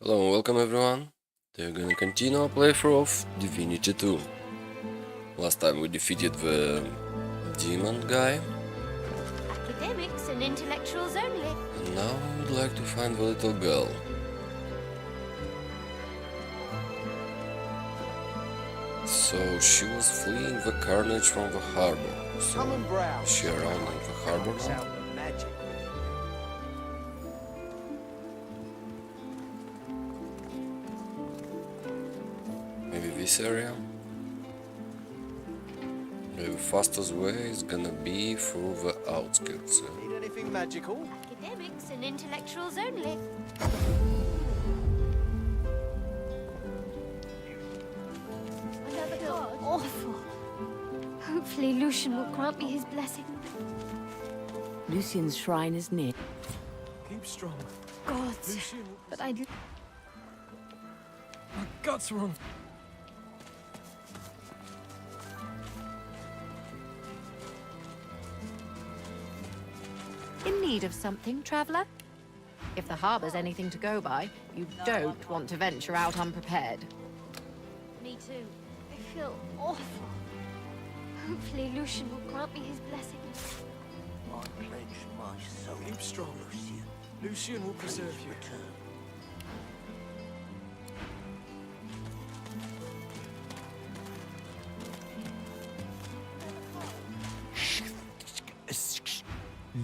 Hello and welcome everyone. We're gonna continue our playthrough of Divinity 2. Last time we defeated the demon guy, Academics and intellectuals only. and now I would like to find the little girl. So she was fleeing the carnage from the harbor. So Come and browse. is she around in the harbor Works now? out the magic. Maybe this area? The fastest way is gonna be through the outskirts. Need anything magical? Academics and intellectuals only. Another god. Awful. Hopefully Lucian will grant me his blessing. Lucian's shrine is near. Keep strong. God. Lucian, But I... my guts are on. In need of something, traveller? If the harbour's anything to go by, you don't want to venture out unprepared. Me too. I feel awful. Hopefully Lucian will grant me his blessing. I pledge my soul. Keep strong. Lucian. Lucian will preserve you. Return.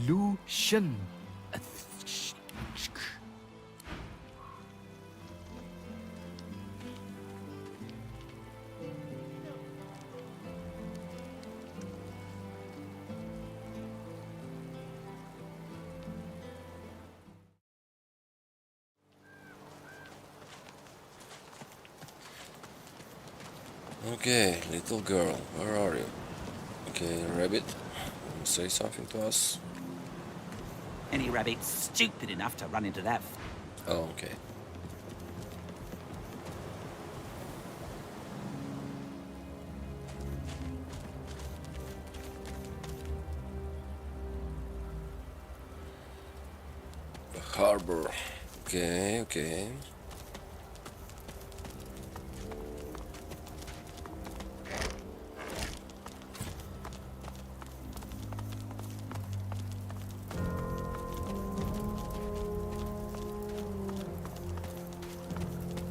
Lucian. Okay, little girl, where are you? Okay, rabbit, say something to us. Any rabbit stupid enough to run into that Oh, okay. The harbor. Okay, okay.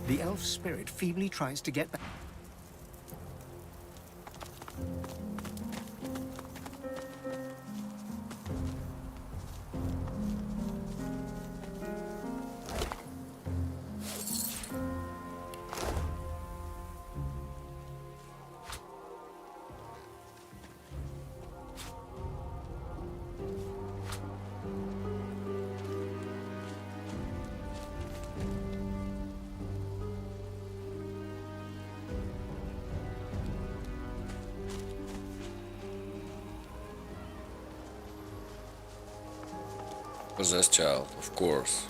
The elf spirit feebly tries to get back. Possessed child, of course.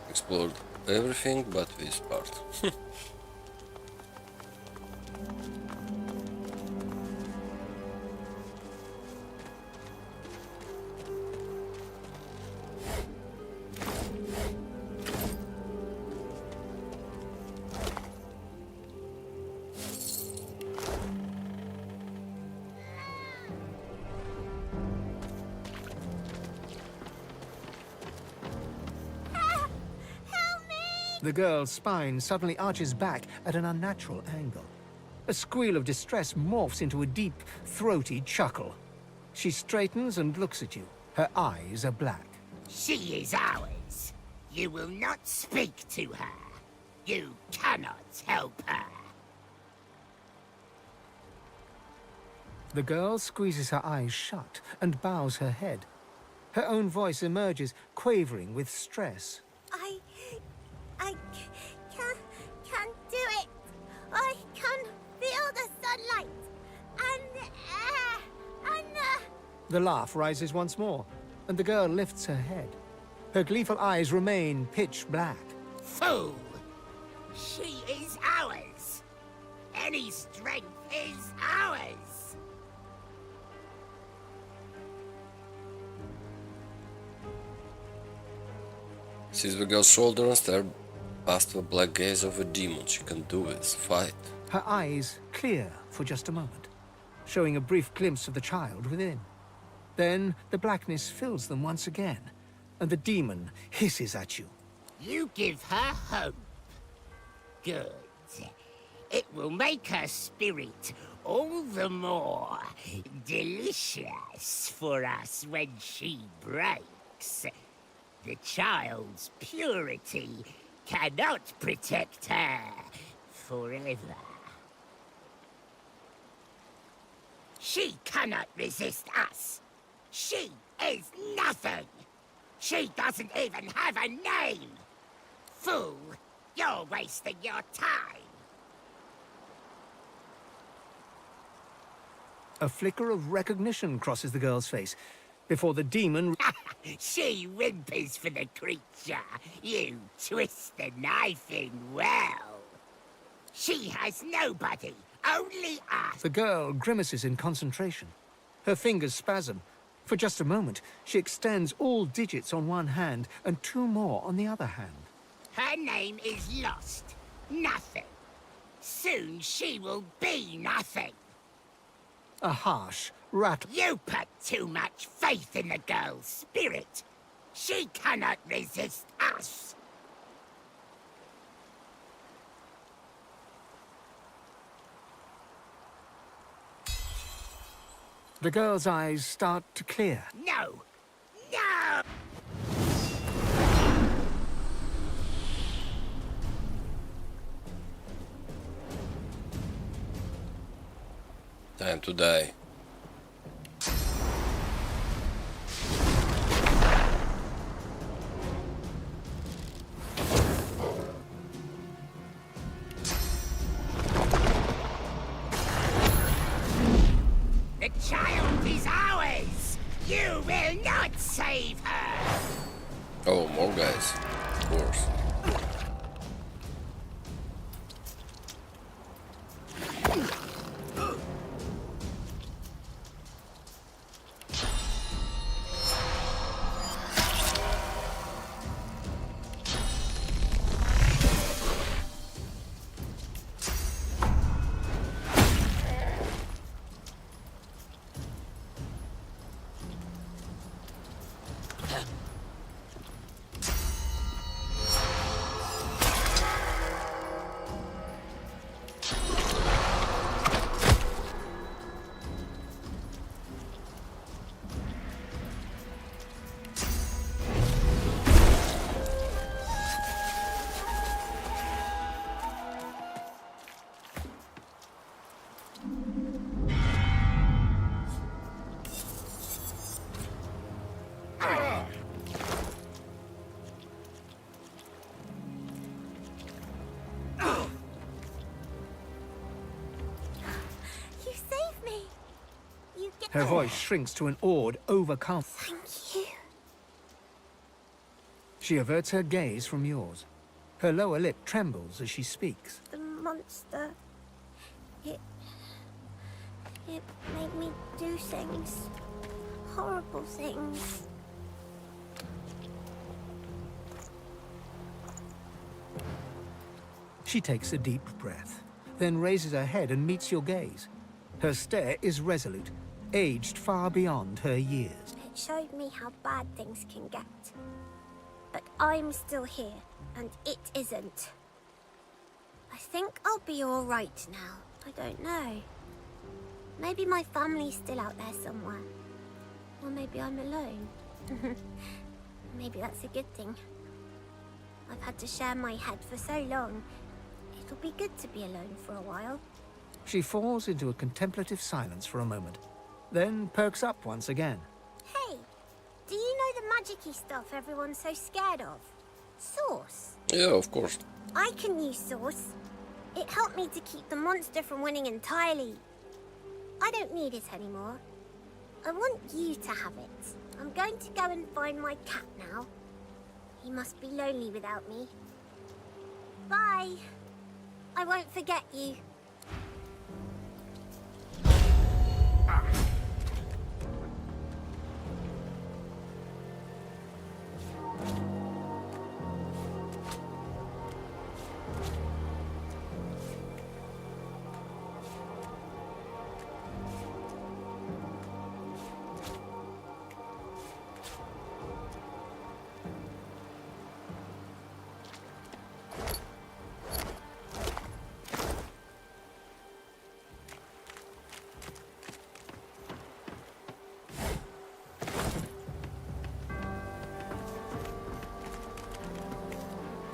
Explored everything but this part. The girl's spine suddenly arches back at an unnatural angle. A squeal of distress morphs into a deep, throaty chuckle. She straightens and looks at you. Her eyes are black. She is ours. You will not speak to her. You cannot help her. The girl squeezes her eyes shut and bows her head. Her own voice emerges, quavering with stress. I can't do it. I can feel the sunlight and the air and The laugh rises once more, and the girl lifts her head. Her gleeful eyes remain pitch black. Fool! She is ours. Any strength is ours. Sees the girl's shoulder and Past the black gaze of a demon, she can do is fight. Her eyes clear for just a moment, showing a brief glimpse of the child within. Then the blackness fills them once again, and the demon hisses at you. You give her hope. Good. It will make her spirit all the more delicious for us when she breaks. The child's purity cannot protect her forever. She cannot resist us. She is nothing. She doesn't even have a name. Fool, you're wasting your time. A flicker of recognition crosses the girl's face before the demon... She whimpers for the creature. You twist the knife in well. She has nobody, only us. The girl grimaces in concentration. Her fingers spasm. For just a moment, she extends all digits on one hand and 2 more on the other hand. Her name is Lost. Nothing. Soon she will be nothing. A harsh rattle. You put too much faith in the girl's spirit. She cannot resist us. The girl's eyes start to clear. No! No! Time to die. The child is ours! You will not save her! Oh, more guys. Of course. You saved me. You get. Her voice shrinks to an awed, overcome. Thank you. She averts her gaze from yours. Her lower lip trembles as she speaks. The monster. It made me do things. Horrible things. She takes a deep breath, then raises her head and meets your gaze. Her stare is resolute, aged far beyond her years. It showed me how bad things can get. But I'm still here, and it isn't. I think I'll be all right now. I don't know. Maybe my family's still out there somewhere. Or maybe I'm alone. Maybe that's a good thing. I've had to share my head for so long. It'll be good to be alone for a while. She falls into a contemplative silence for a moment, then perks up once again. Hey, do you know the magic-y stuff everyone's so scared of? Source. Yeah, of course. I can use Source. It helped me to keep the monster from winning entirely. I don't need it anymore. I want you to have it. I'm going to go and find my cat now. He must be lonely without me. Bye. I won't forget you.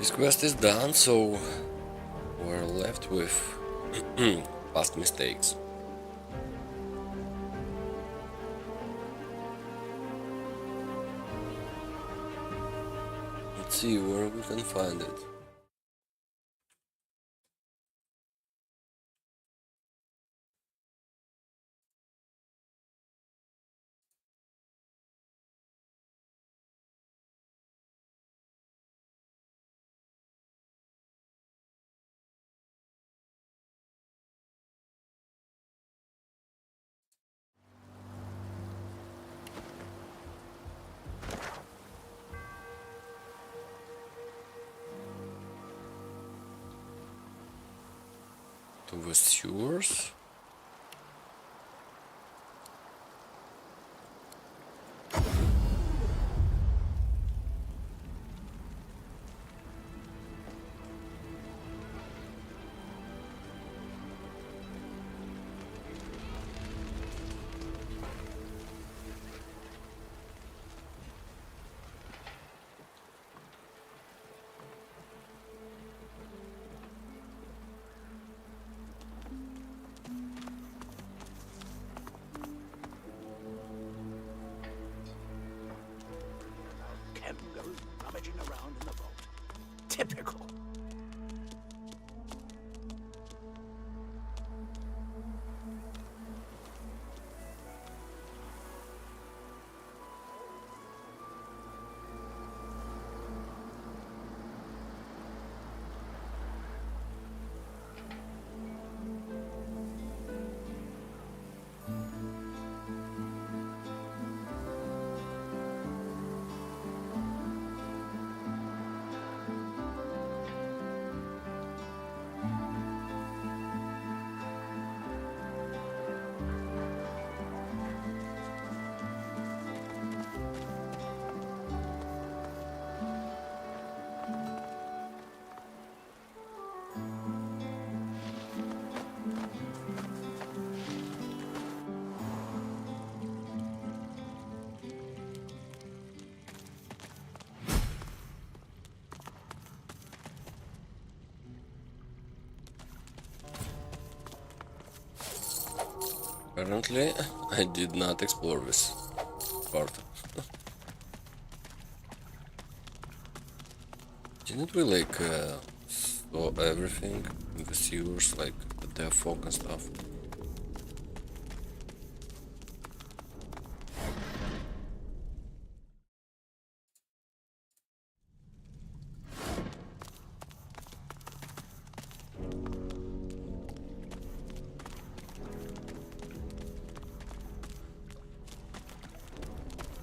This quest is done, so we're left with past mistakes. Let's see where we can find it. To the sewers. Kem goes rummaging around in the vault. Typical. Apparently, I did not explore this part. Didn't we like saw everything in the sewers, like the fog and stuff?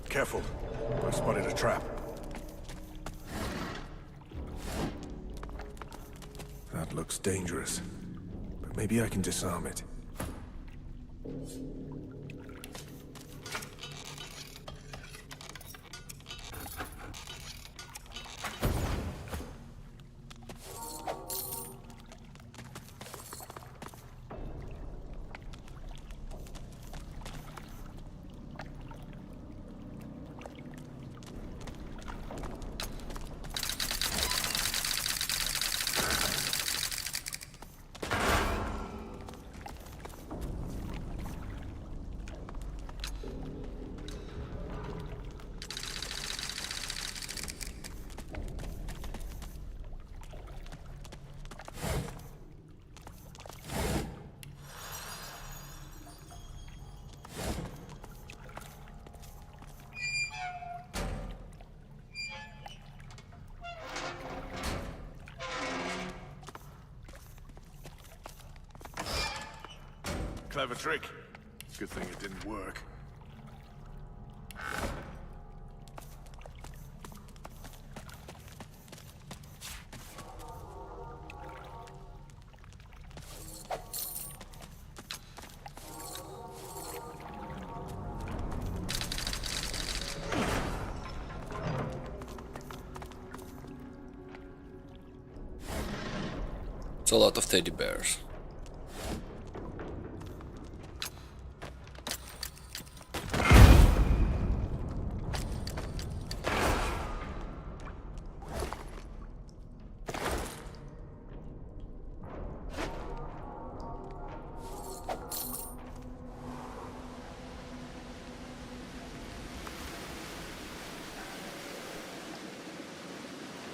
Careful. I spotted a trap. That looks dangerous. But maybe I can disarm it. Clever trick. Good thing it didn't work. It's a lot of teddy bears.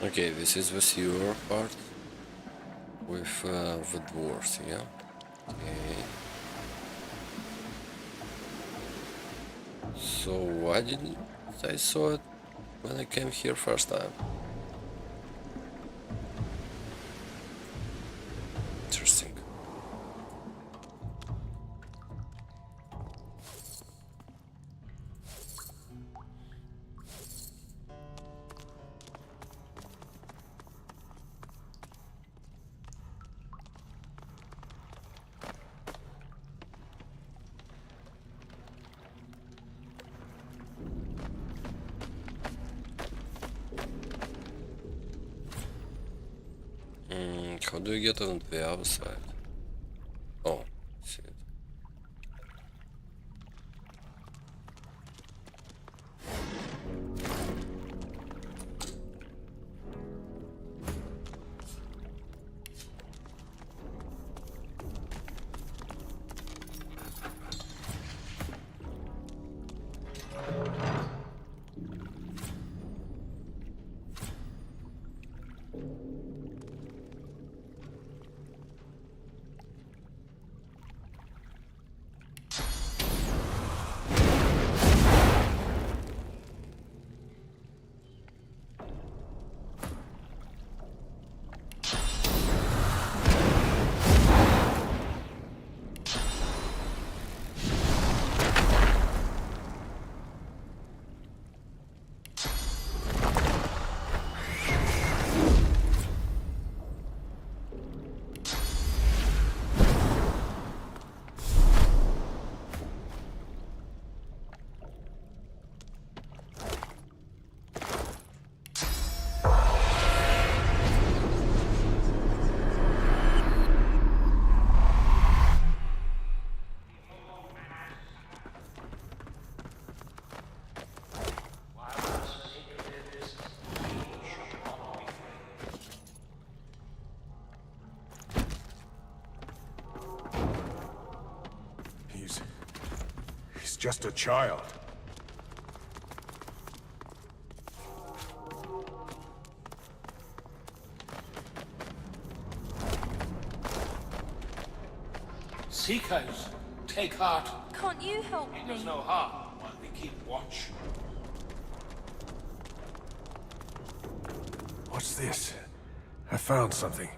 Okay, this is the sewer part with the dwarves, yeah? Okay. So why didn't I saw it when I came here first time? Interesting. How do you get on the other side? Oh, see it. He's just a child. Seekers, take heart. Can't you help It me? does no harm while we keep watch. What's this? I found something.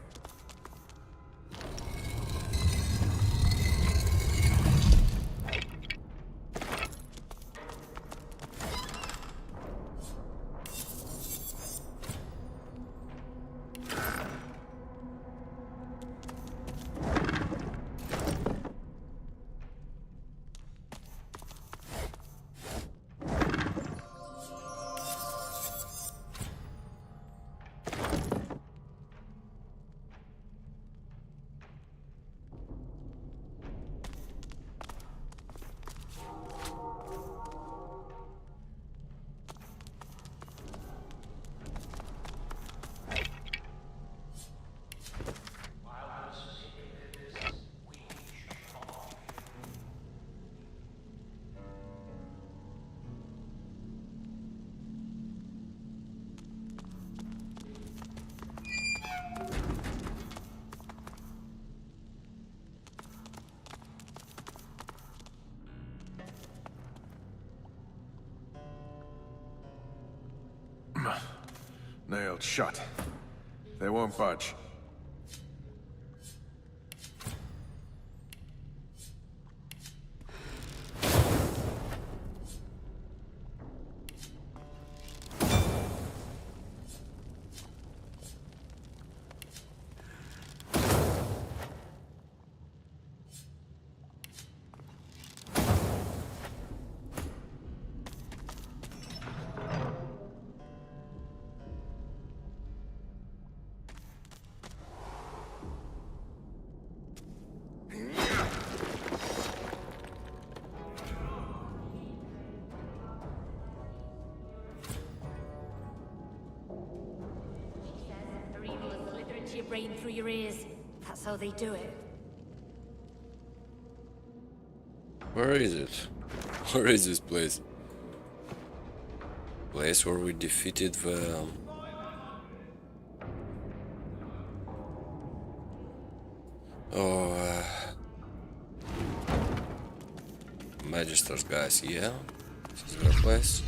Nailed shut. They won't budge. Her evil will slither into your brain through your ears. That's how they do it. Where is it? Where is this place? Place where we defeated the Oh, Magisters, guys, yeah. This is a good place.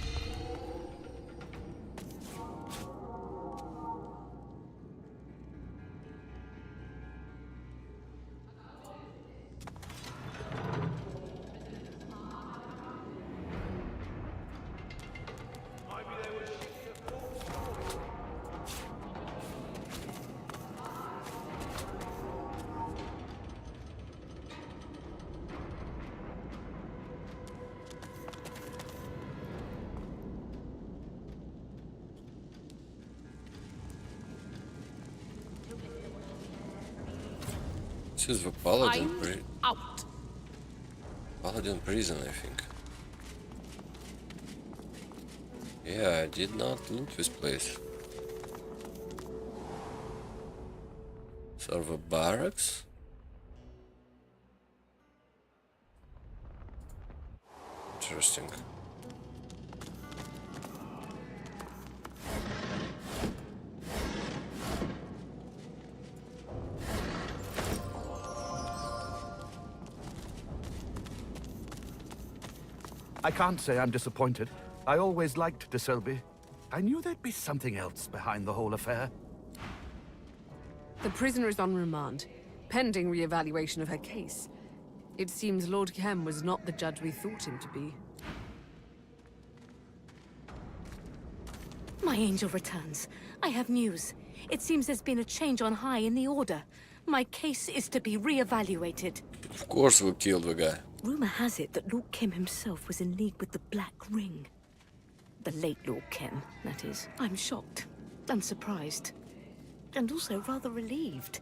This is the Paladin prison, I think. Yeah, I did not loot this place. Sort of a barracks? Interesting. I can't say I'm disappointed. I always liked De Selby. I knew there'd be something else behind the whole affair. The prisoner is on remand, pending re-evaluation of her case. It seems Lord Kem was not the judge we thought him to be. My angel returns. I have news. It seems there's been a change on high in the Order. My case is to be re-evaluated. Of course we killed the guy. Rumor has it that Lord Kem himself was in league with the Black Ring. The late Lord Kem, that is. I'm shocked, and surprised, and also rather relieved.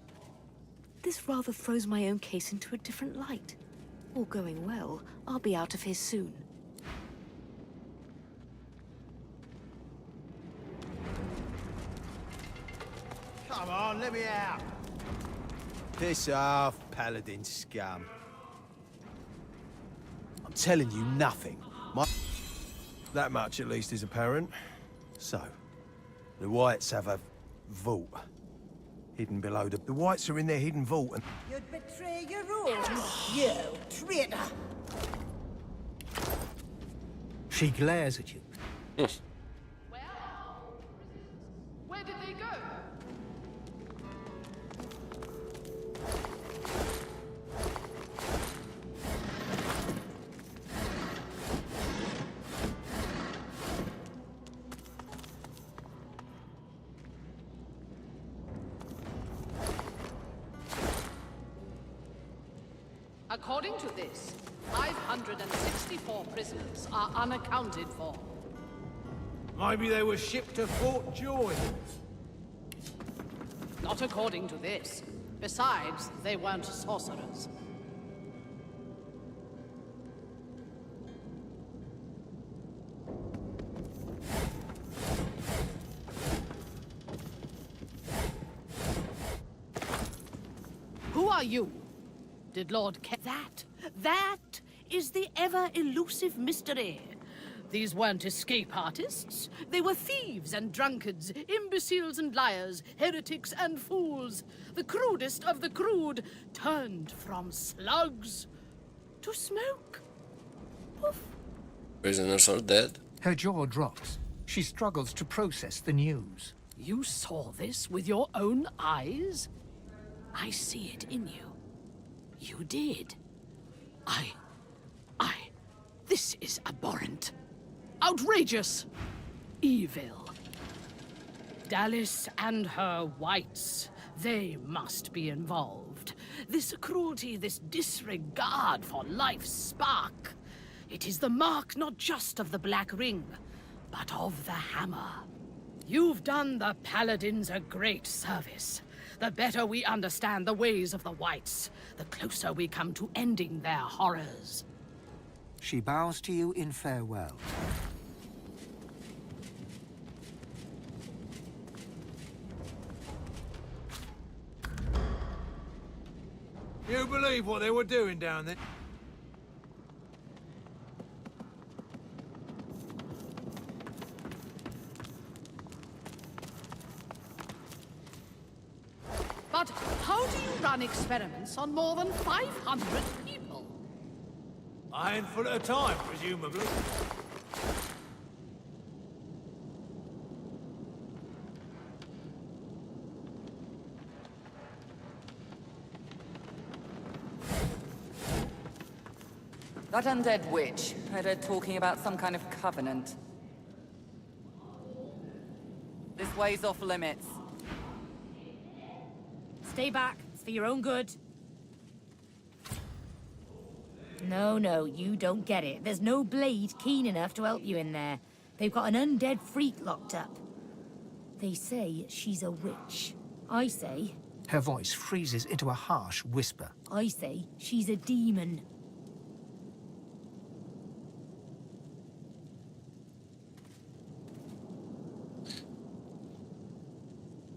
This rather throws my own case into a different light. All going well, I'll be out of here soon. Come on, let me out. Piss off, Paladin scum. I'm telling you nothing. That much at least is apparent. So, the Whites have a vault hidden below the Whites are in their hidden vault and... You'd betray your own, you traitor! She glares at you. Where did they go? According to this, 564 prisoners are unaccounted for. Maybe they were shipped to Fort Joy. Not according to this. Besides, they weren't sorcerers. Who are you? Did Lord Ke- That is the ever-elusive mystery. These weren't escape artists. They were thieves and drunkards, imbeciles and liars, heretics and fools. The crudest of the crude, turned from slugs to smoke. Poof. Prisoners are dead. Her jaw drops. She struggles to process the news. You saw this with your own eyes? I see it in you. You did. This is abhorrent. Outrageous. Evil. Dallas and her whites. They must be involved. This cruelty, this disregard for life's spark. It is the mark not just of the Black Ring, but of the Hammer. You've done the Paladins a great service. The better we understand the ways of the whites, the closer we come to ending their horrors. She bows to you in farewell. You believe what they were doing down there? But how do you run experiments on more than 500 people? A handful at a time, presumably. That undead witch, heard her talking about some kind of covenant. This way's off limits. Stay back. It's for your own good. No, you don't get it. There's no blade keen enough to help you in there. They've got an undead freak locked up. They say she's a witch. I say... Her voice freezes into a harsh whisper. I say she's a demon.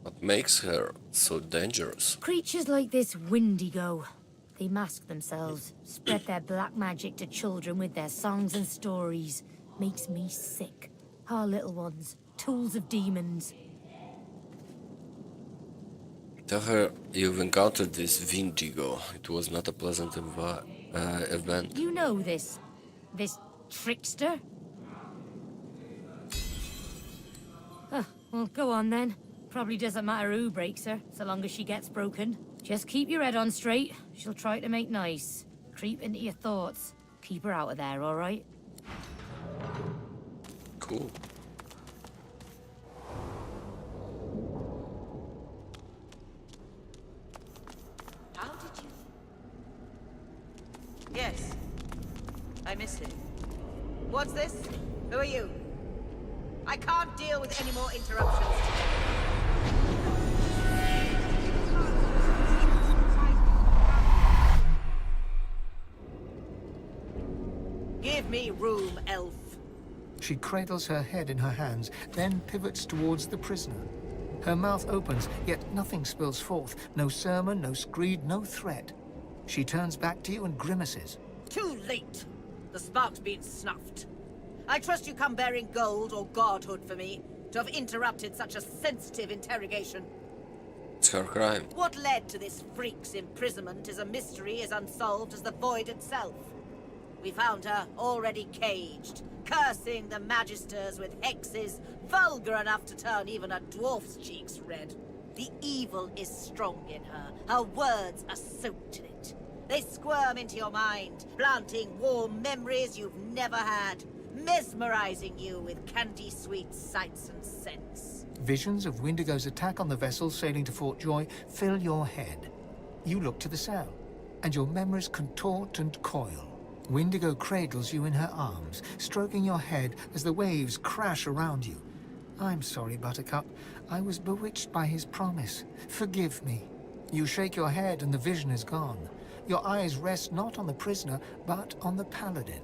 What makes her so dangerous? Creatures like this Wendigo. They mask themselves, spread their black magic to children with their songs and stories. Makes me sick. Our little ones, tools of demons. Tell her you've encountered this Vindigo. It was not a pleasant event. You know this trickster? Well, go on then. Probably doesn't matter who breaks her, so long as she gets broken. Just keep your head on straight. She'll try to make nice. Creep into your thoughts. Keep her out of there, all right? Cool. How did you... Yes. I miss him. What's this? Who are you? I can't deal with any more interruptions today. Give me room, elf. She cradles her head in her hands, then pivots towards the prisoner. Her mouth opens, yet nothing spills forth. No sermon, no screed, no threat. She turns back to you and grimaces. Too late. The spark's been snuffed. I trust you come bearing gold or godhood for me to have interrupted such a sensitive interrogation. It's her crime. What led to this freak's imprisonment is a mystery as unsolved as the void itself. We found her already caged, cursing the Magisters with hexes vulgar enough to turn even a dwarf's cheeks red. The evil is strong in her. Her words are soaked in it. They squirm into your mind, planting warm memories you've never had, mesmerizing you with candy-sweet sights and scents. Visions of Wendigo's attack on the vessel sailing to Fort Joy fill your head. You look to the cell, and your memories contort and coil. Wendigo cradles you in her arms, stroking your head as the waves crash around you. I'm sorry, Buttercup. I was bewitched by his promise. Forgive me. You shake your head and the vision is gone. Your eyes rest not on the prisoner, but on the paladin.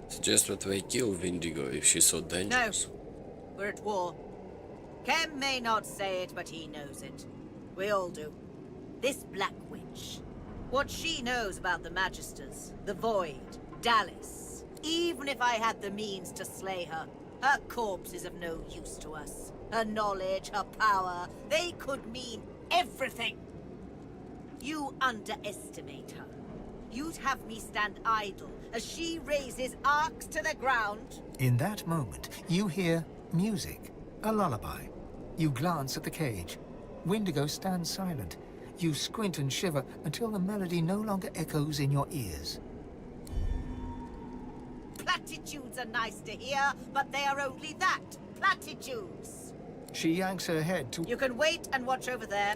Suggest that we kill Vindigo if she's so dangerous. No. We're at war. Kem may not say it, but he knows it. We all do. This Black Witch. What she knows about the Magisters, the Void, Dallas. Even if I had the means to slay her, her corpse is of no use to us. Her knowledge, her power, they could mean everything. You underestimate her. You'd have me stand idle as she raises arcs to the ground. In that moment, you hear music, a lullaby. You glance at the cage. Wendigo stands silent. You squint and shiver until the melody no longer echoes in your ears. Platitudes are nice to hear, but they are only that, platitudes. She yanks her head to... You can wait and watch over there.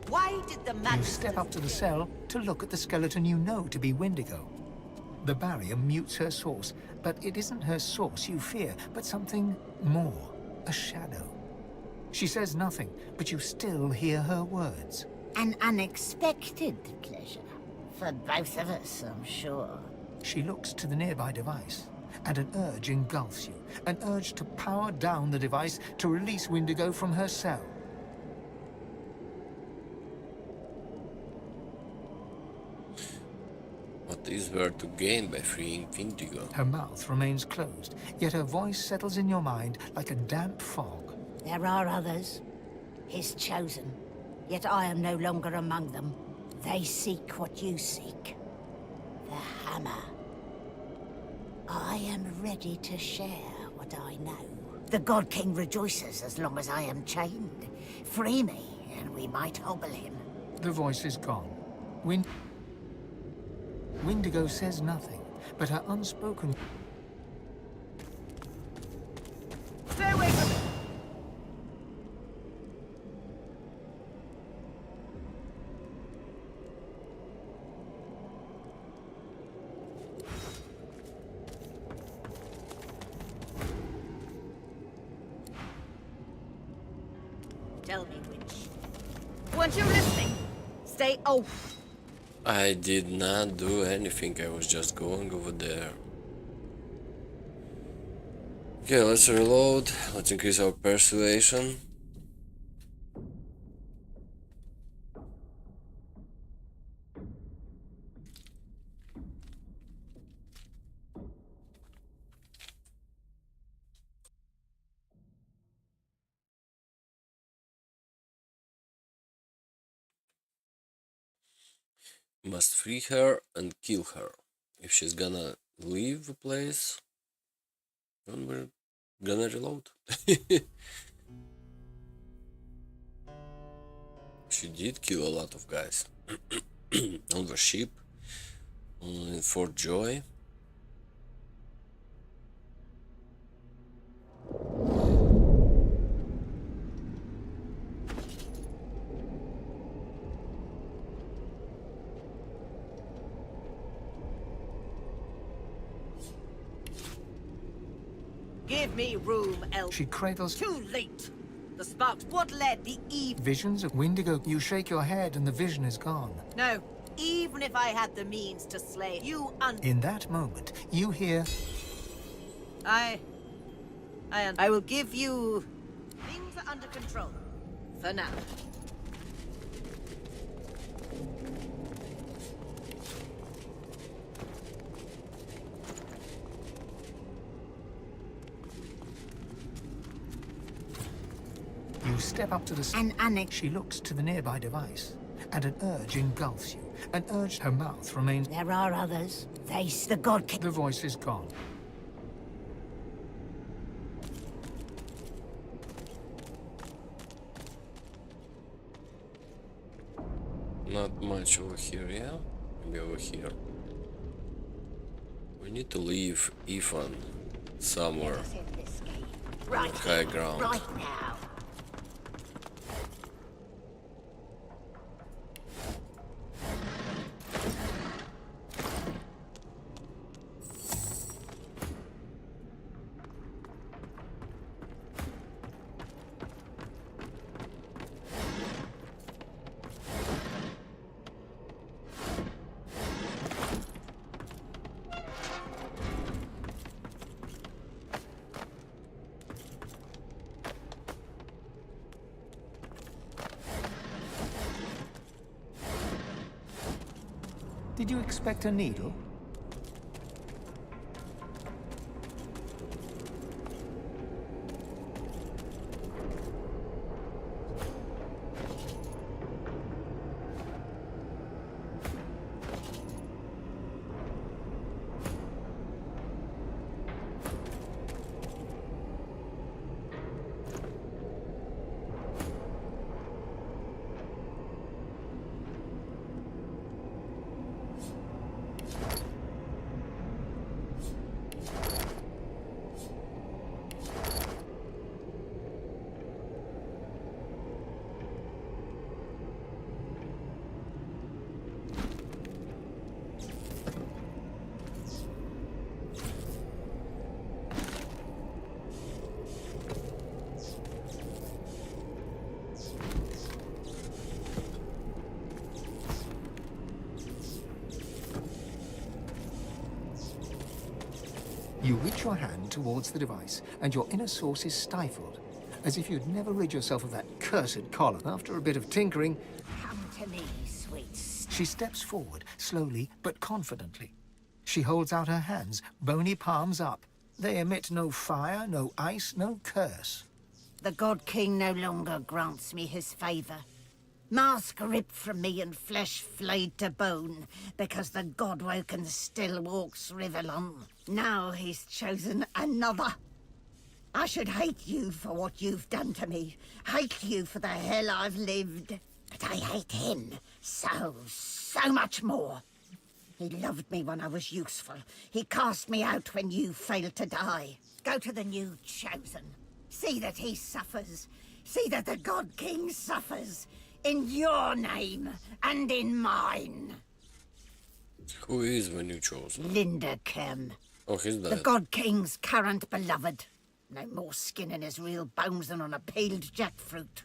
Why did the You step up to the cell to look at the skeleton you know to be Wendigo. The barrier mutes her source, but it isn't her source you fear, but something more, a shadow. She says nothing, but you still hear her words. An unexpected pleasure. For both of us, I'm sure. She looks to the nearby device, and an urge engulfs you. An urge to power down the device to release Wendigo from her cell. What is there to gain by freeing Vindigo? Her mouth remains closed, yet her voice settles in your mind like a damp fog. There are others, his chosen, yet I am no longer among them. They seek what you seek. The hammer. I am ready to share what I know. The God King rejoices as long as I am chained. Free me, and we might hobble him. The voice is gone. Windigo says nothing, but her unspoken... Stay away from me! Tell me which. Weren't you listening? Stay off. I did not do anything, I was just going over there. Okay, let's reload, let's increase our persuasion. Must free her and kill her. If she's gonna leave the place, then we're gonna reload. She did kill a lot of guys. On the ship, in Fort Joy. Give me room, Elf. She cradles... Too late. The sparks. What led the Eve? Visions of Windigo. You shake your head and the vision is gone. No. Even if I had the means to slay you, In that moment, you hear... I will give you... Things are under control. For now. You step up to the... She looks to the nearby device, and an urge engulfs you. An urge... Her mouth remains... There are others. The God King... The voice is gone. Not much over here, yeah? Maybe over here. We need to leave Ethan somewhere on high ground. Right now. Did you expect a needle? You reach your hand towards the device, and your inner source is stifled, as if you'd never rid yourself of that cursed collar. After a bit of tinkering, Come to me, sweet. she steps forward, slowly but confidently. She holds out her hands, bony palms up. They emit no fire, no ice, no curse. The God King no longer grants me his favor. Mask ripped from me and flesh flayed to bone, because the God-woken still walks Rivellon. Now he's chosen another. I should hate you for what you've done to me. Hate you for the hell I've lived. But I hate him so much more. He loved me when I was useful. He cast me out when you failed to die. Go to the new Chosen. See that he suffers. See that the God King suffers. In your name and in mine. Who is the new chosen? Linda Kem. Oh, he's dead. The God King's current beloved. No more skin in his real bones than on a peeled jackfruit.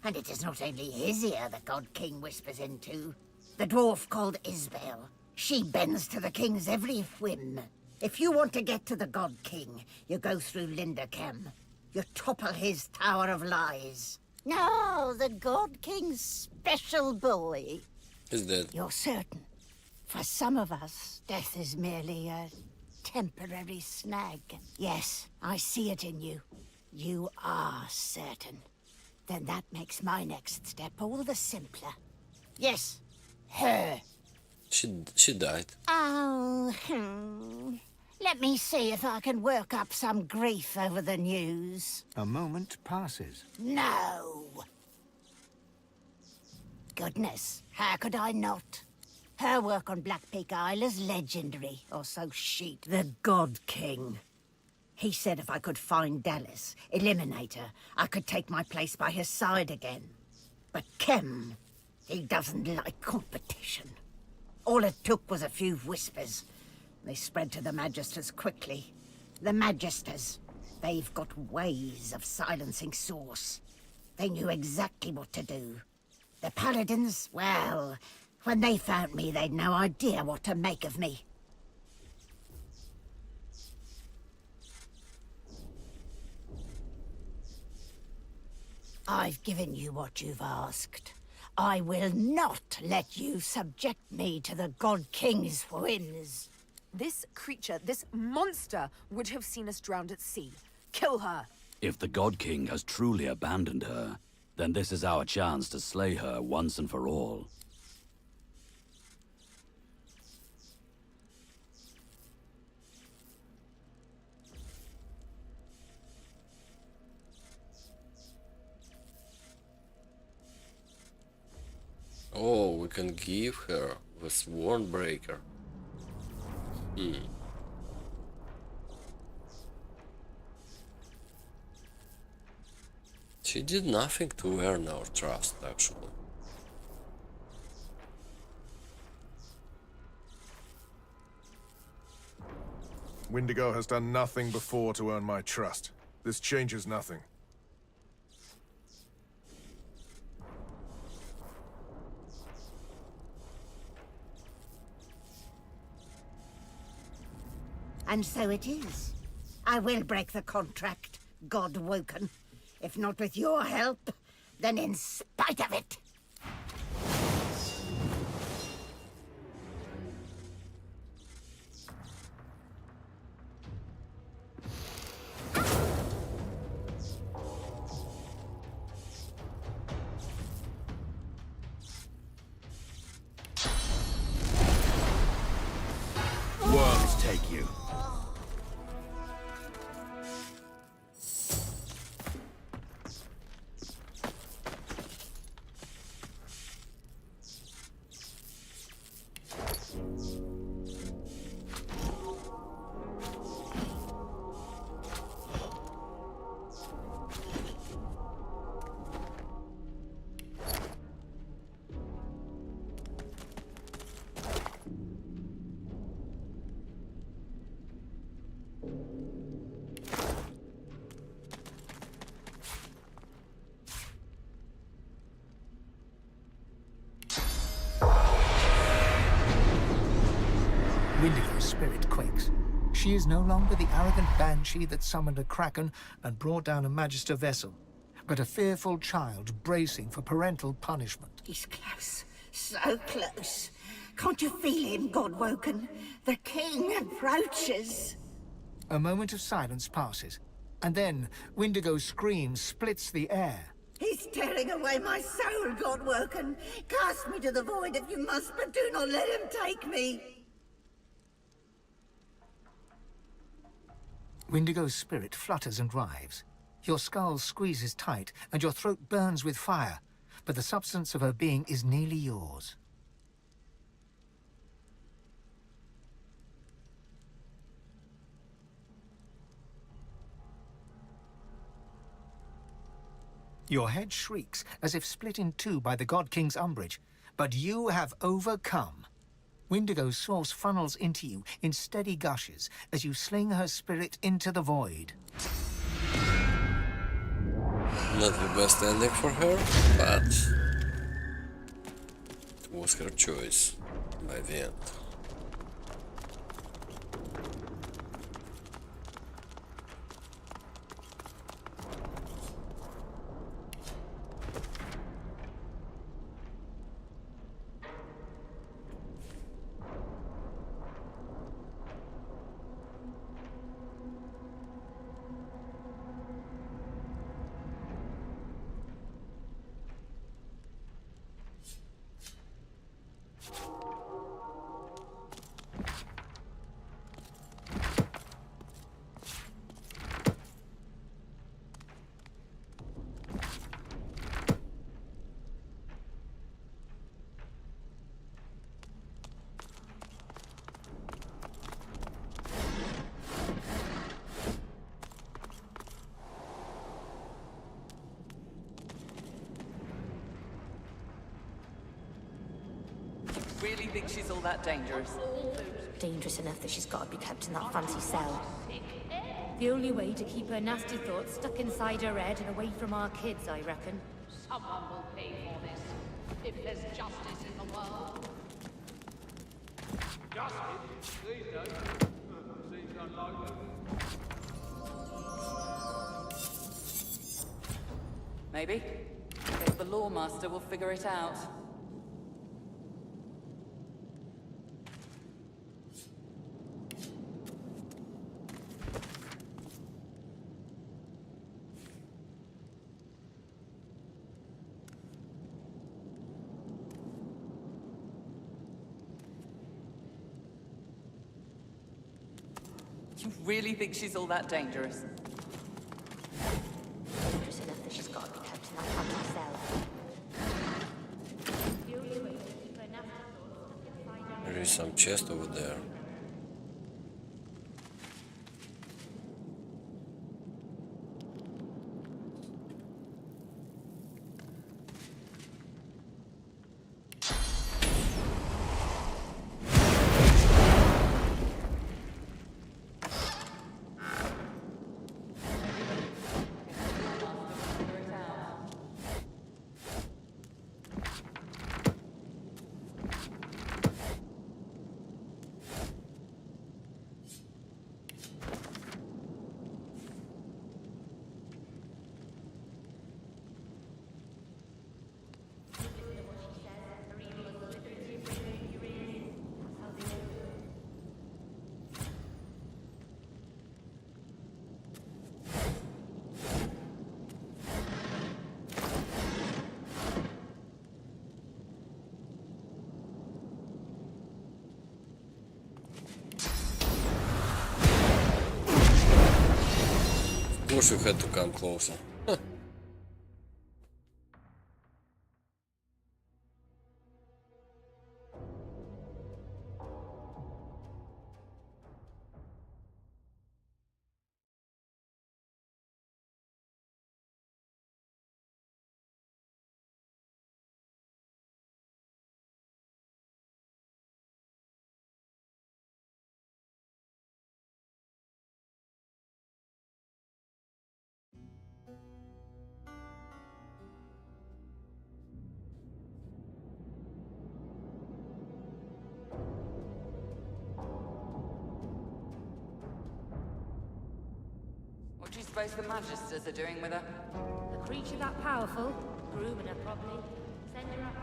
And it is not only his ear the God King whispers into. The dwarf called Isbel. She bends to the King's every whim. If you want to get to the God King, you go through Linda Kem. You topple his Tower of Lies. No, the God King's special boy. He's dead. You're certain. For some of us, death is merely a temporary snag. Yes, I see it in you. You are certain. Then that makes my next step all the simpler. Yes, her. She died. Oh, let me see if I can work up some grief over the news. A moment passes. No. Goodness, how could I not? Her work on Black Peak Isle is legendary, or so she'd. The God King. He said if I could find Dallas, eliminate her, I could take my place by his side again. But Kem, he doesn't like competition. All it took was a few whispers. They spread to the Magisters quickly. The Magisters, they've got ways of silencing Source. They knew exactly what to do. The Paladins, well, when they found me, they'd no idea what to make of me. I've given you what you've asked. I will not let you subject me to the God King's whims. This creature, this monster, would have seen us drowned at sea. Kill her! If the God King has truly abandoned her, then this is our chance to slay her once and for all. Oh, we can give her the Sworn Breaker. She did nothing to earn our trust, actually. Windigo has done nothing before to earn my trust. This changes nothing. And so it is. I will break the contract, God-woken. If not with your help, then in spite of it. Worms take you. Windigo's spirit quakes. She is no longer the arrogant banshee that summoned a kraken and brought down a Magister vessel, but a fearful child bracing for parental punishment. He's close, so close. Can't you feel him, Godwoken? The king approaches. A moment of silence passes, and then Windigo's scream splits the air. He's tearing away my soul, Godwoken. Cast me to the void if you must, but do not let him take me. Windigo's spirit flutters and writhes. Your skull squeezes tight, and your throat burns with fire, but the substance of her being is nearly yours. Your head shrieks, as if split in two by the God King's umbrage, but you have overcome. Windigo's source funnels into you in steady gushes as you sling her spirit into the void. Not the best ending for her, but it was her choice by the end. Really think she's all that dangerous? Dangerous enough that she's got to be kept in that fancy cell. The only way to keep her nasty thoughts stuck inside her head and away from our kids, I reckon. Someone will pay for this, if there's justice in the world. Justice? These days? Seems unlikely. Maybe. Guess the Lawmaster will figure it out. You really think she's all that dangerous? Dangerous enough that she's got to be kept in that fancy cell. The only way to keep her nasty thoughts stuck inside her head. There is some chest over there. Of course you had to come closer. What do you suppose the Magisters are doing with her? A creature that powerful? Grooming her, probably. Send her up.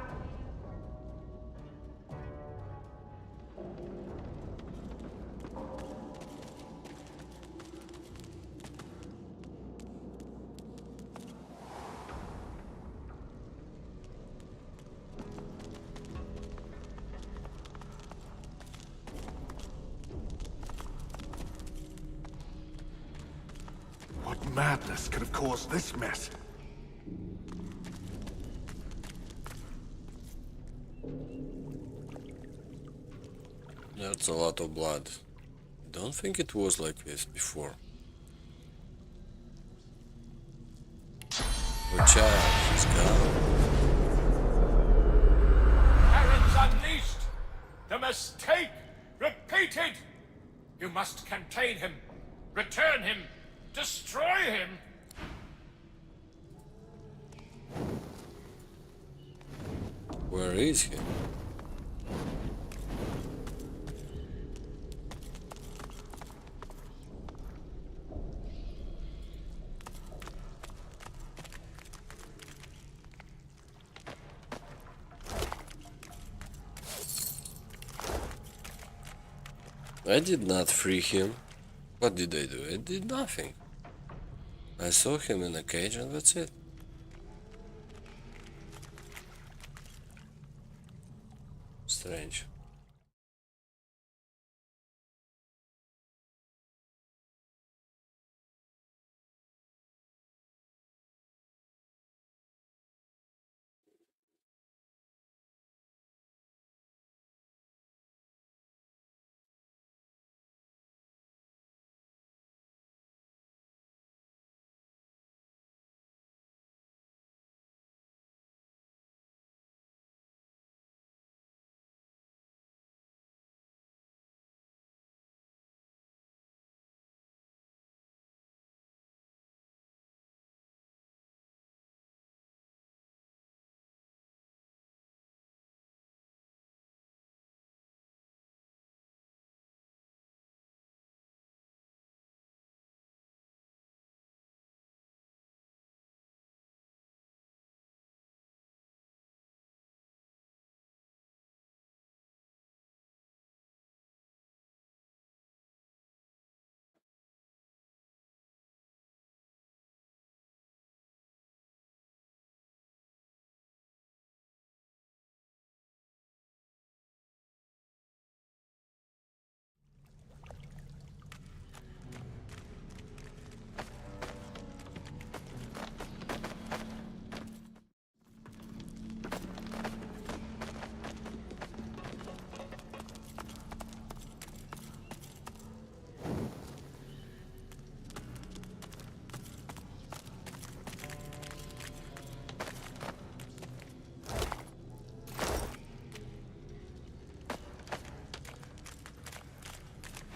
madness could have caused this mess? That's a lot of blood. Don't think it was like this before. Watch out, he's gone. Errands unleashed! The mistake repeated! You must contain him, return him, destroy him! Where is he? I did not free him. What did I do? I did nothing. I saw him in a cage and that's it. Strange.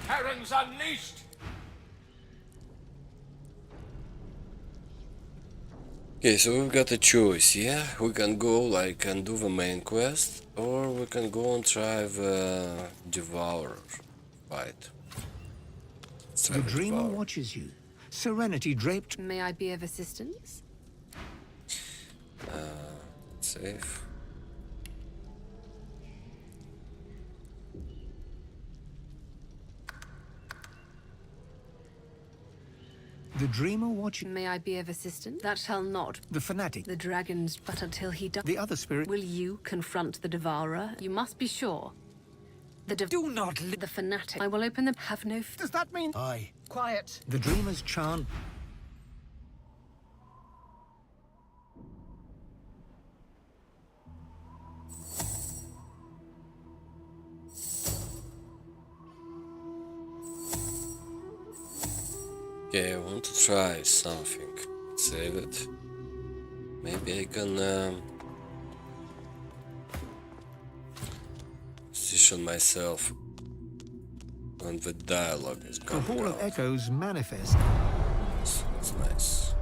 Errands unleashed! Okay, so we've got a choice, yeah? We can go like and do the main quest, or we can go and try the Devourer fight. Let's try The the dreamer Devourer. watches you, serenity draped. May I be of assistance? Save. The dreamer watches. May I be of assistance? That shall not. The fanatic. The dragons, but until he does. The other spirit. Will you confront the devourer? You must be sure. Do not. The fanatic. I will open the. Have no. Does that mean? Aye. Quiet. The dreamer's chant. Okay, I want to try something. Save it. Maybe I can position myself when the dialogue is The coming Hall of out. Echoes manifest. That's nice.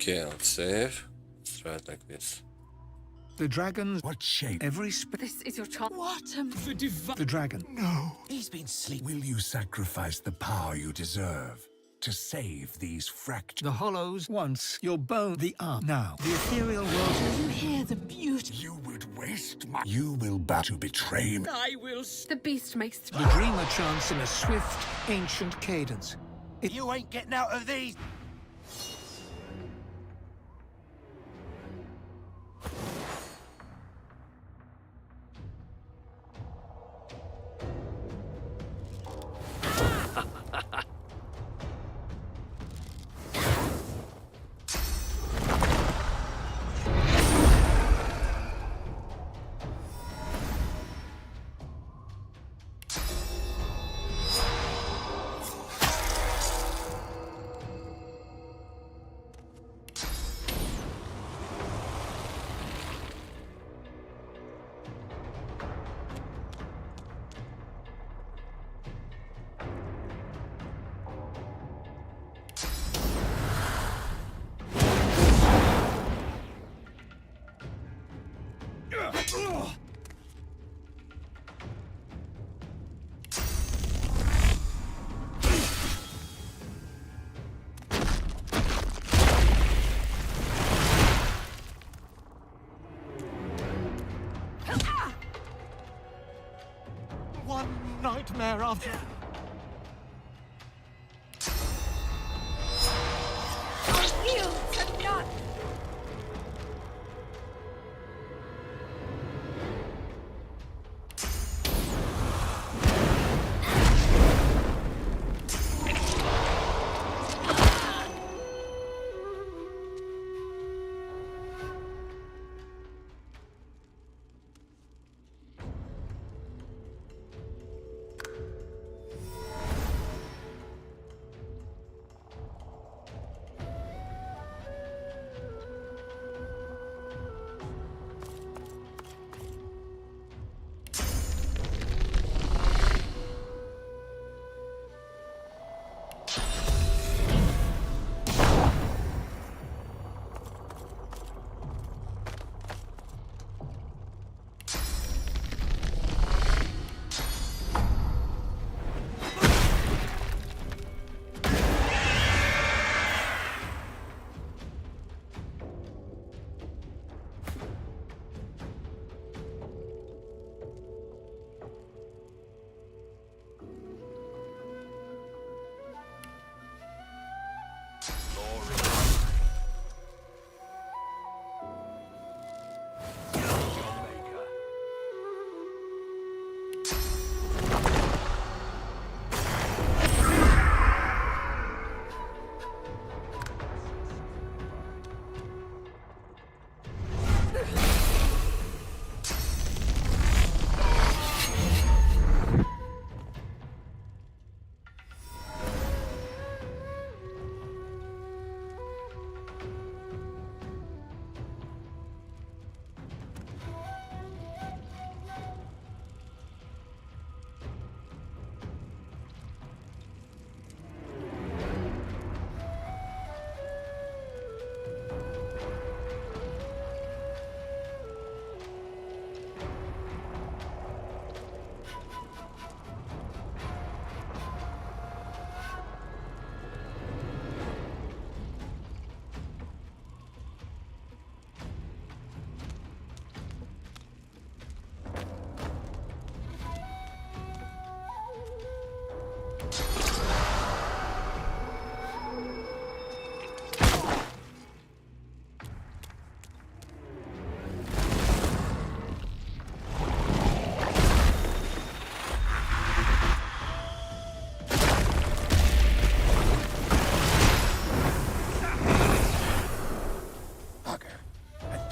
Okay, I'll save. Let's try it like this. The dragons... What shape? Every This is your child. What The dragon. No. He's been sleep. Will you sacrifice the power you deserve to save these fractures? The hollows once. Your bone. The arm. Now. The ethereal world. You hear the beauty. You would waste my... You will bow to betray me. I will. The beast makes. The dreamer chants in a swift, ancient cadence. You ain't getting out of these. One nightmare after... Yield to none!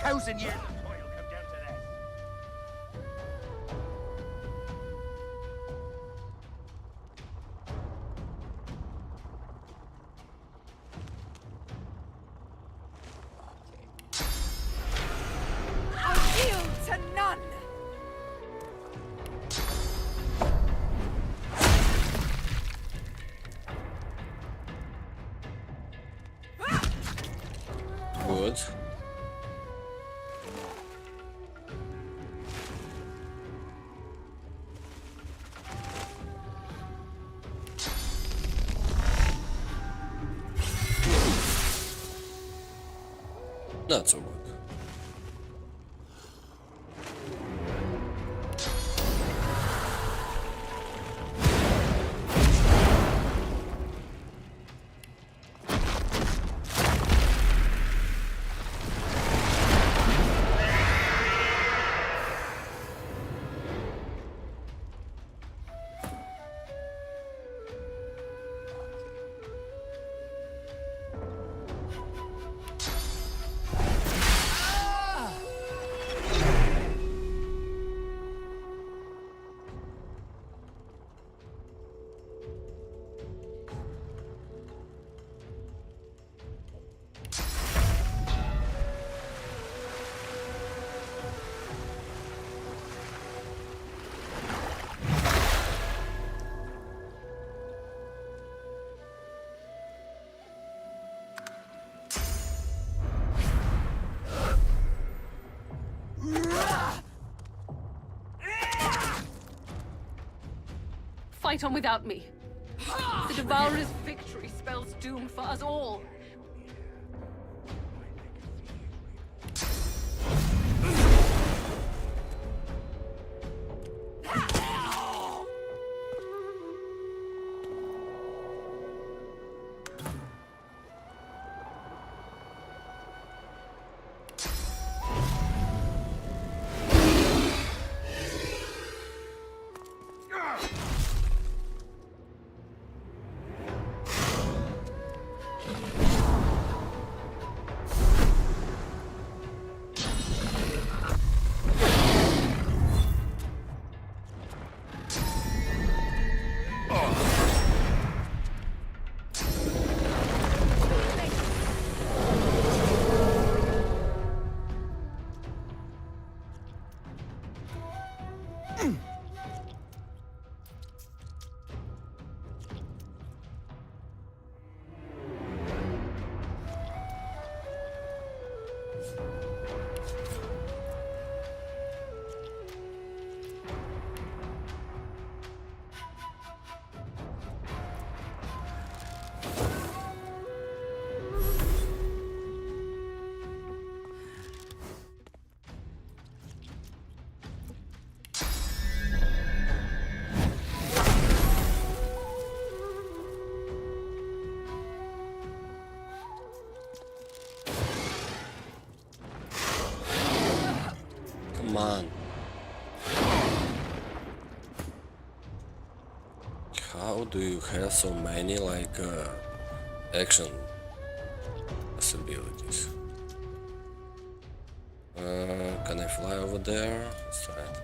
thousand years of toil come down to that. I'll yield to none! Good. Not so good. Fight on without me. The Devourer's victory spells doom for us all. Come on. How do you have so many like action possibilities? Can I fly over there? Let's try it.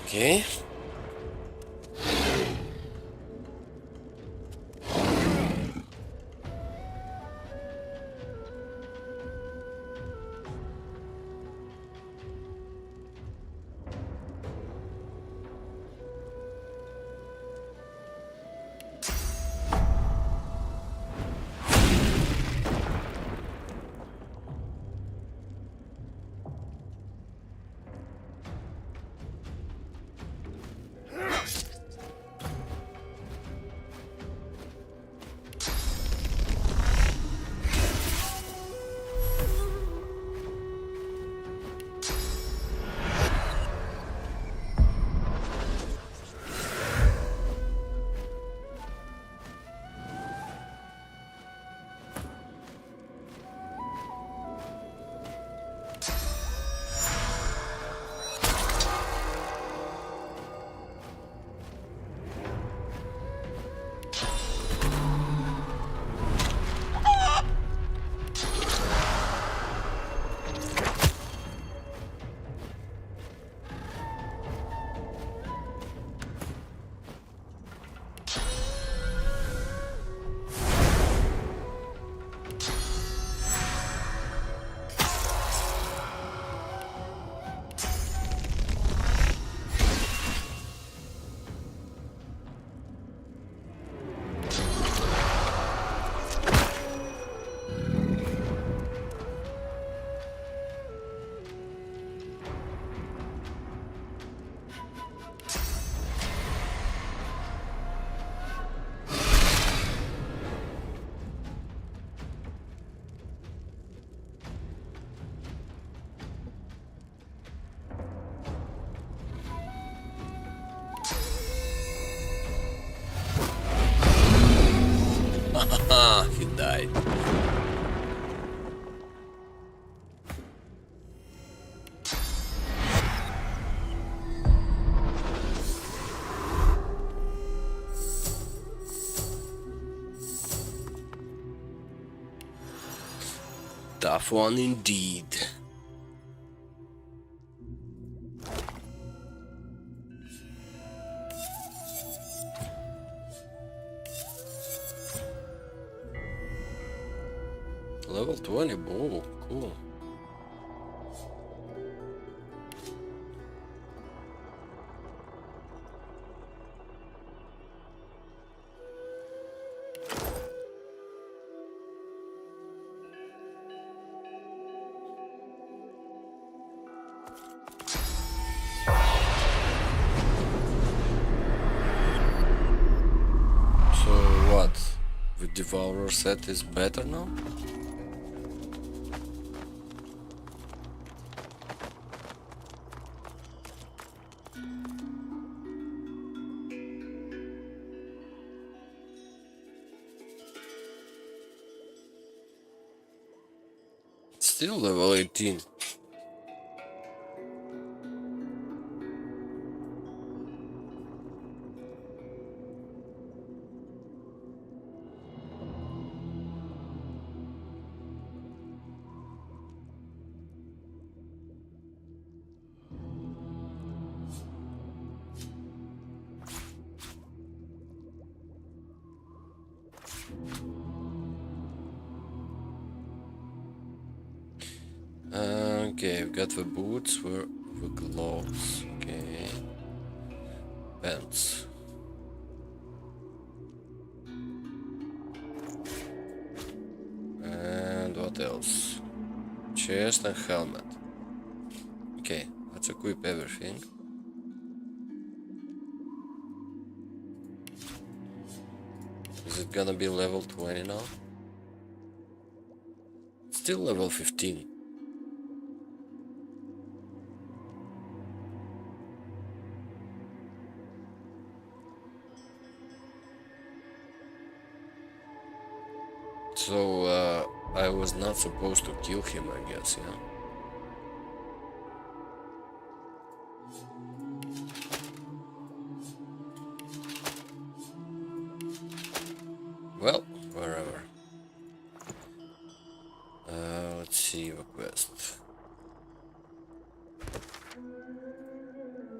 Okay. He died. Tough one indeed. Level 20, oh, cool. So what? The Devourer set is better now? Still level 18. Okay, we've got the boots, the gloves, okay, pants. And what else? Chest and helmet. Okay, let's equip everything. Is it gonna be level 20 now? Still level 15. So, I was not supposed to kill him, I guess, yeah? Well, wherever. Let's see the quest.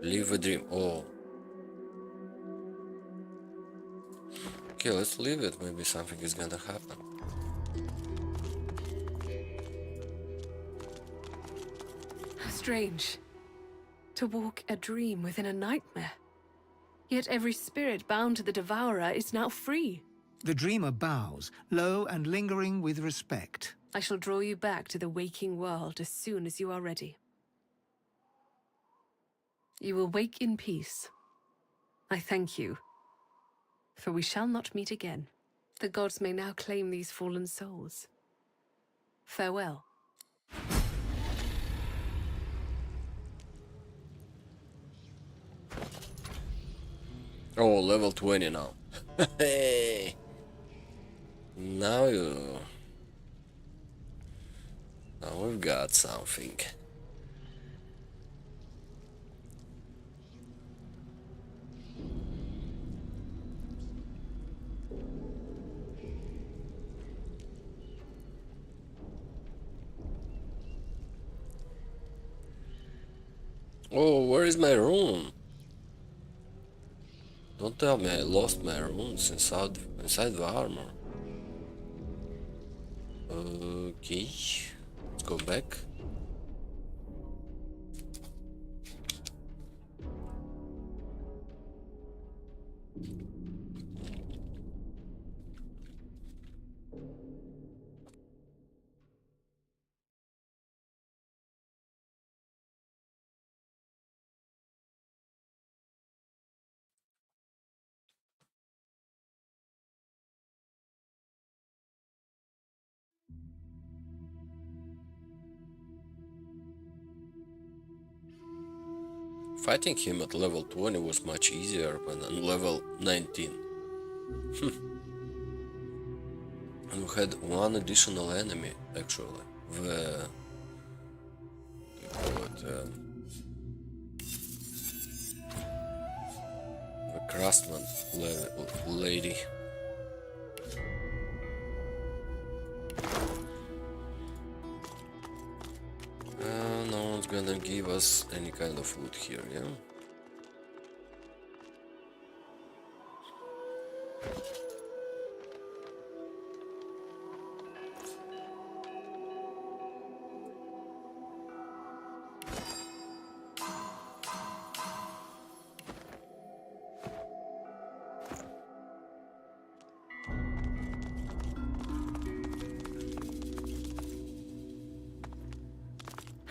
Live a dream. Oh. Okay, let's leave it. Maybe something is gonna happen. Strange. To walk a dream within a nightmare. Yet every spirit bound to the Devourer is now free. The dreamer bows, low and lingering with respect. I shall draw you back to the waking world as soon as you are ready. You will wake in peace. I thank you, for we shall not meet again. The gods may now claim these fallen souls. Farewell. Oh, level 20 now. Hey. Now we've got something. Oh, where is my rune? Don't tell me I lost my runes inside the armor. Okay, let's go back. Fighting him at level 20 was much easier than on level 19. And we had one additional enemy, actually. The... we call it... the craftsman lady. No one's gonna give us any kind of food here, yeah?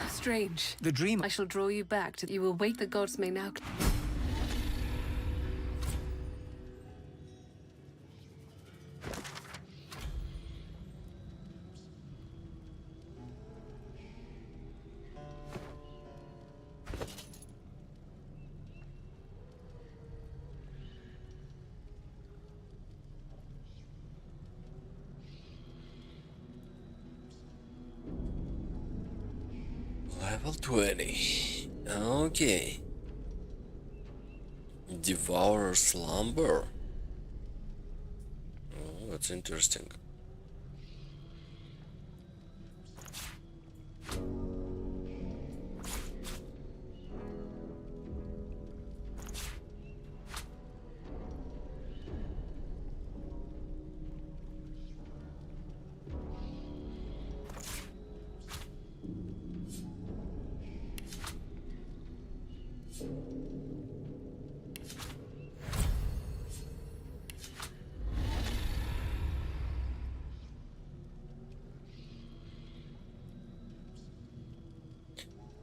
Strange. The dream. I shall draw you back to. You will wait. The gods may now. Level 20. Okay. Devour slumber. Oh, that's interesting.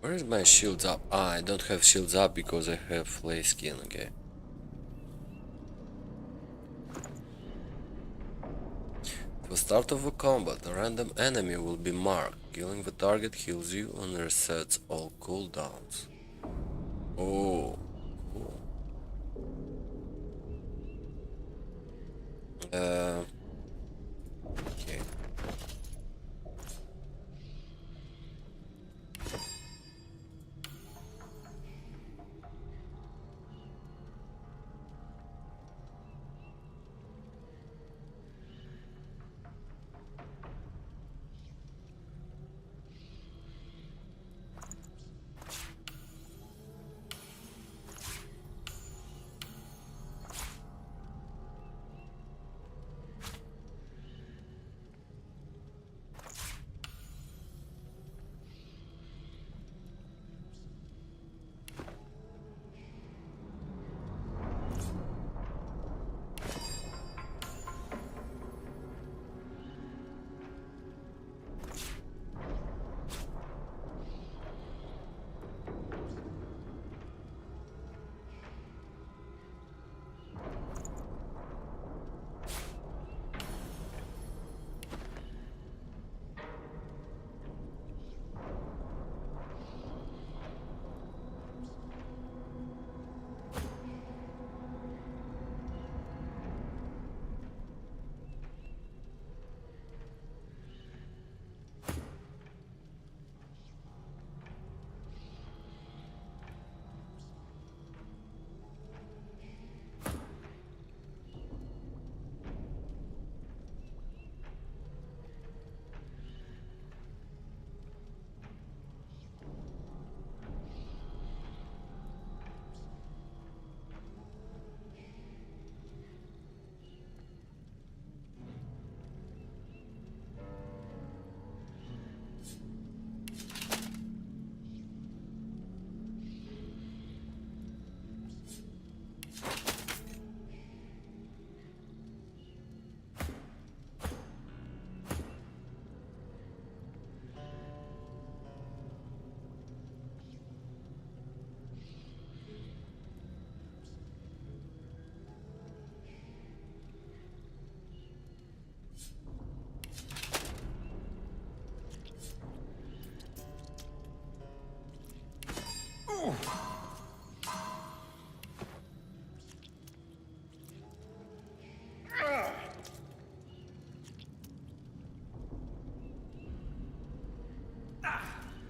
Where is my shields up? Ah, I don't have shields up because I have flay skin, okay. At the start of a combat, a random enemy will be marked. Killing the target heals you and resets all cooldowns. Oh, cool. Okay.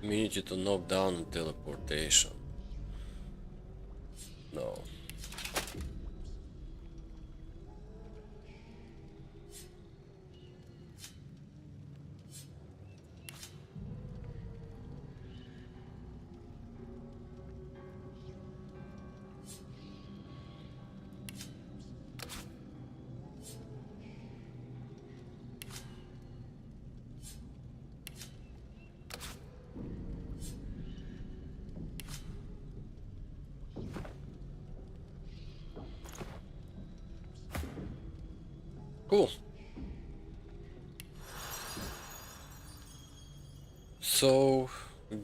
Immunity to knockdown and teleportation. No. Cool. So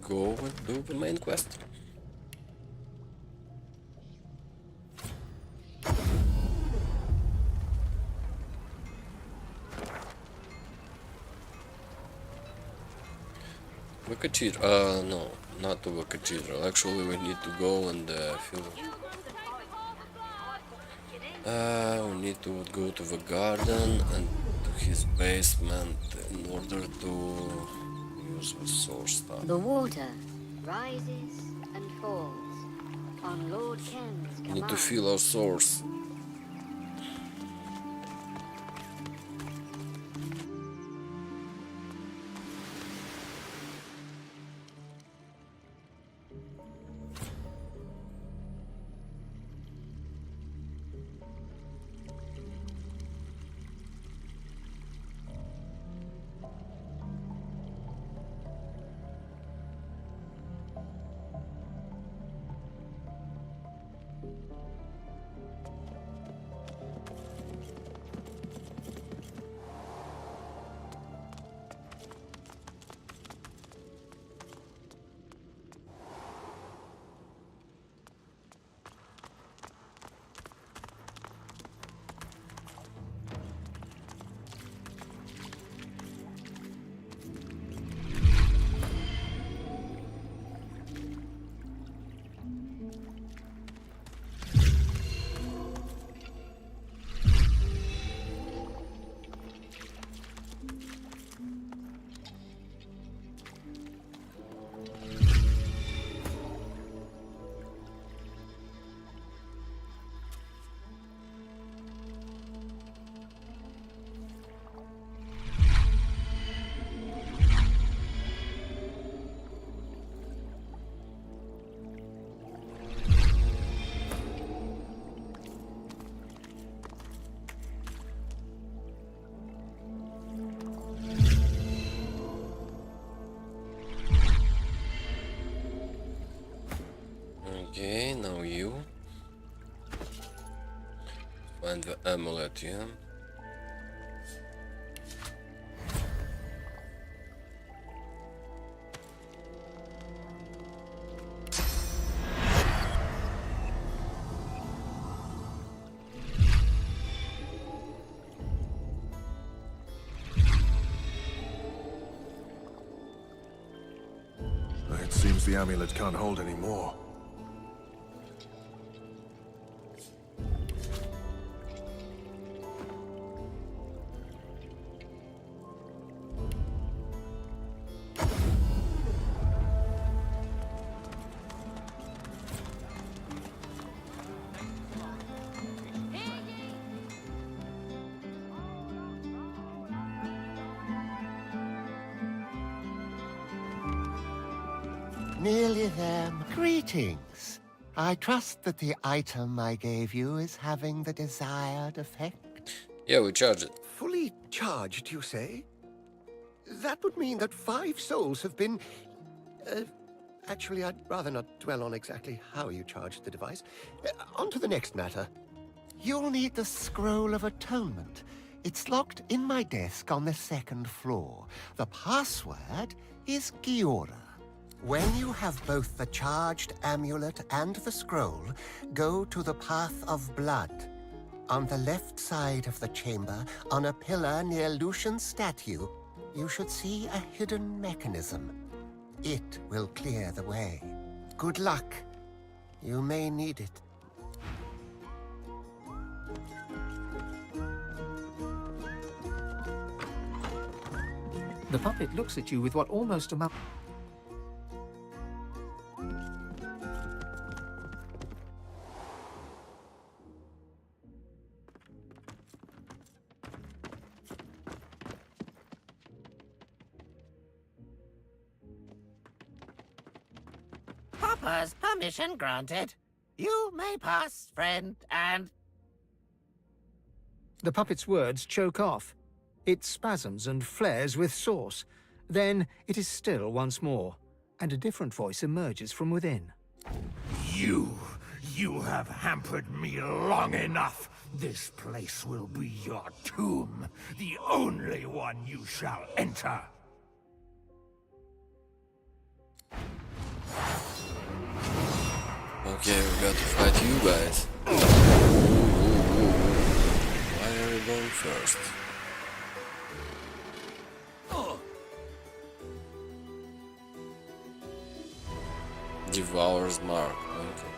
go and do the main quest. The cathedral. No, not to the cathedral. Actually, we need to go and fill. We need to go to the garden and to his basement in order to use the source stuff. The water rises and falls on Lord Ken's We command. need to fill our source. Okay, now you find the amulet, yeah? It seems the amulet can't hold any more. Nearly there. Greetings. I trust that the item I gave you is having the desired effect. Yeah, we charge it. Fully charged, you say? That would mean that 5 souls have been... actually, I'd rather not dwell on exactly how you charged the device. On to the next matter. You'll need the Scroll of Atonement. It's locked in my desk on the 2nd floor. The password is Giora. When you have both the charged amulet and the scroll, go to the Path of Blood. On the left side of the chamber, on a pillar near Lucian's statue, you should see a hidden mechanism. It will clear the way. Good luck. You may need it. The puppet looks at you with what almost amounts... Troopers, permission granted. You may pass, friend, and... The puppet's words choke off. It spasms and flares with sauce. Then it is still once more, and a different voice emerges from within. You have hampered me long enough. This place will be your tomb, the only one you shall enter. Okay, we got to fight you guys. Why are you going first? Devour's mark. Okay.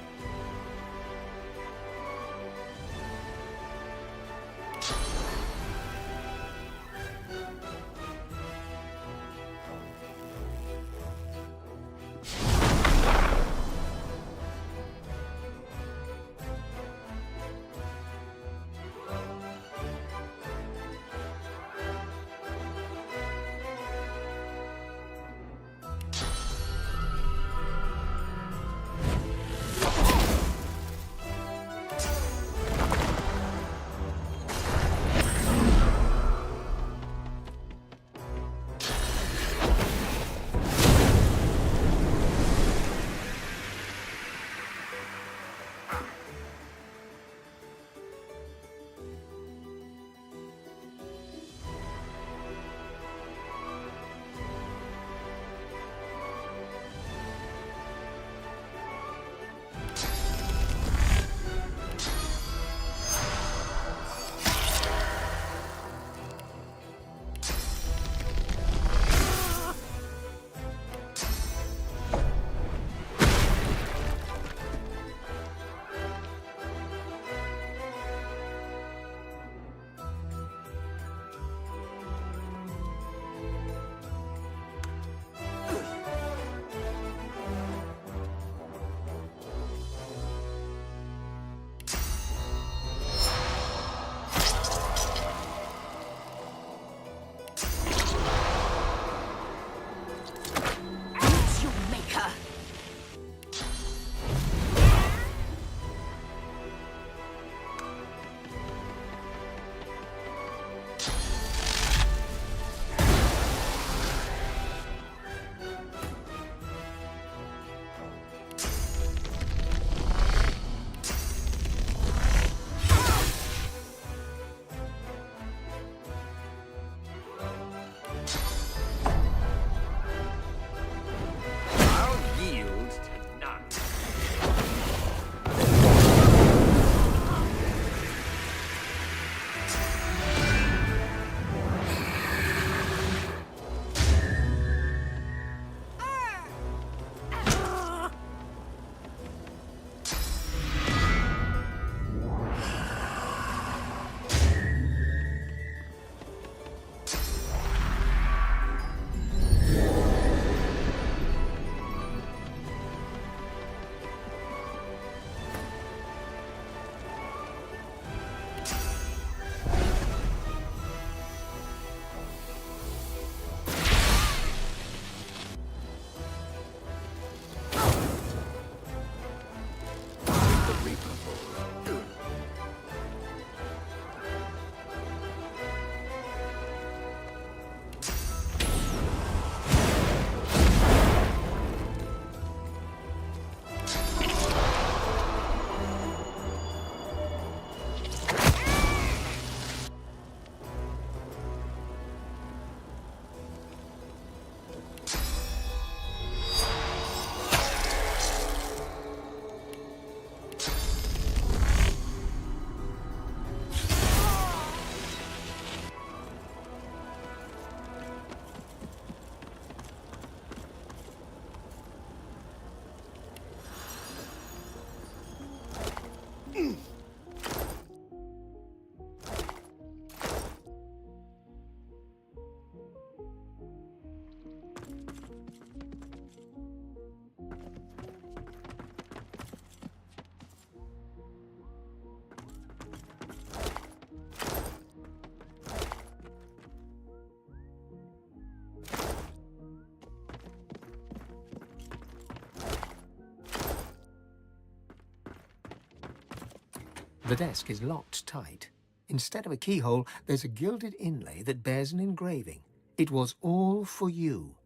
The desk is locked tight. Instead of a keyhole, there's a gilded inlay that bears an engraving. It was all for you.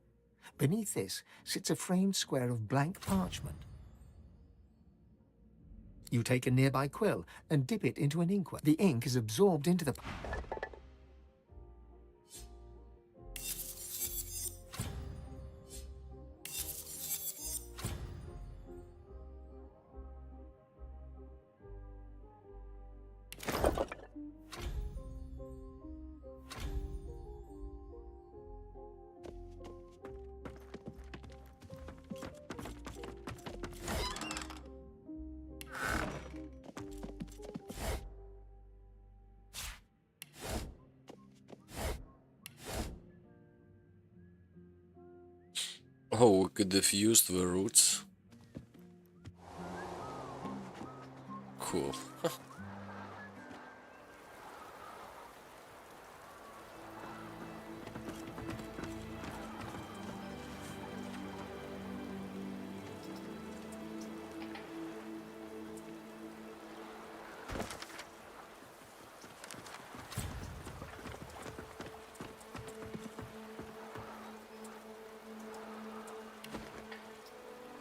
Beneath this sits a framed square of blank parchment. You take a nearby quill and dip it into an inkwell. The ink is absorbed into the... Oh, we could have used the roots. Cool.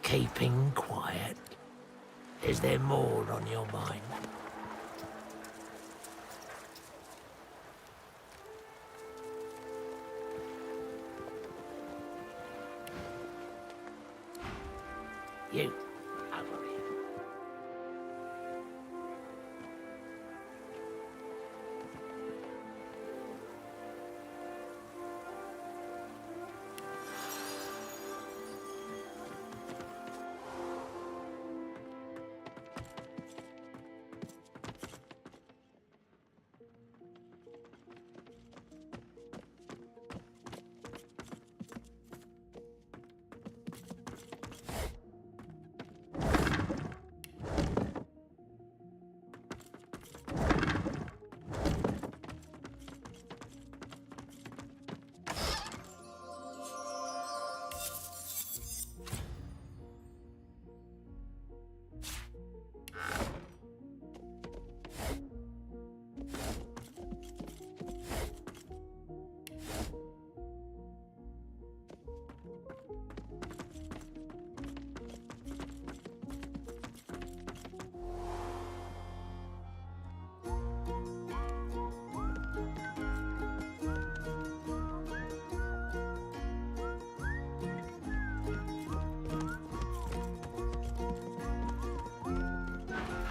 Keeping quiet? Is there more on your mind? You, over here.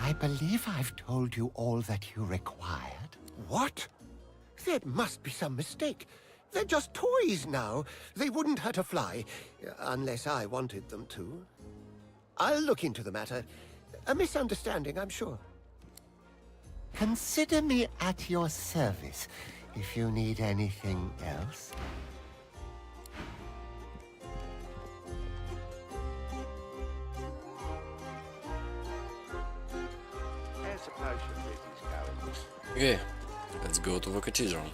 I believe I've told you all that you required. What? There must be some mistake. They're just toys now. They wouldn't hurt a fly, unless I wanted them to. I'll look into the matter. A misunderstanding, I'm sure. Consider me at your service if you need anything else. Okay, let's go to the cathedral.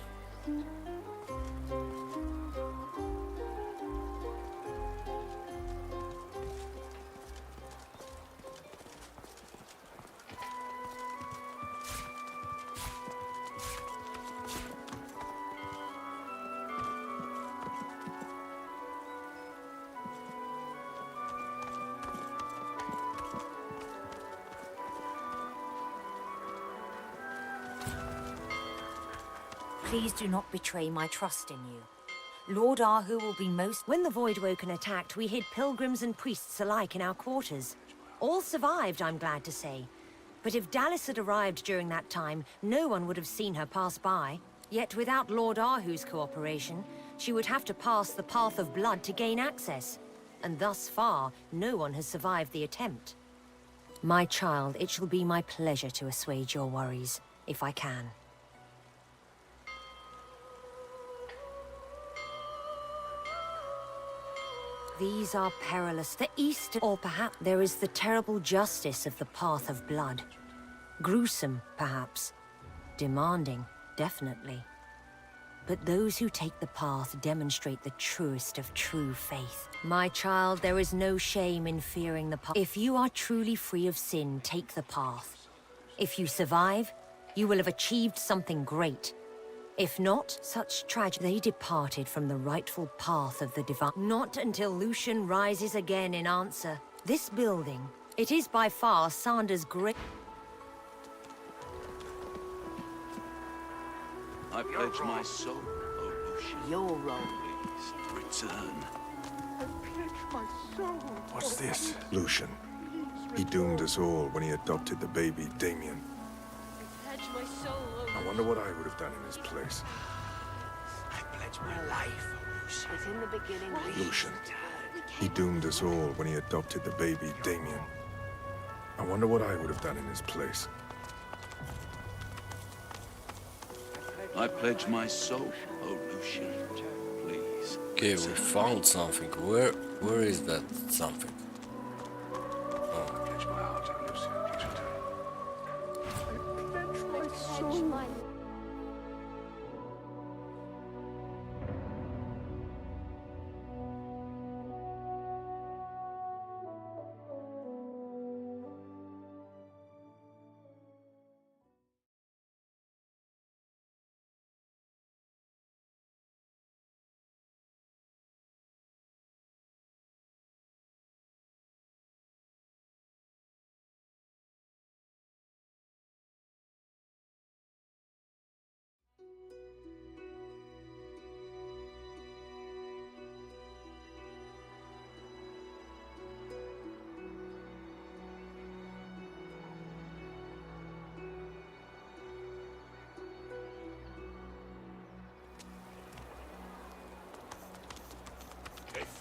Please do not betray my trust in you. Lord Ahu will be most... When the Voidwoken attacked, we hid pilgrims and priests alike in our quarters. All survived, I'm glad to say. But if Dallas had arrived during that time, no one would have seen her pass by. Yet without Lord Ahu's cooperation, she would have to pass the Path of Blood to gain access. And thus far, no one has survived the attempt. My child, it shall be my pleasure to assuage your worries, if I can. These are perilous. The East, or perhaps there is the terrible justice of the Path of Blood. Gruesome, perhaps. Demanding, definitely. But those who take the path demonstrate the truest of true faith. My child, there is no shame in fearing the path. If you are truly free of sin, take the path. If you survive, you will have achieved something great. If not, such tragedy. They departed from the rightful path of the divine. Not until Lucian rises again in answer. This building, it is by far Sanders' great... I pledge my soul, O Lucian. Your role. Please, return. What's this? Lucian. He doomed us all when he adopted the baby, Damien. Pledge my soul, I wonder what I would have done in his place. I pledge my life, Lucian. As in the beginning, Lucian. He doomed us all when he adopted the baby, Damien. I wonder what I would have done in his place. I pledge my soul, O Lucian. Please. Okay, we found something. Where is that something?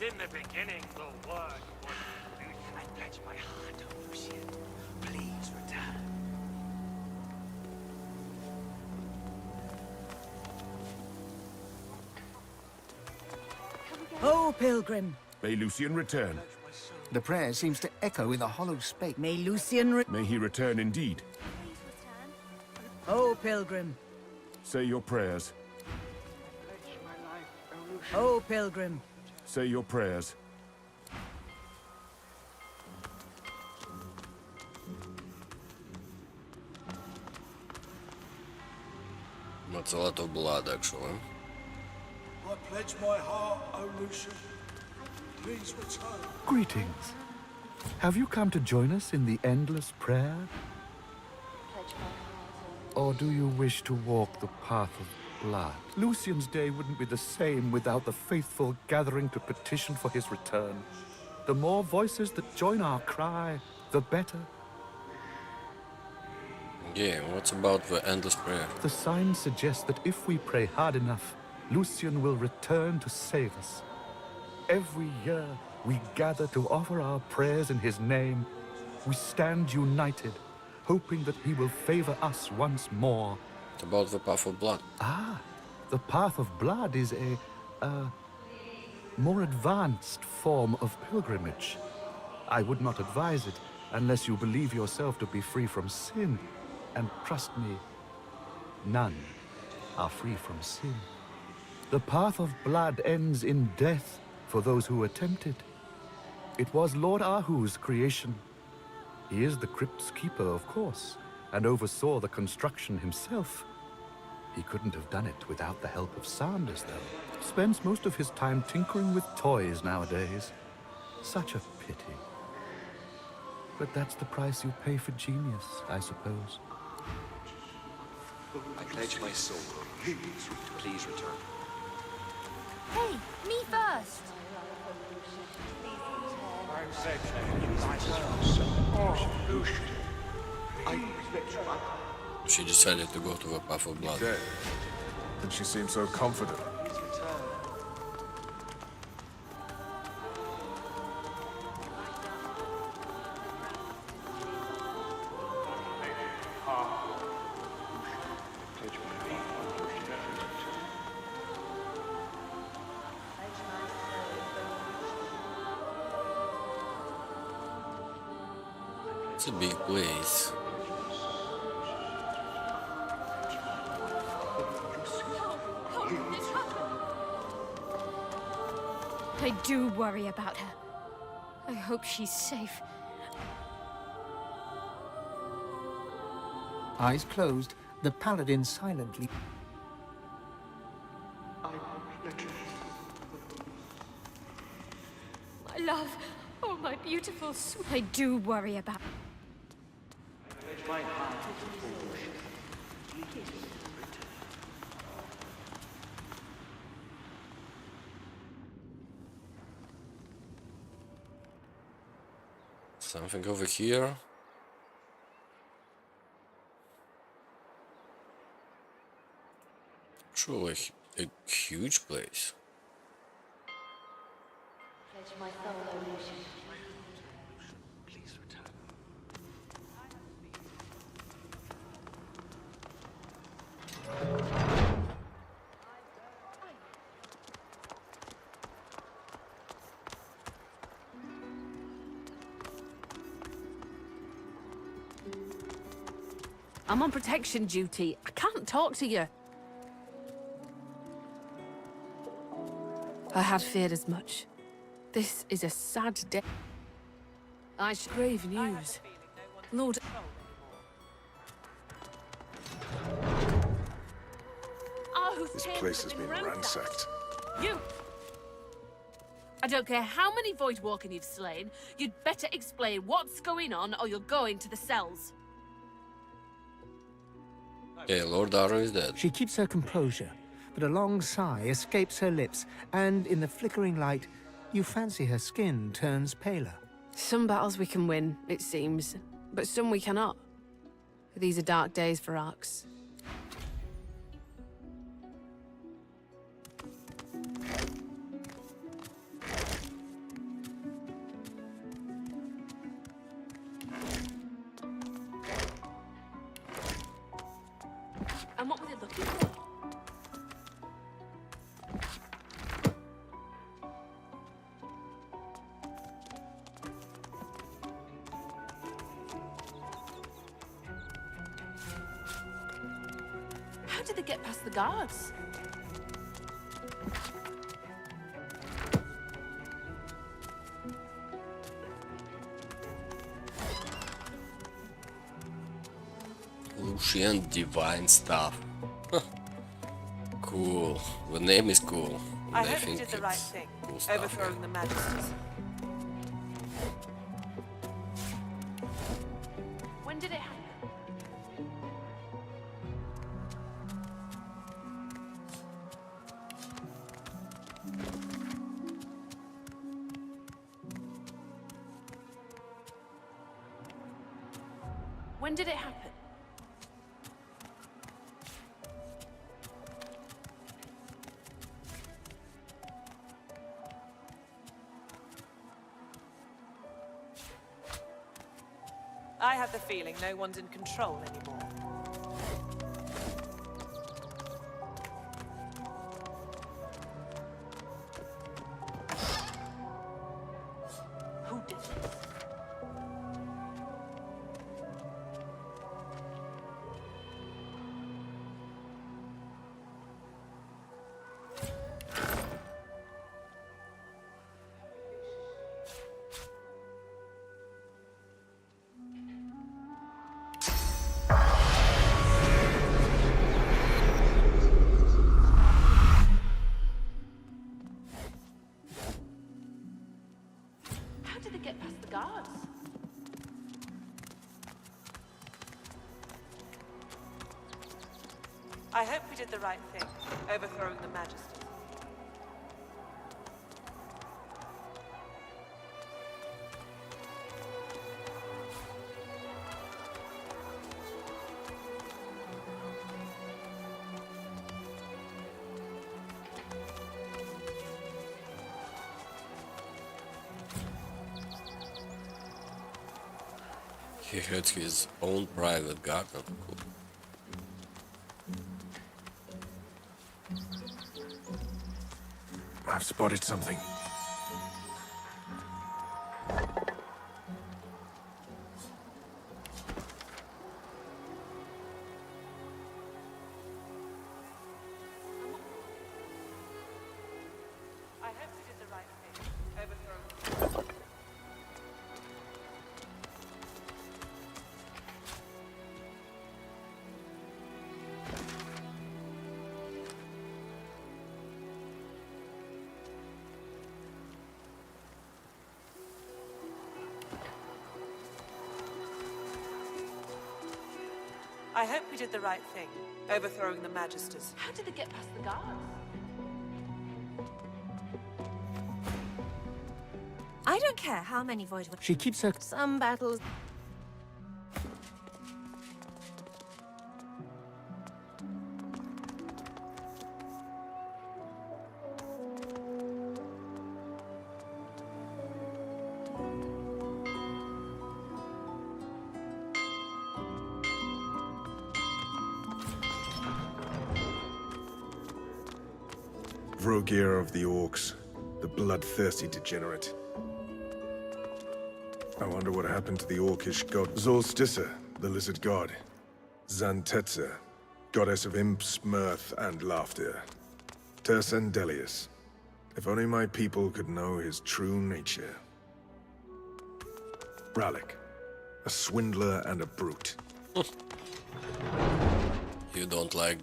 In the beginning, the word was Lucian. I pledge my heart, O Lucian. Please return. Oh, Pilgrim. May Lucian return. The prayer seems to echo in the hollow space. May Lucian May he return indeed. Oh, Pilgrim. Say your prayers. Oh, Pilgrim. Say your prayers. That's a lot of blood, actually. I pledge my heart, O Lucian. Please return. Greetings. Have you come to join us in the endless prayer? Or do you wish to walk the path of blood? Lucian's day wouldn't be the same without the faithful gathering to petition for his return. The more voices that join our cry, the better. Yeah, what's about the endless prayer? The signs suggest that if we pray hard enough, Lucian will return to save us. Every year, we gather to offer our prayers in his name. We stand united, hoping that he will favor us once more. What about the path of blood? Ah, the path of blood is a more advanced form of pilgrimage. I would not advise it unless you believe yourself to be free from sin. And trust me, none are free from sin. The path of blood ends in death for those who attempt it. It was Lord Ahu's creation. He is the crypt's keeper, of course, and oversaw the construction himself. He couldn't have done it without the help of Sanders, though. Spends most of his time tinkering with toys nowadays. Such a pity. But that's the price you pay for genius, I suppose. I pledge my soul. Please return. Hey, me first! She decided to go to the path of blood. Dead. And she seemed so confident. It's a big place. I do worry about her. I hope she's safe. Eyes closed, the paladin silently... My love, oh my beautiful I do worry about. My heart is foolish. Please return. Something over here. Truly a huge place. Pledge my soul, O Lucian. Please return. I'm on protection duty. I can't talk to you. I had feared as much. This is a sad day. Grave news. Lord... This place has been ransacked. You! I don't care how many Voidwalker you've slain, you'd better explain what's going on or you're going to the cells. Yeah, Lord Arrow is dead. She keeps her composure, but a long sigh escapes her lips, and in the flickering light, you fancy her skin turns paler. Some battles we can win, it seems, but some we cannot. These are dark days for Arx. And what were they looking for? How did they get past the guards? Lucian divine stuff. Cool. The name is cool. And I hope you think did the right it's thing, cool stuff, overthrowing yeah. the Magisters. When did it happen? When did it happen? I have the feeling no one's in control anymore. Who did this? How did they get past the guards? I hope we did the right thing, overthrowing the Magisters. He had his own private garden. Cool. I've spotted something. I hope we did the right thing, overthrowing... I hope we did the right thing, overthrowing the Magisters. How did they get past the guards? I don't care how many void... She keeps her... Some battles... Vrogir of the Orcs, the bloodthirsty degenerate. I wonder what happened to the Orcish god Zolstissa, the lizard god. Zantetza, goddess of imps, mirth, and laughter. Tersendelius. If only my people could know his true nature. Ralik, a swindler and a brute. You don't like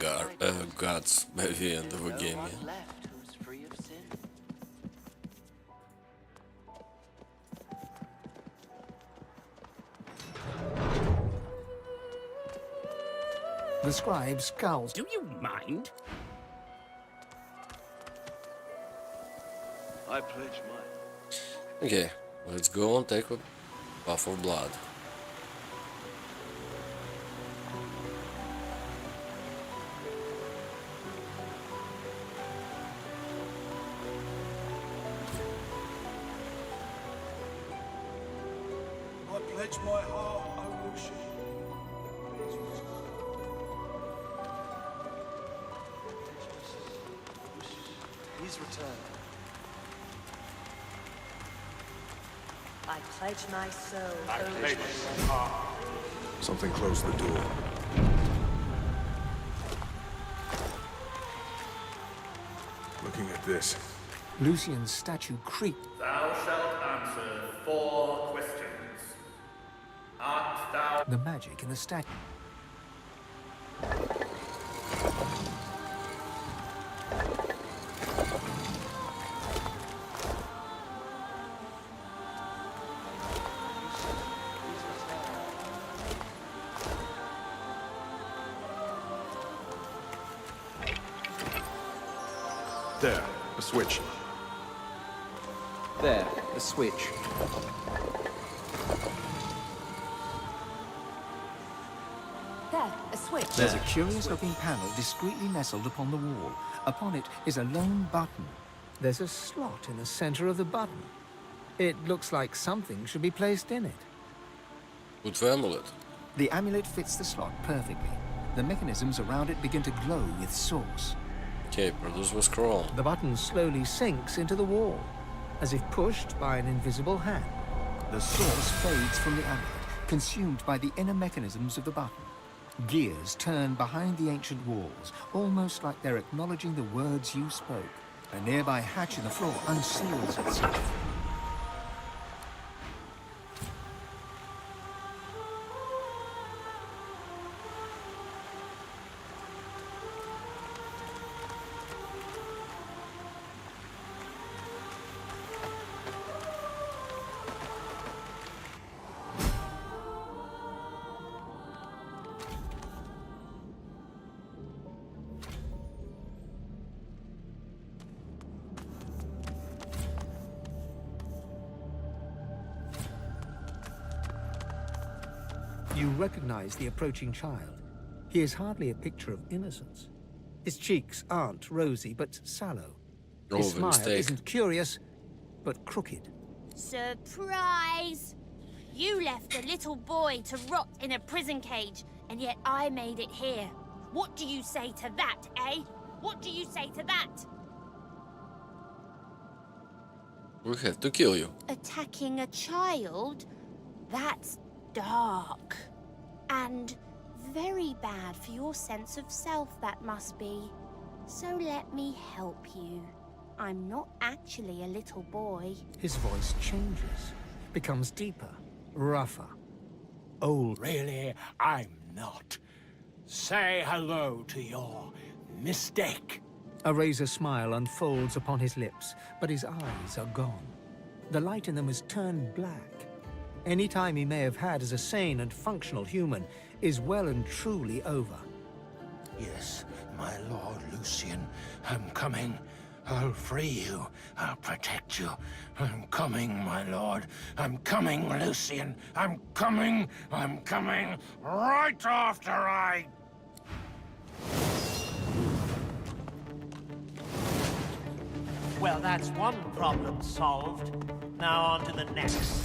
gods by the end of a game, yeah? The scribe scowls. Do you mind? I pledge mine. Okay, let's go and take a puff of blood. I pledge my heart, O Lucian. Please return. Please return. I pledge my soul. I O pledge Lucian. my heart. Something closed the door. Looking at this. Lucian's statue creaked. Thou shalt answer 4 questions. Art thou... The magic in the statue. There, a switch. There, a switch. There, a switch. There's a curious-looking panel discreetly nestled upon the wall. Upon it is a lone button. There's a slot in the center of the button. It looks like something should be placed in it. Good for amulet. The amulet fits the slot perfectly. The mechanisms around it begin to glow with source. Okay, produce was scroll. The button slowly sinks into the wall, as if pushed by an invisible hand. The source fades from the amulet, consumed by the inner mechanisms of the button. Gears turn behind the ancient walls, almost like they're acknowledging the words you spoke. A nearby hatch in the floor unseals itself. You recognize the approaching child. He is hardly a picture of innocence. His cheeks aren't rosy, but sallow. Oh, His the smile mistake. isn't curious, but crooked. Surprise! You left a little boy to rot in a prison cage, and yet I made it here. What do you say to that, eh? What do you say to that? We have to kill you. Attacking a child? That's dark. And very bad for your sense of self, that must be. So let me help you. I'm not actually a little boy. His voice changes, becomes deeper, rougher, old. Really, I'm not. Say hello to your mistake. A razor smile unfolds upon his lips, but his eyes are gone. The light in them has turned black. Any time he may have had as a sane and functional human is well and truly over. Yes, my Lord Lucian, I'm coming. I'll free you. I'll protect you. I'm coming, my lord. I'm coming, Lucian. I'm coming. I'm coming right after I... Well, that's one problem solved. Now on to the next.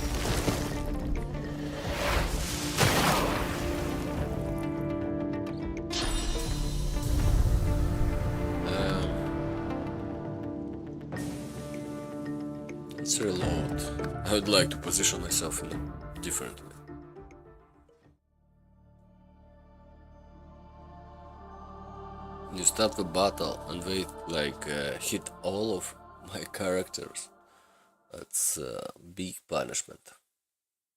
Let's reload. I would like to position myself in a different way. You stop the battle and wait, like, hit all of my characters. That's a big punishment.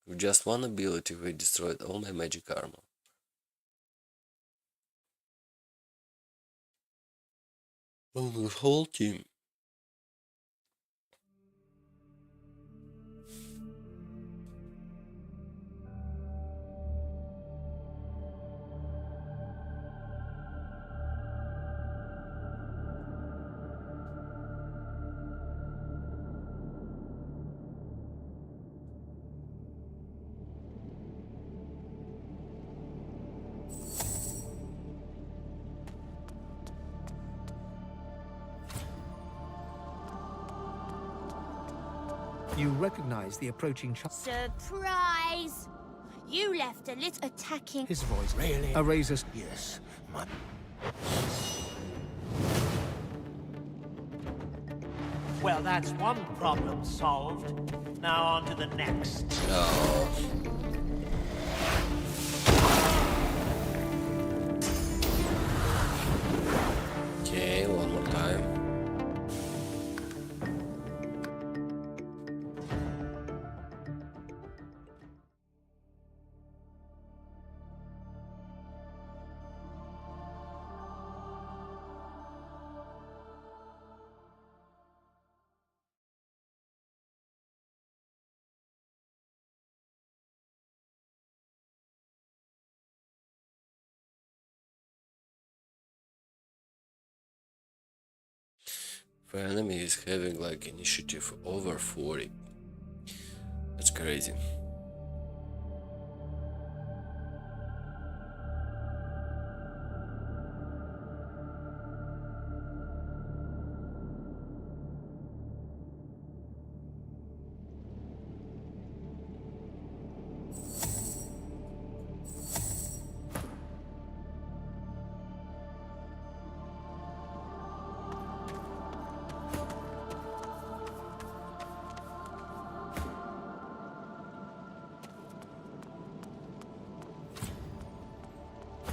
With just one ability, we destroyed all my magic armor. Oh, the whole team. You recognize the approaching Surprise! You left a little attacking. His voice. Really? A razor. Yes, my... Well, that's one problem solved. Now on to the next. No. Okay, one more time. If an enemy is having like initiative over 40, that's crazy.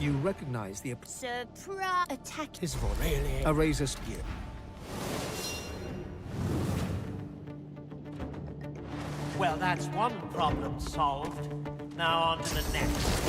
You recognize the Surprise! Attack. His voice. Really? A razor spear. Well, that's one problem solved. Now on to the next.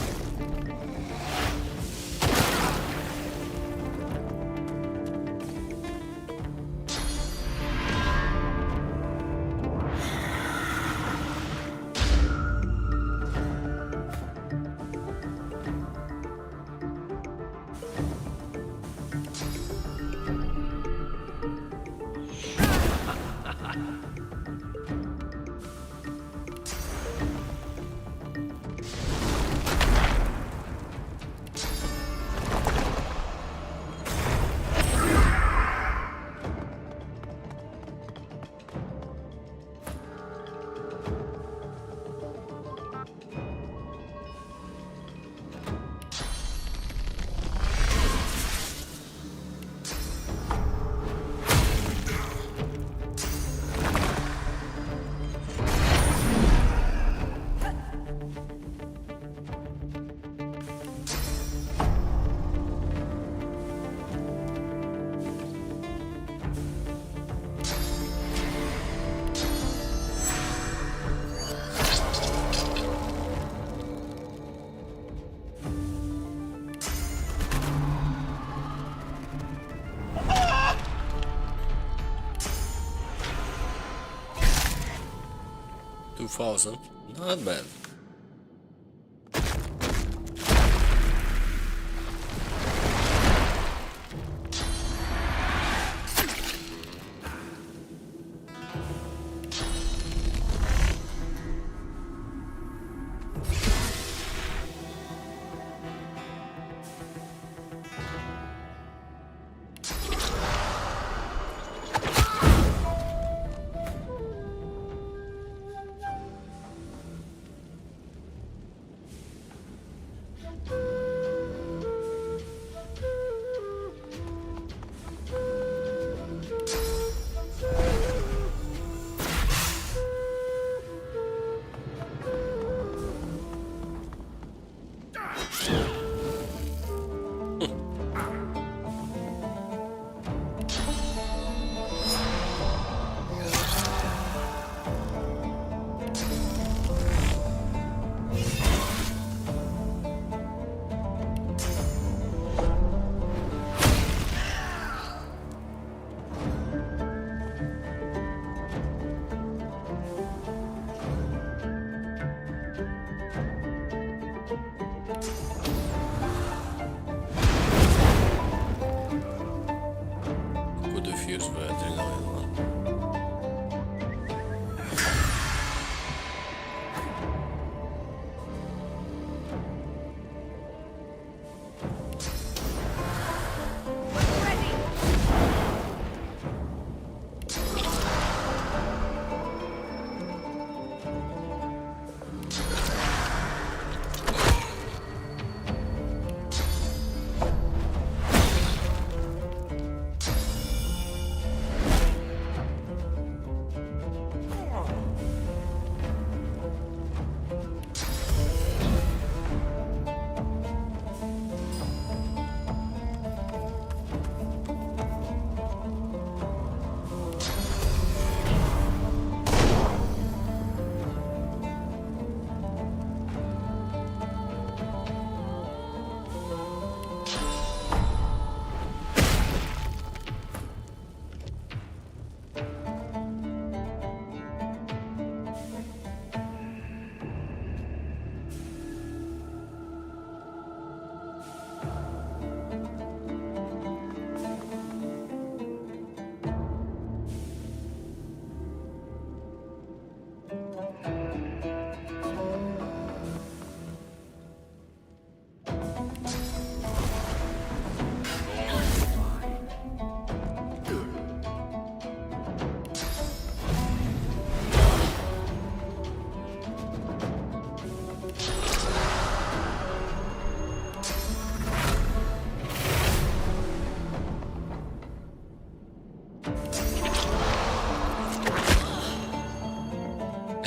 2000. Not bad. Could have used the adrenaline one.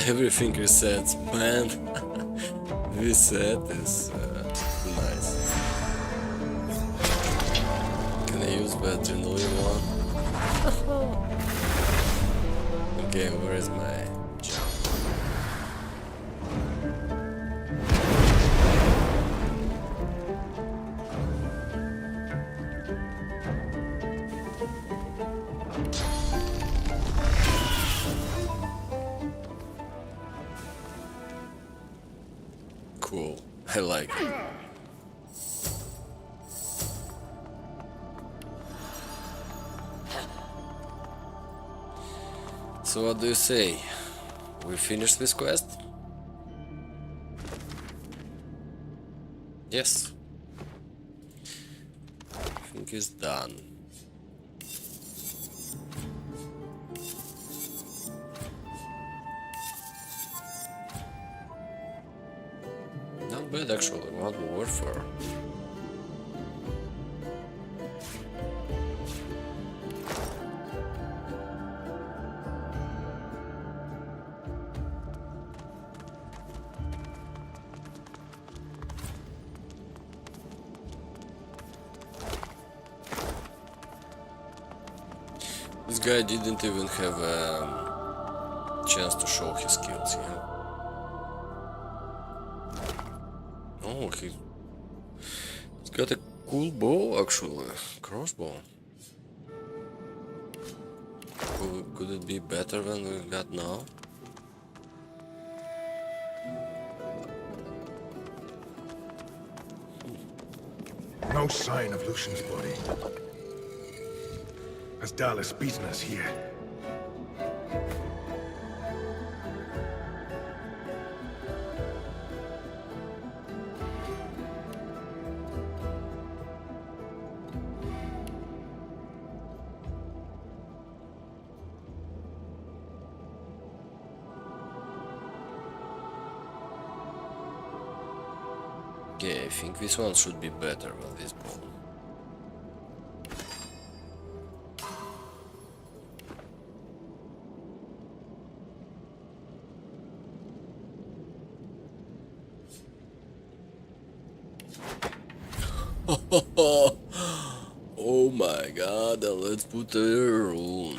Everything resets, man. Reset is nice. Can I use the adrenaline one? Okay, where is my jump? Cool. I like it. So what do you say? We finished this quest? Yes. I think it's done. Not bad actually, Modern Warfare. This guy didn't even have a chance to show his skills, yeah? Oh, he's got a cool bow actually, crossbow. Could it be better than we got now? No sign of Lucian's body. Has Dallas beaten us here? Okay, I think this one should be better than this ball. Oh my god, let's put a rune.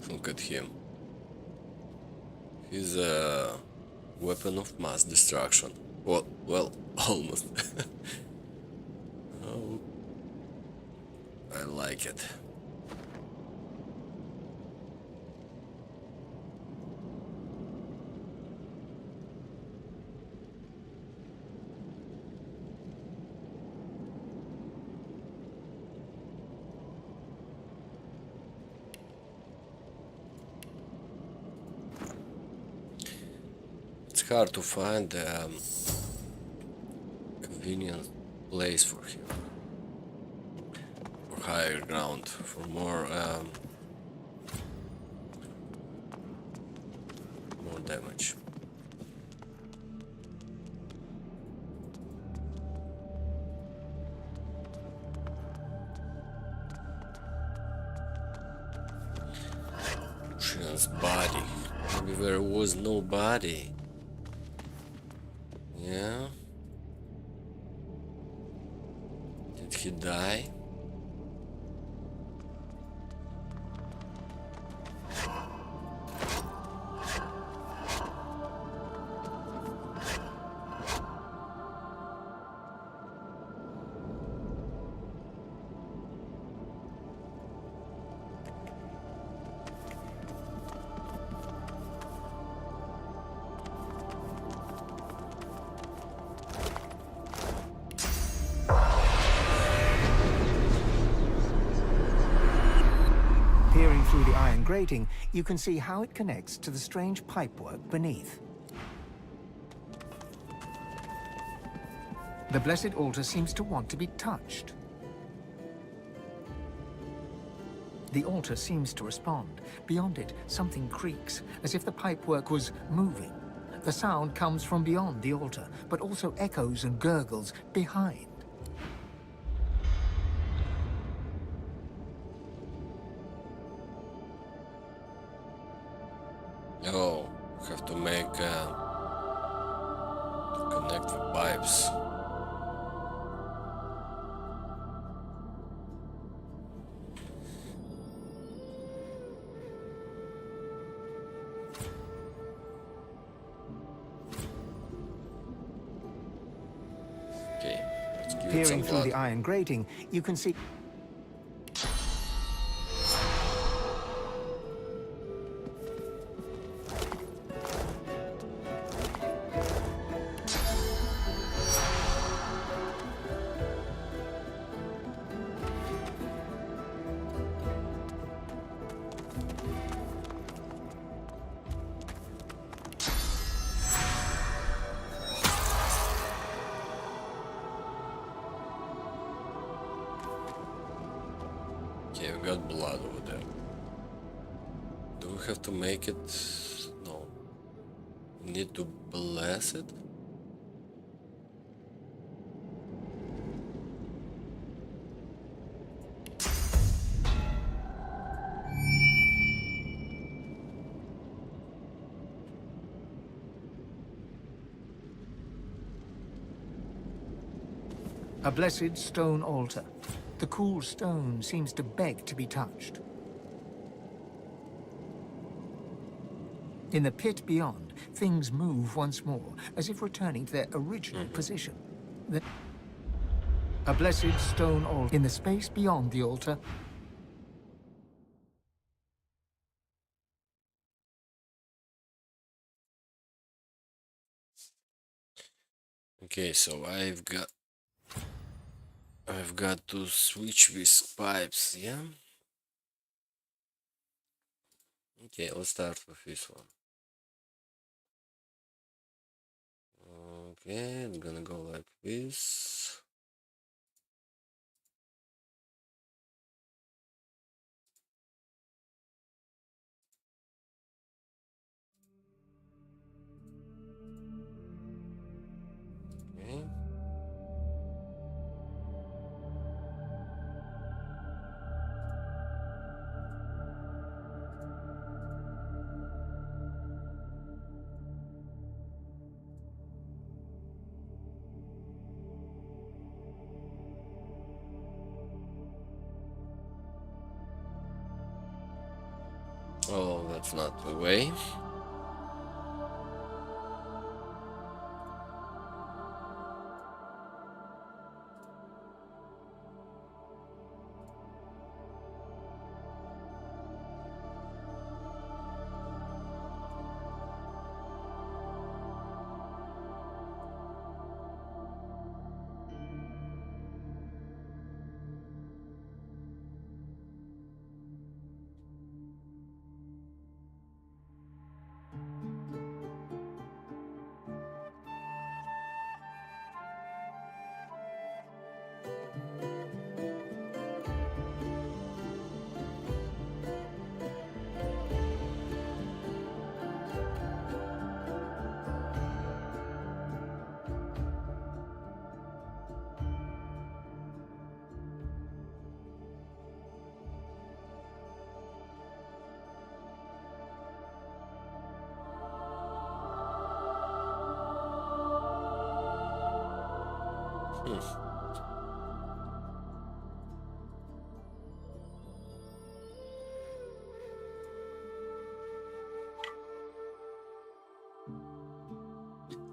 Look at him. He's a weapon of mass destruction. Well, almost. Oh, I like it. It's hard to find a convenient place for him, for higher ground, for more damage. Lucian's body. Maybe there was no body. Yeah. Did he die? Peering through the iron grating, you can see how it connects to the strange pipework beneath. The blessed altar seems to want to be touched. The altar seems to respond. Beyond it, something creaks, as if the pipework was moving. The sound comes from beyond the altar, but also echoes and gurgles behind. Oh, have to make to connect the pipes. Okay, let's give it Peering some through blood. the iron grating, you can see... Okay, we got blood over there. Do we have to make it? No. We need to bless it? A blessed stone altar. The cool stone seems to beg to be touched. In the pit beyond, things move once more, as if returning to their original position. A blessed stone altar. In the space beyond the altar, Okay, so I've got to switch these pipes, yeah? Okay, let's start with this one. Okay, I'm gonna go like this. Okay. Oh, that's not the way.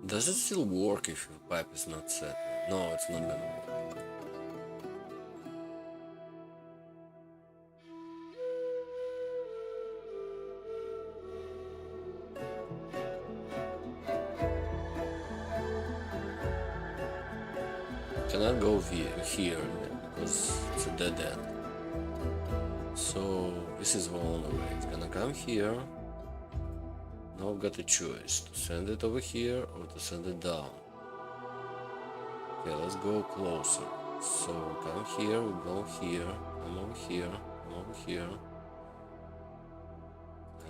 Does it still work if the pipe is not set? No, it's not gonna work. Cannot go here because it's a dead end. So this is the only way. It's gonna come here. Now I've got a choice to send it over here or to send it down. Okay, let's go closer. So we come here, we go here, come over here, come over here,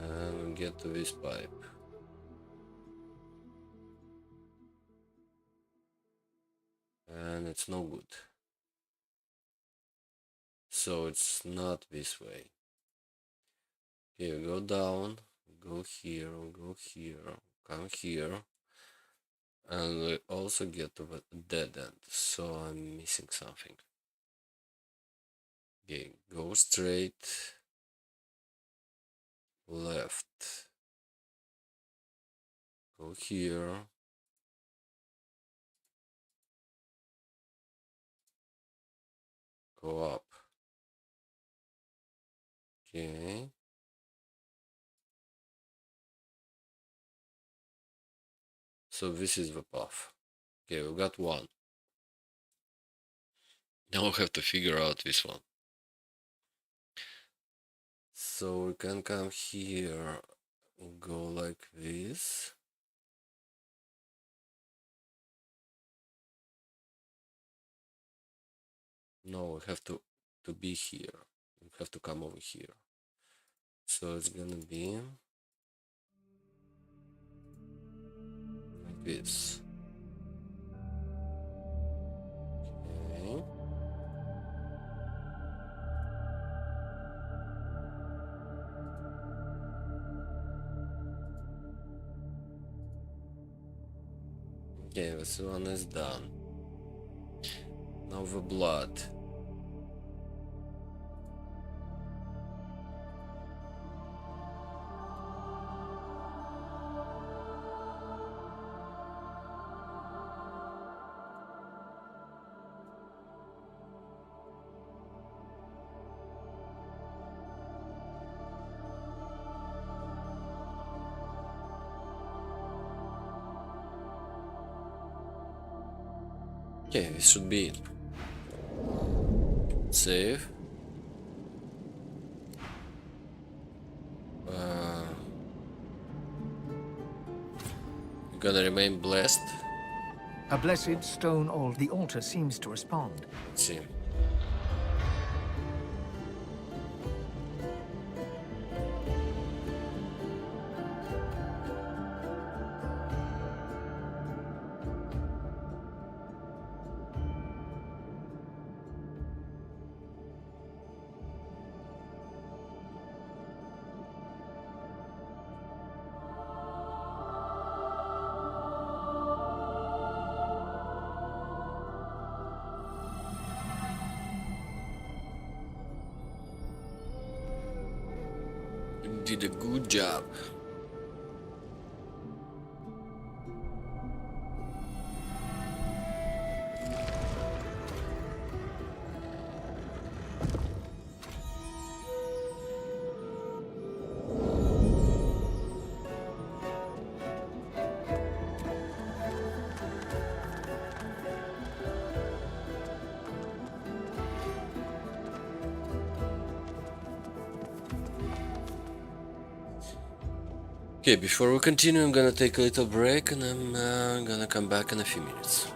and we get to this pipe. And it's no good. So it's not this way. Okay, we go down, we go here, we go here, come here, and we also get to the dead end. So I'm missing something. Okay, go straight, left, go here, go up. Okay. So this is the path. Okay, we got one. Now we have to figure out this one. So we can come here, go like this. No, we have to be here. We have to come over here. So it's gonna be like this. Okay. Okay, this one is done. Now the blood. Okay, this should be it. Save. You're gonna remain blessed. A blessed stone altar. The altar seems to respond. Let's see. You did a good job. Okay, before we continue, I'm gonna take a little break and I'm gonna come back in a few minutes.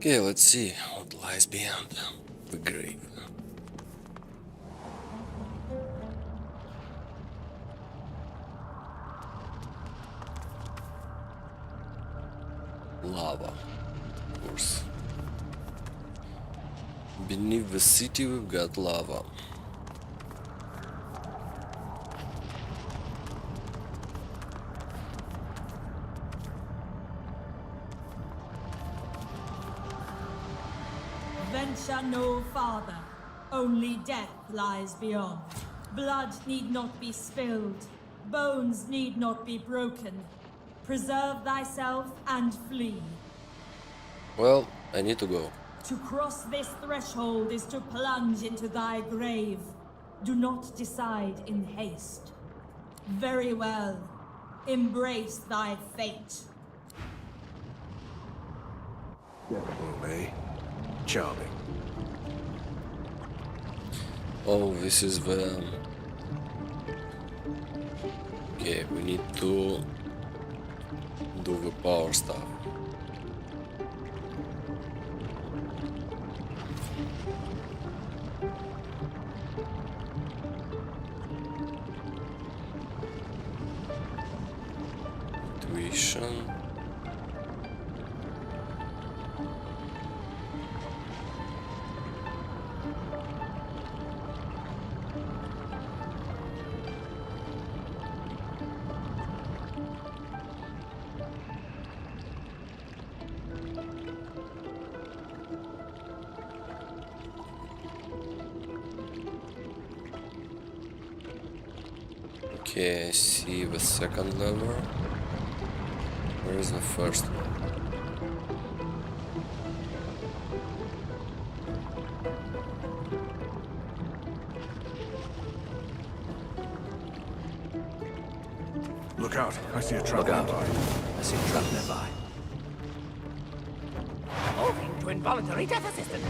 Okay, let's see what lies beyond the grave. Lava, of course. Beneath the city we've got lava. Venture no farther. Only death lies beyond. Blood need not be spilled. Bones need not be broken. Preserve thyself and flee. Well, I need to go. To cross this threshold is to plunge into thy grave. Do not decide in haste. Very well. Embrace thy fate. May. Charming. Oh, this is the... Okay, we need to do the power stuff. Intuition. Okay, I see the second lever. Where is the first one? Look out, I see a trap Look out. nearby. I see a trap nearby. Moving to involuntary death assistant.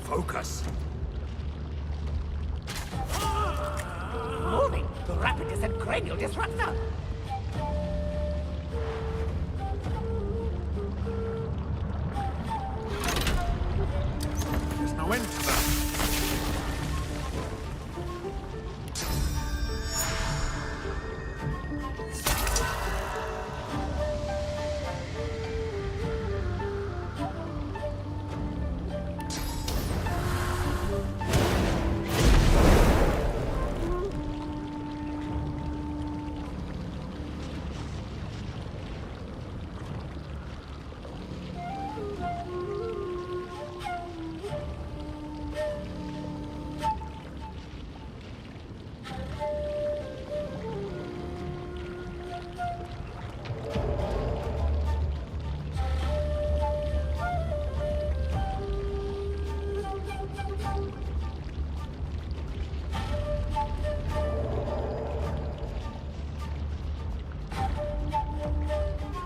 Focus. Moving to rapid descent cranial disruptor. There's no end to that.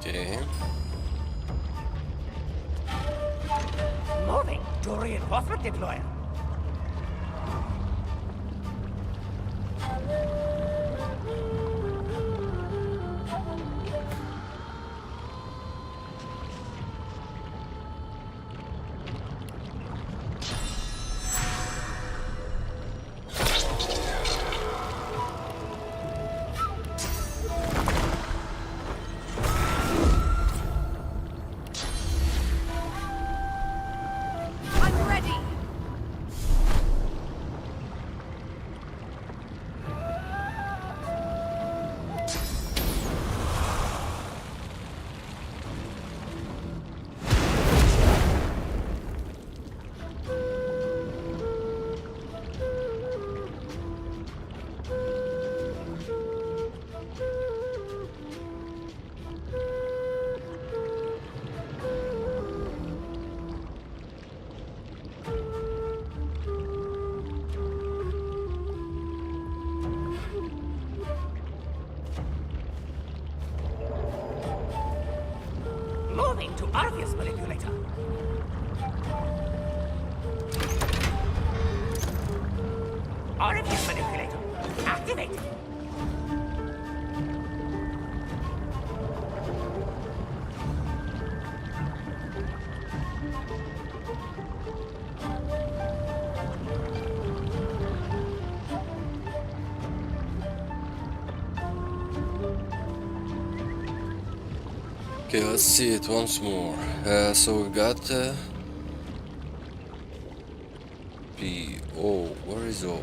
Okay. Moving to reinforcement deployer. I'm ready. Moving to Arceus manipulator. Orifice manipulator. Activated. Okay, let's see it once more. So we got P. O. Where is O?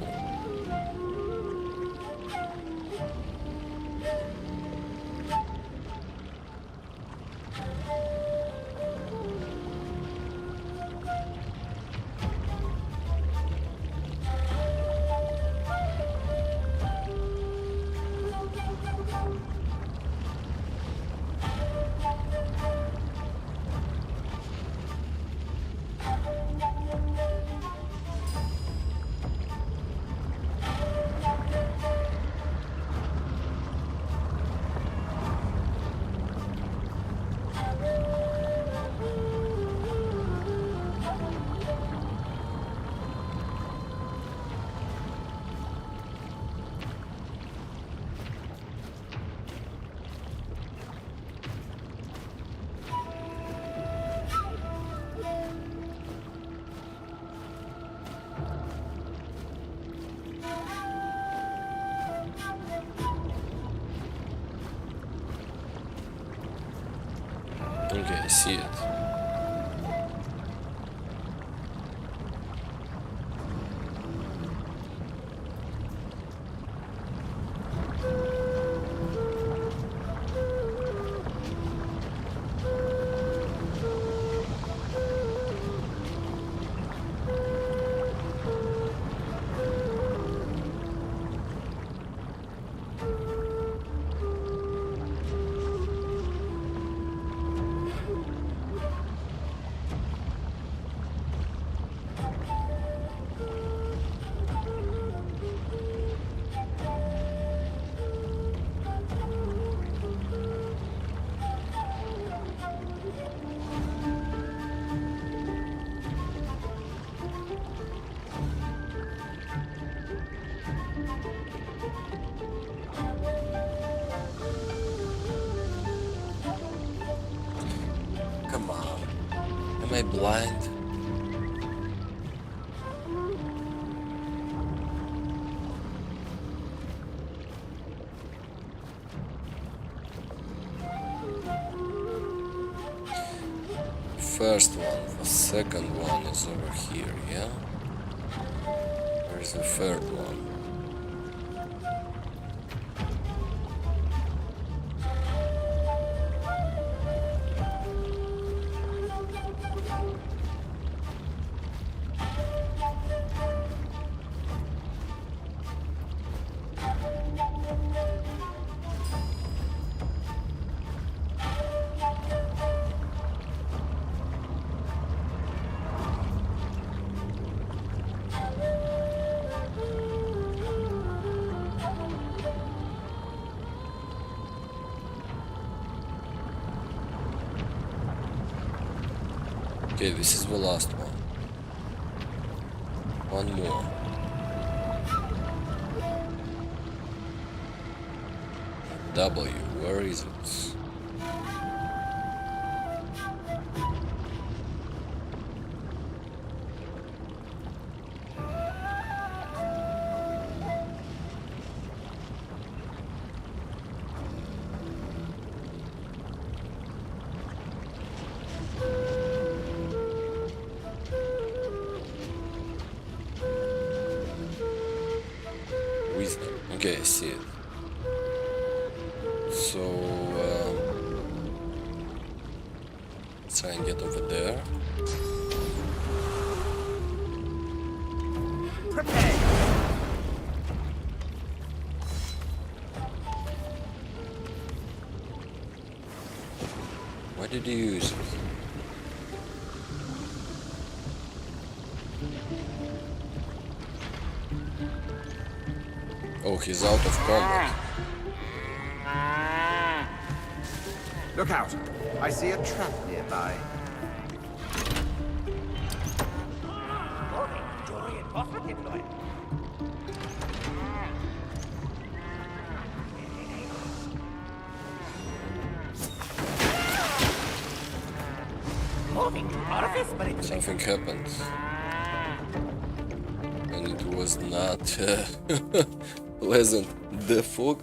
Okay, I see it. Come on. Am I blind? First one, the second one is over here, yeah? Where's the third one? Okay, this is the last one. One more. W, where is it? Wisdom. Okay, I see it. So, let's try and get over there. Prepare. Why did you use it? Oh, he's out of combat. Look out! I see a trap nearby. Moving to orifice manipulation. Something happened. And it was not pleasant. The fog.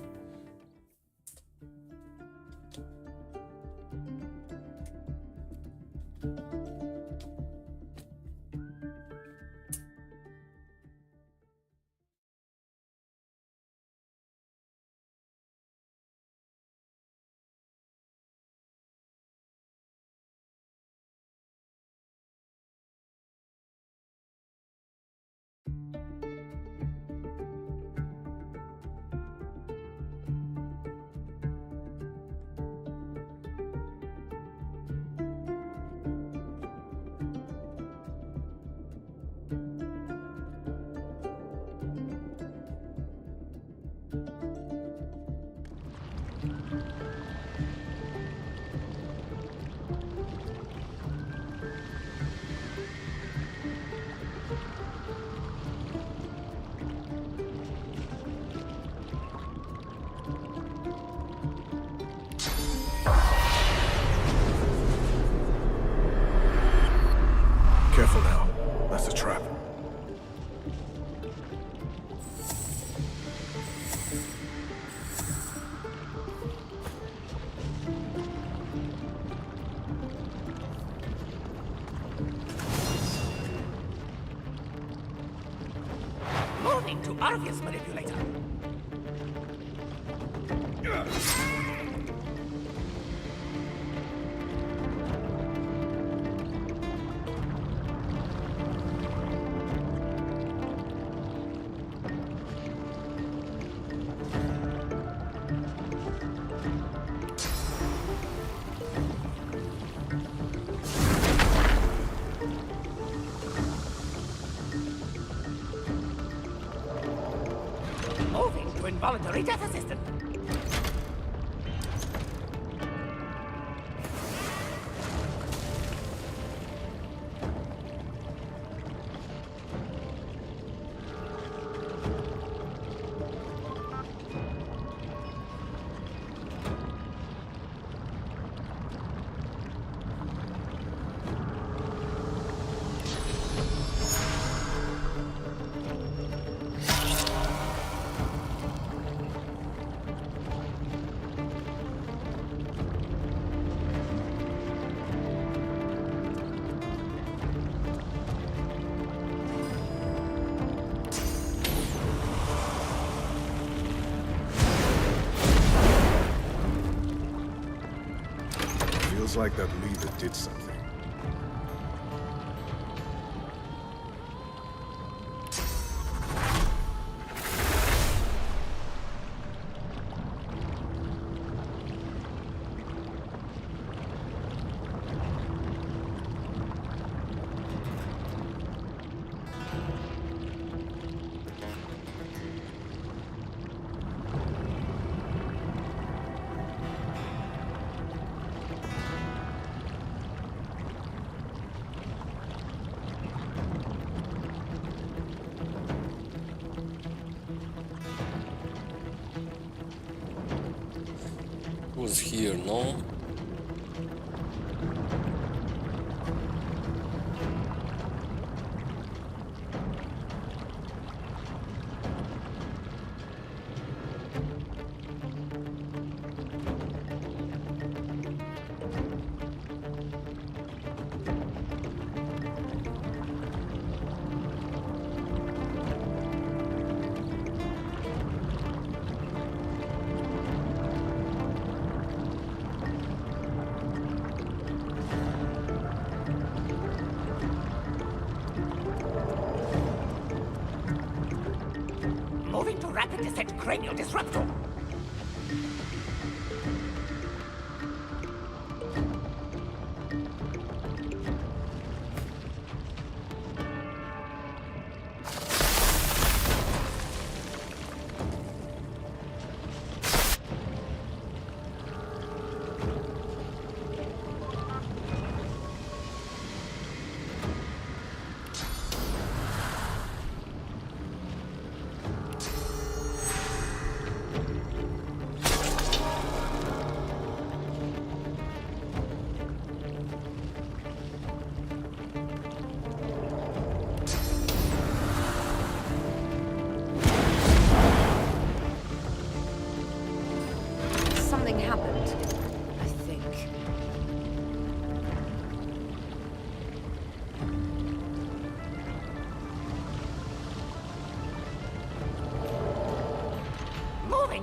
Careful now. That's a trap. Moving to orifice manipulator. Moving to involuntary death assistant. Feels like that lever did something. Was here, no? Moving to rapid descent cranial disruptor.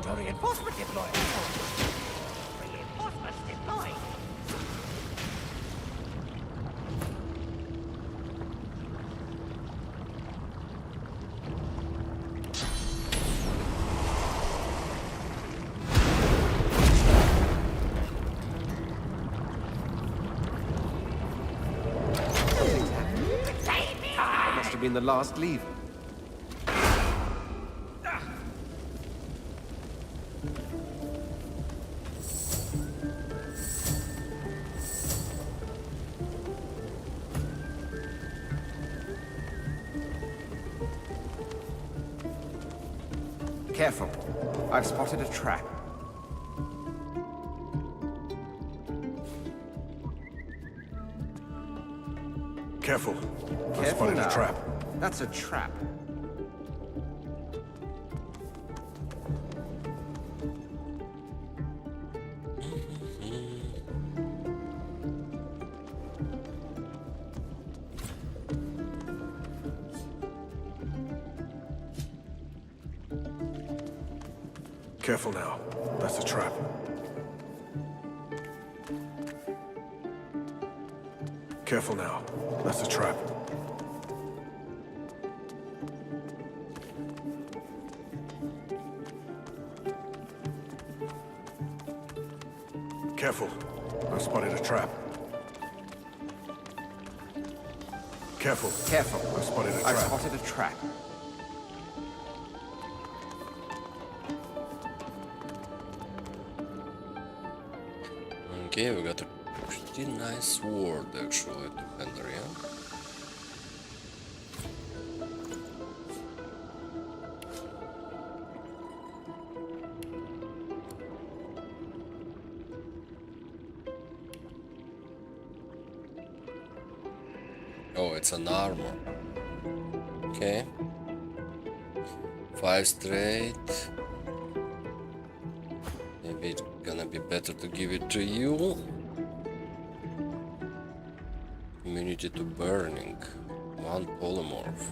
calling to reinforcement deployed. Reinforcements deployed. Must have been the last lever. Careful. I've spotted a trap. Careful. I Careful spotted now. a trap. That's a trap. Careful now. That's a trap. Careful now. That's a trap. Careful. I've spotted a trap. Careful. Careful. I've spotted a I've trap. spotted a trap. Okay, we got a pretty nice sword actually to handle, yeah? Oh, it's an armor. Okay. 5 straight. Maybe it's gonna be better to give it to you. Immunity to burning. 1 polymorph.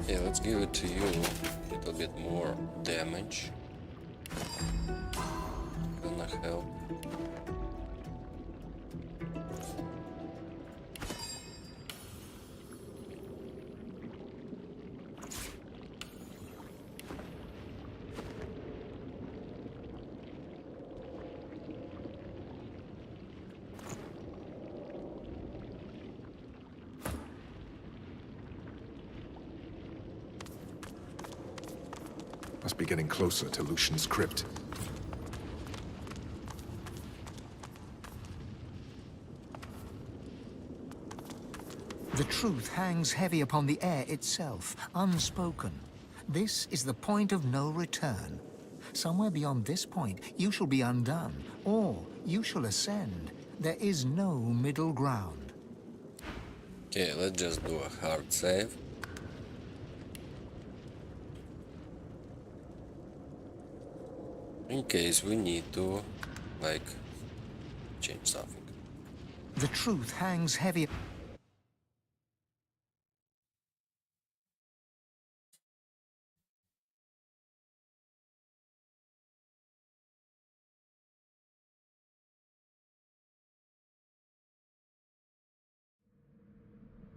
Yeah, let's give it to you. A little bit more damage. Gonna help. Must be getting closer to Lucian's crypt. The truth hangs heavy upon the air itself, unspoken. This is the point of no return. Somewhere beyond this point, you shall be undone, or you shall ascend. There is no middle ground. Okay, let's just do a hard save. In case we need to, like, change something. The truth hangs heavy.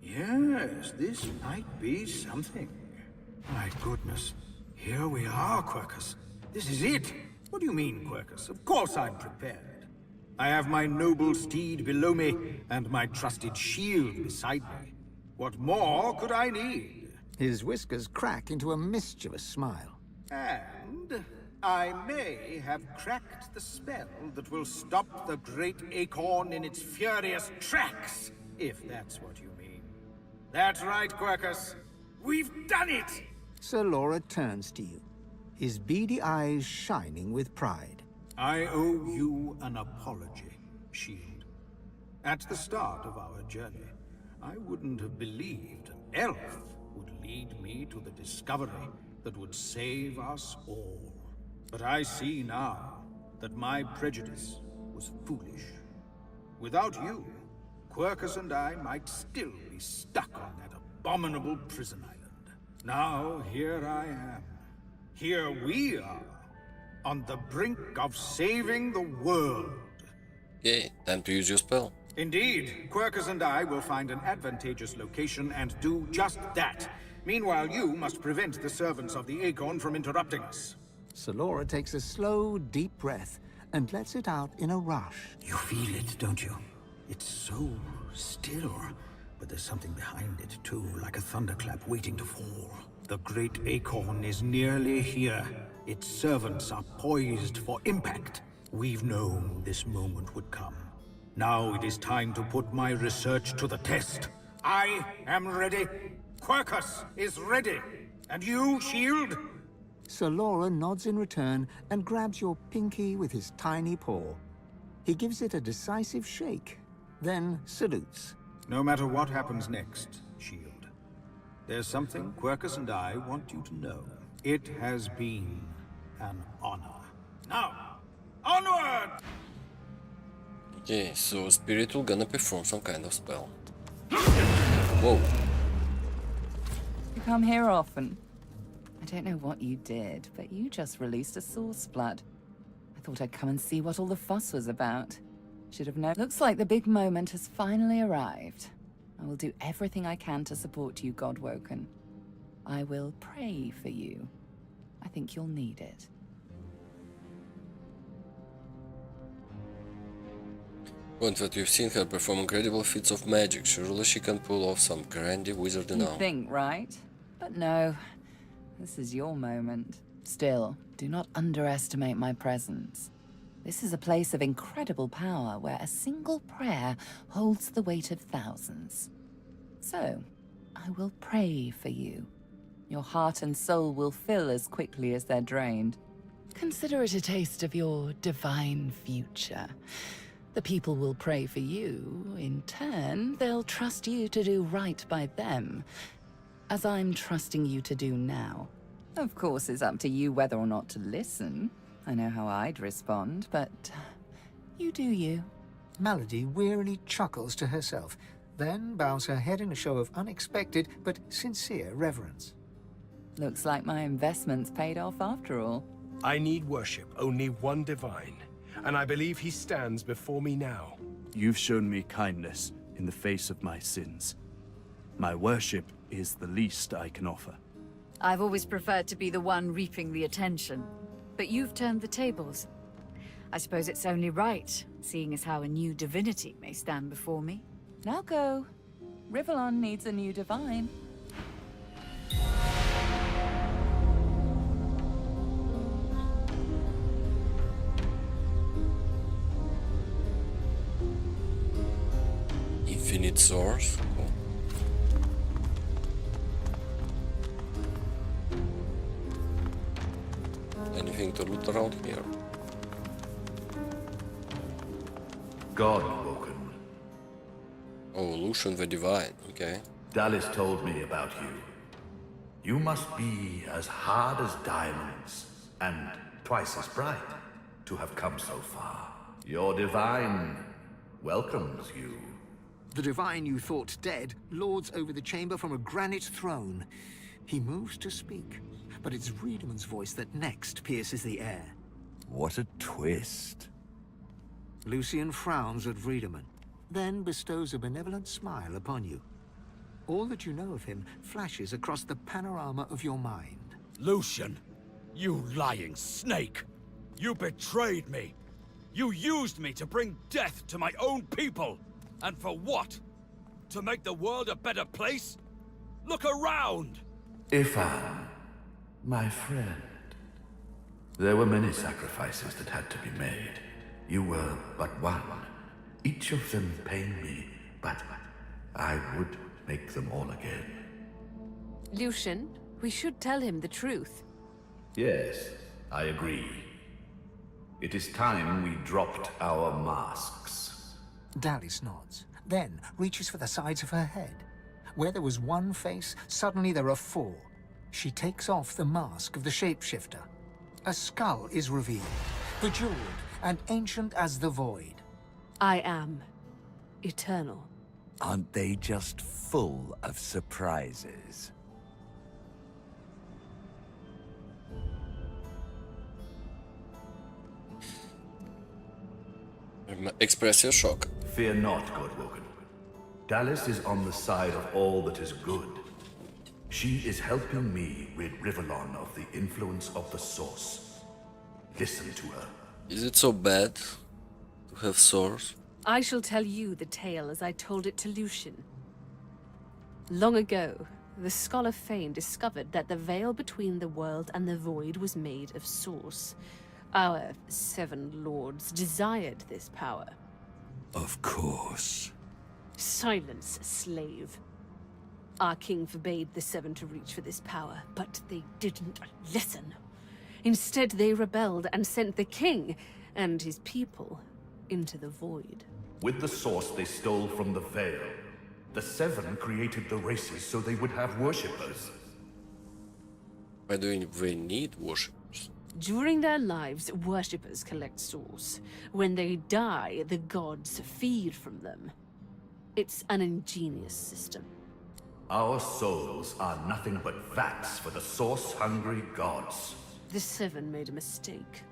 Yes, this might be something. My goodness. Here we are, Quercus. This is it. What do you mean, Quercus? Of course I'm prepared. I have my noble steed below me, and my trusted shield beside me. What more could I need? His whiskers crack into a mischievous smile. And I may have cracked the spell that will stop the great acorn in its furious tracks, if that's what you mean. That's right, Quercus. We've done it! Sir Laura turns to you, his beady eyes shining with pride. I owe you an apology, Shield. At the start of our journey, I wouldn't have believed an elf would lead me to the discovery that would save us all. But I see now, that my prejudice was foolish. Without you, Quercus and I might still be stuck on that abominable prison island. Now, here I am. Here we are, on the brink of saving the world. Okay, time to use your spell. Indeed, Quercus and I will find an advantageous location and do just that. Meanwhile, you must prevent the servants of the Acorn from interrupting us. Solora takes a slow, deep breath and lets it out in a rush. You feel it, don't you? It's so still, but there's something behind it too, like a thunderclap waiting to fall. The great Acorn is nearly here. Its servants are poised for impact. We've known this moment would come. Now it is time to put my research to the test. I am ready. Quercus is ready. And you, Shield? Solora nods in return and grabs your pinky with his tiny paw. He gives it a decisive shake, then salutes. No matter what happens next, Shield, there's something Quercus and I want you to know. It has been an honor. Now, onward! Okay, so Spirit will gonna perform some kind of spell. Whoa. You come here often. I don't know what you did, but you just released a source blood. I thought I'd come and see what all the fuss was about. Should have known. Looks like the big moment has finally arrived. I will do everything I can to support you, Godwoken. I will pray for you. I think you'll need it. Point that you've seen her perform incredible feats of magic. Surely she can pull off some grandy wizard You now. think, right? But no. This is your moment. Still, do not underestimate my presence. This is a place of incredible power where a single prayer holds the weight of thousands. So, I will pray for you. Your heart and soul will fill as quickly as they're drained. Consider it a taste of your divine future. The people will pray for you. In turn, they'll trust you to do right by them, as I'm trusting you to do now. Of course, it's up to you whether or not to listen. I know how I'd respond, but you do you. Melody wearily chuckles to herself, then bows her head in a show of unexpected but sincere reverence. Looks like my investment's paid off after all. I need worship, only one divine, and I believe he stands before me now. You've shown me kindness in the face of my sins. My worship is the least I can offer. I've always preferred to be the one reaping the attention, but you've turned the tables. I suppose it's only right, seeing as how a new divinity may stand before me. Now go. Rivellon needs a new divine. Infinite source. Cool. Anything to loot around here? Godwoken. Oh, Lucian the Divine, okay. Dallas told me about you. You must be as hard as diamonds, and twice as bright, to have come so far. Your divine welcomes you. The divine you thought dead lords over the chamber from a granite throne. He moves to speak, but it's Riedeman's voice that next pierces the air. What a twist. Lucian frowns at Riedemann, then bestows a benevolent smile upon you. All that you know of him flashes across the panorama of your mind. Lucian, you lying snake! You betrayed me! You used me to bring death to my own people! And for what? To make the world a better place? Look around! Ifan, my friend. There were many sacrifices that had to be made. You were but one. Each of them pained me, but I would make them all again. Lucian, we should tell him the truth. Yes, I agree. It is time we dropped our masks. Dallas nods, then reaches for the sides of her head. Where there was one face, suddenly there are four. She takes off the mask of the shapeshifter. A skull is revealed, bejeweled and ancient as the void. I am eternal. Aren't they just full of surprises? Express your shock. Fear not, Godwoken. Dallis is on the side of all that is good. She is helping me rid Rivellon of the influence of the Source. Listen to her. Is it so bad to have Source? I shall tell you the tale as I told it to Lucian. Long ago, the scholar Fane discovered that the veil between the world and the void was made of Source. Our 7 lords desired this power. Of course. Silence, slave. Our king forbade the 7 to reach for this power, but they didn't listen. Instead, they rebelled and sent the king and his people into the void. With the Source they stole from the Veil. The 7 created the races so they would have worshippers. Why do we need worshippers? During their lives, worshippers collect souls. When they die, the gods feed from them. It's an ingenious system. Our souls are nothing but vats for the Source-hungry gods. The 7 made a mistake.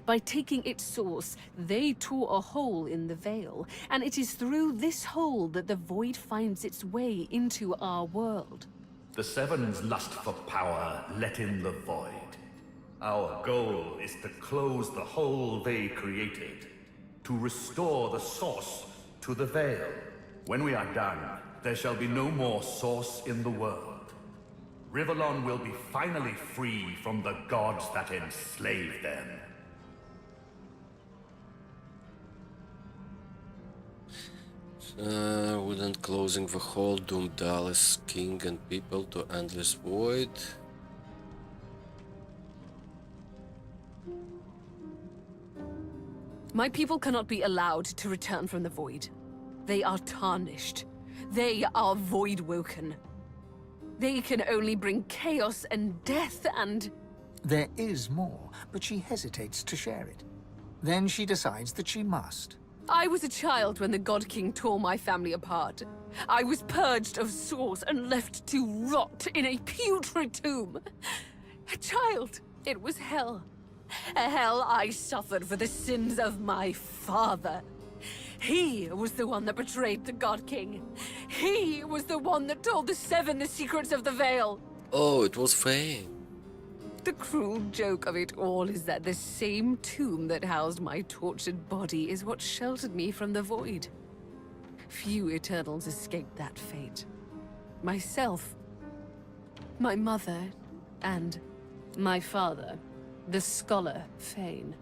By taking its source, they tore a hole in the veil, and it is through this hole that the void finds its way into our world. The 7's lust for power let in the void. Our goal is to close the hole they created, to restore the Source to the Veil. When we are done, there shall be no more Source in the world. Rivellon will be finally free from the gods that enslaved them. Wouldn't closing the hole doom Dallis, king and people to endless void? My people cannot be allowed to return from the void. They are tarnished. They are void-woken. They can only bring chaos and death and... There is more, but she hesitates to share it. Then she decides that she must. I was a child when the God King tore my family apart. I was purged of Source and left to rot in a putrid tomb. A child. It was hell. A hell I suffered for the sins of my father. He was the one that betrayed the God King. He was the one that told the 7 the secrets of the Veil. Oh, it was Fane. The cruel joke of it all is that the same tomb that housed my tortured body is what sheltered me from the void. Few Eternals escaped that fate. Myself, my mother, and my father, the scholar Fane.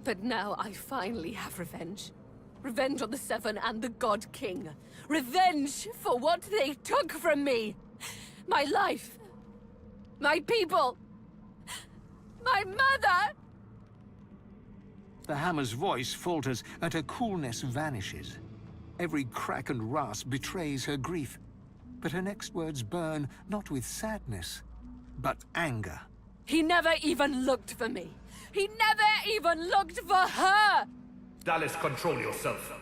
But now I finally have revenge. Revenge on the 7 and the God King. Revenge for what they took from me. My life. My people. My mother. The hammer's voice falters and her coolness vanishes. Every crack and rasp betrays her grief. But her next words burn not with sadness, but anger. He never even looked for me. He never even looked for her! Dallis, control yourself.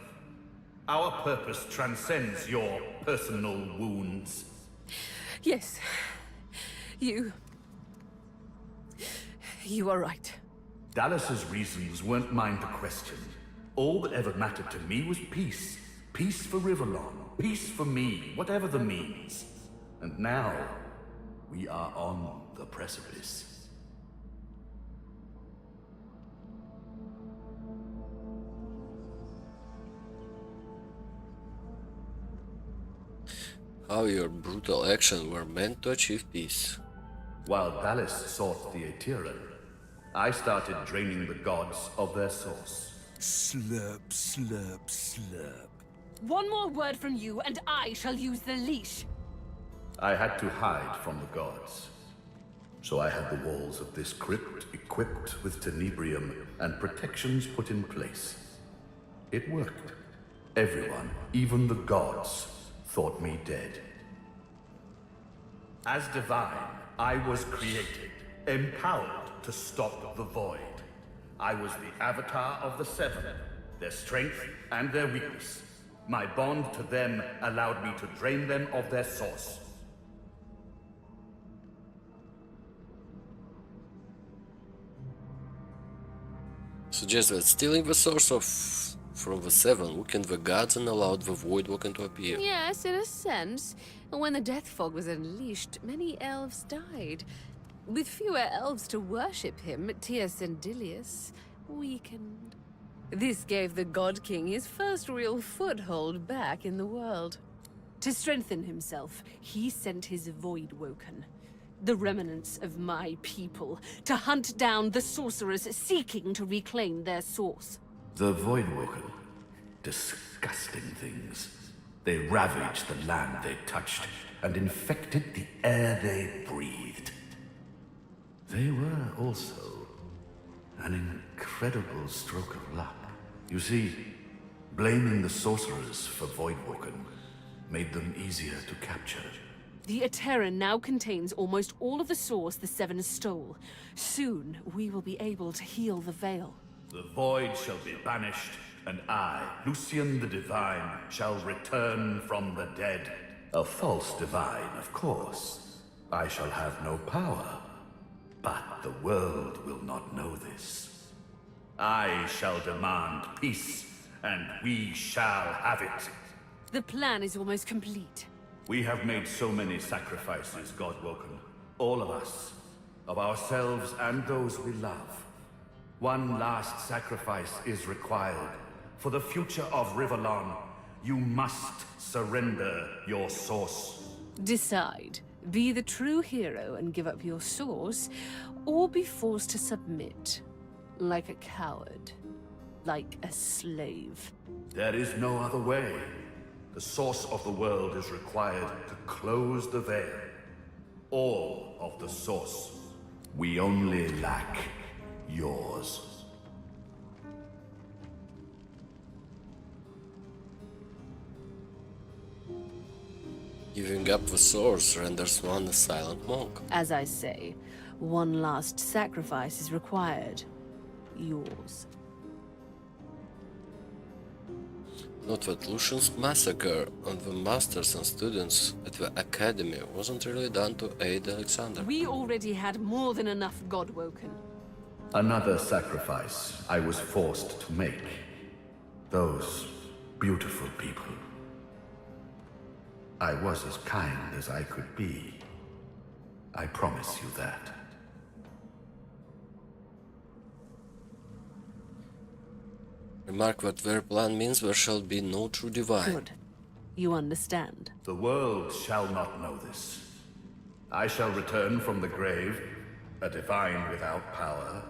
Our purpose transcends your personal wounds. Yes. You are right. Dallas's reasons weren't mine to question. All that ever mattered to me was peace. Peace for Rivellon. Peace for me, whatever the means. And now, we are on the precipice. How your brutal actions were meant to achieve peace. While Dallis sought the Aetheran, I started draining the gods of their source. Slurp, slurp, slurp. One more word from you, and I shall use the leash. I had to hide from the gods. So I had the walls of this crypt equipped with tenebrium and protections put in place. It worked. Everyone, even the gods, thought me dead. As divine, I was created, empowered to stop the void. I was the avatar of the Seven, their strength and their weakness. My bond to them allowed me to drain them of their source. Suggests that stealing the source from the Seven weakened the gods and allowed the Void Woken to appear. Yes, in a sense. When the Death Fog was unleashed, many elves died. With fewer elves to worship him, Tyrsendilius weakened. This gave the God King his first real foothold back in the world. To strengthen himself, he sent his Void Woken, the remnants of my people, to hunt down the sorcerers seeking to reclaim their source. The Voidwoken. Disgusting things. They ravaged the land they touched and infected the air they breathed. They were also an incredible stroke of luck. You see, blaming the sorcerers for Voidwoken made them easier to capture. The Aeterran now contains almost all of the source the Seven stole. Soon, we will be able to heal the Veil. The Void shall be banished, and I, Lucian the Divine, shall return from the dead. A false divine, of course. I shall have no power. But the world will not know this. I shall demand peace, and we shall have it. The plan is almost complete. We have made so many sacrifices, Godwoken. All of us. Of ourselves and those we love. One last sacrifice is required. For the future of Rivellon, you must surrender your source. Decide. Be the true hero and give up your source, or be forced to submit. Like a coward. Like a slave. There is no other way. The source of the world is required to close the veil. All of the source. We only lack yours. Giving up the source renders one a silent monk. As I say, one last sacrifice is required. Yours. Note that Lucian's massacre on the masters and students at the academy wasn't really done to aid Alexander. We already had more than enough Godwoken. Another sacrifice I was forced to make. Those beautiful people. I was as kind as I could be. I promise you that. Remark that their plan means there shall be no true divine. Good. You understand. The world shall not know this. I shall return from the grave, a divine without power,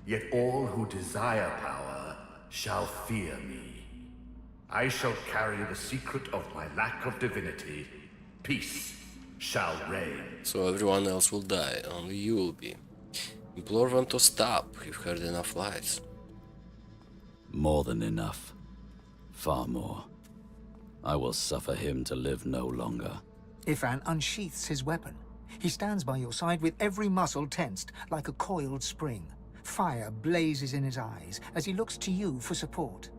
yet all who desire power shall fear me. I shall carry the secret of my lack of divinity. Peace shall reign. So everyone else will die, only you will be. Implore them to stop, you've heard enough lies. More than enough. Far more. I will suffer him to live no longer. Ifan unsheaths his weapon. He stands by your side with every muscle tensed, like a coiled spring. Fire blazes in his eyes as he looks to you for support.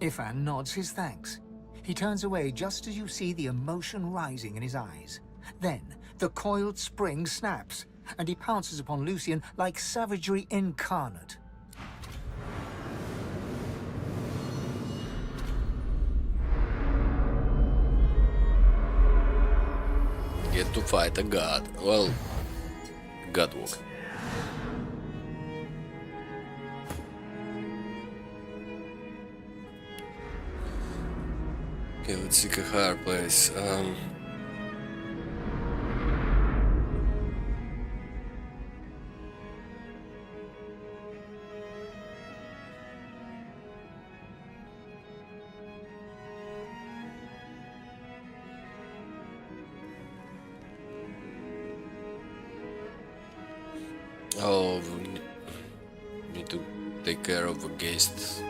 Ifan nods his thanks. He turns away just as you see the emotion rising in his eyes. Then, the coiled spring snaps, and he pounces upon Lucian like savagery incarnate. Get to fight a god. Well, Godwalk. Okay, let's seek a higher place. Oh, we need to take care of the guests.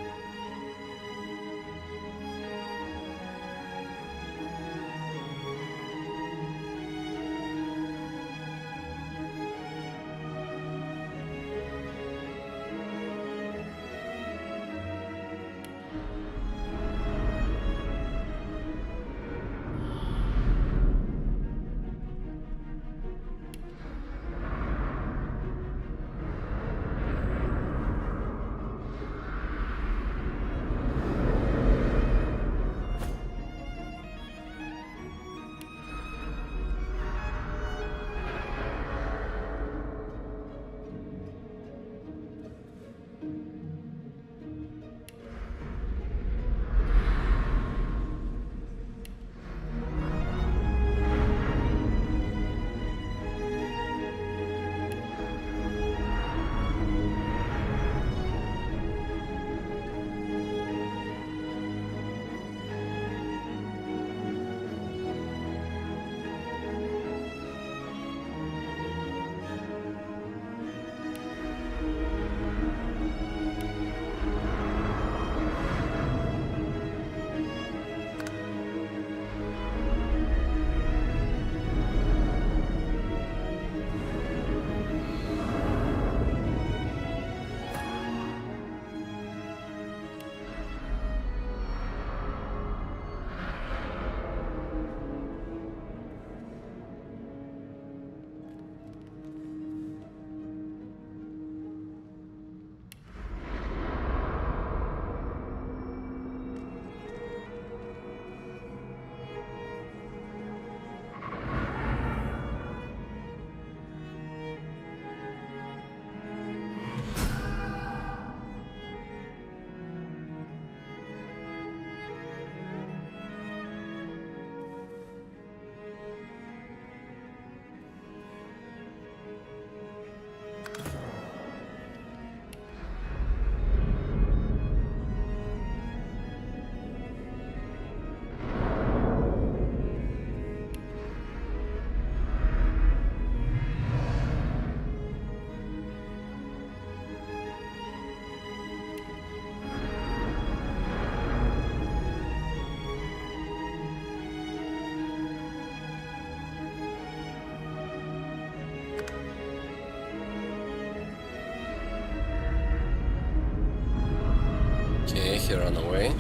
he ran away.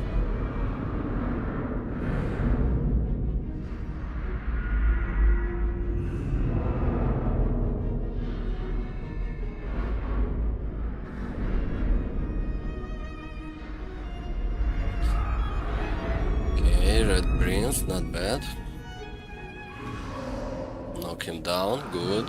Okay, red prince, not bad. Knock him down, good.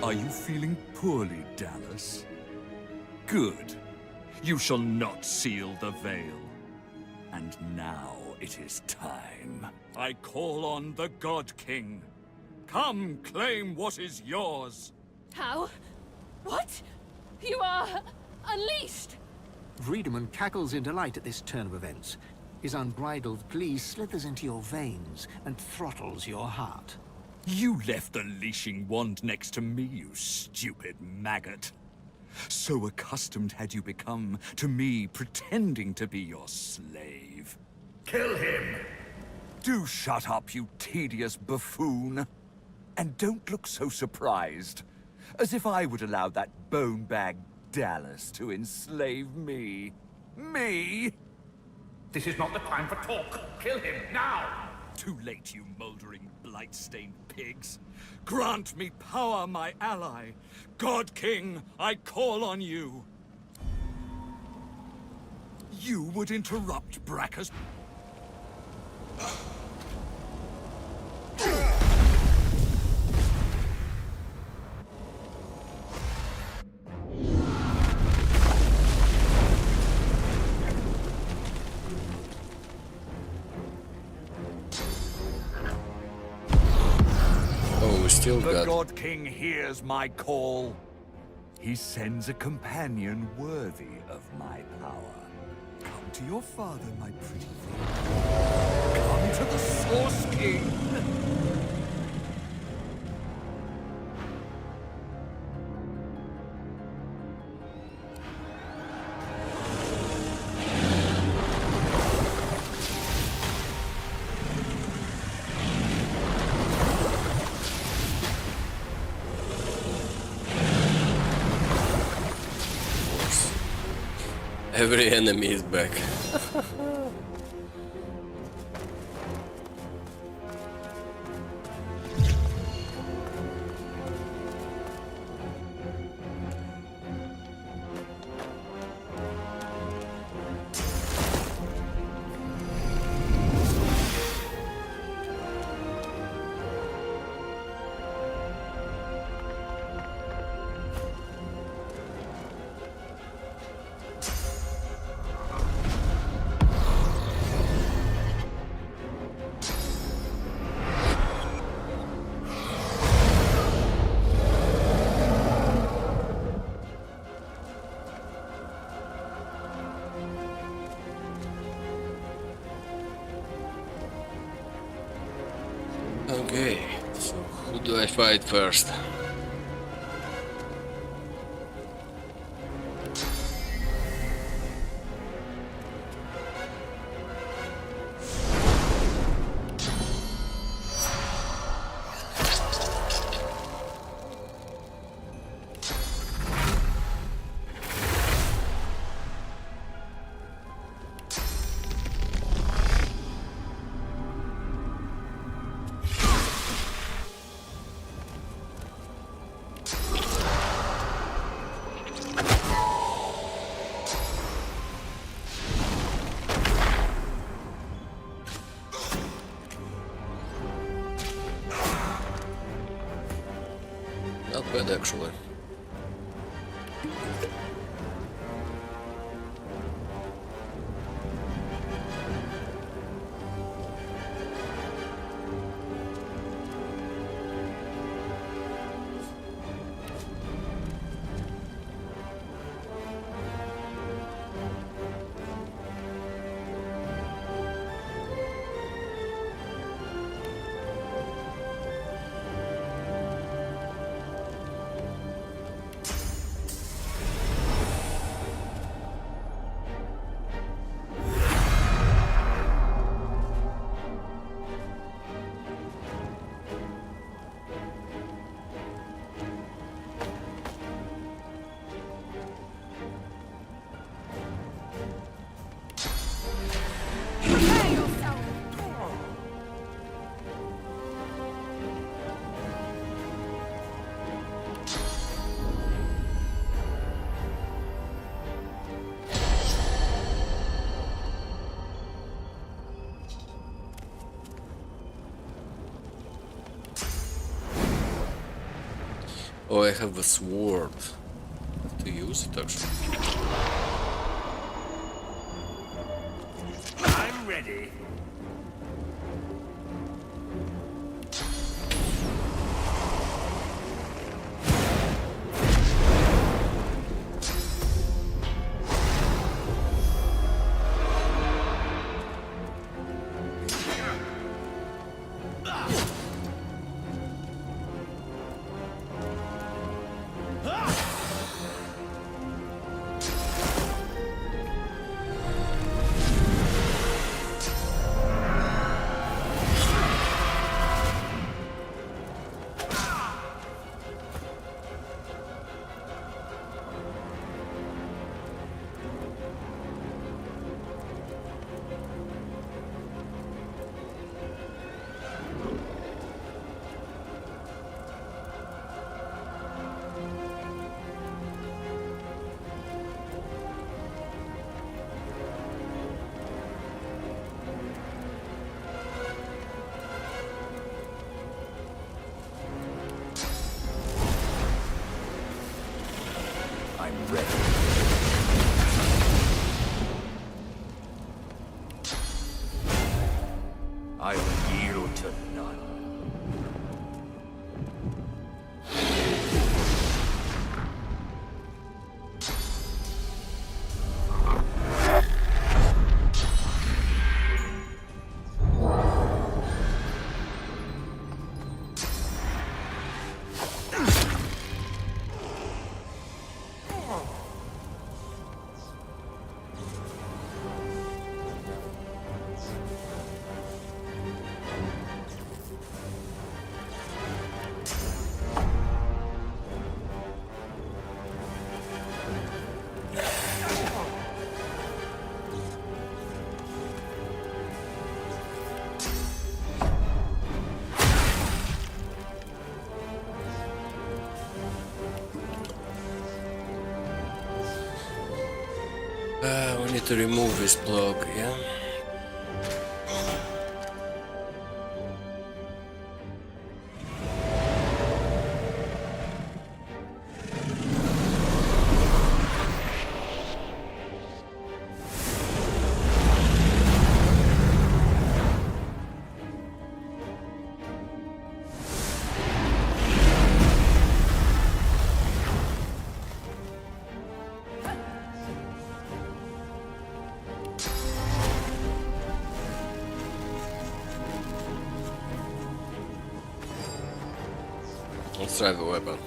Are you feeling poorly, Dallas? Good. You shall not seal the veil. And now it is time. I call on the God King. Come claim what is yours. How? What? You are unleashed! Wiedemann cackles in delight at this turn of events. His unbridled glee slithers into your veins and throttles your heart. You left the leashing wand next to me, you stupid maggot. So accustomed had you become to me pretending to be your slave. Kill him! Do shut up, you tedious buffoon. And don't look so surprised. As if I would allow that bone-bag Dallas to enslave me. Me? This is not the time for talk. Kill him, now! Too late, you moldering, blight-stained pigs. Grant me power, my ally. God King, I call on you. You would interrupt Bracca's... The God King hears my call. He sends a companion worthy of my power. Come to your father, my pretty thing. Come to the Source King. Every enemy is back. Okay, so who do I fight first? Not bad, actually. Oh, I have a sword. I have to use it actually. I'm ready. I'm ready. I will yield to none. We need to remove this block, yeah? Let's try the weapon.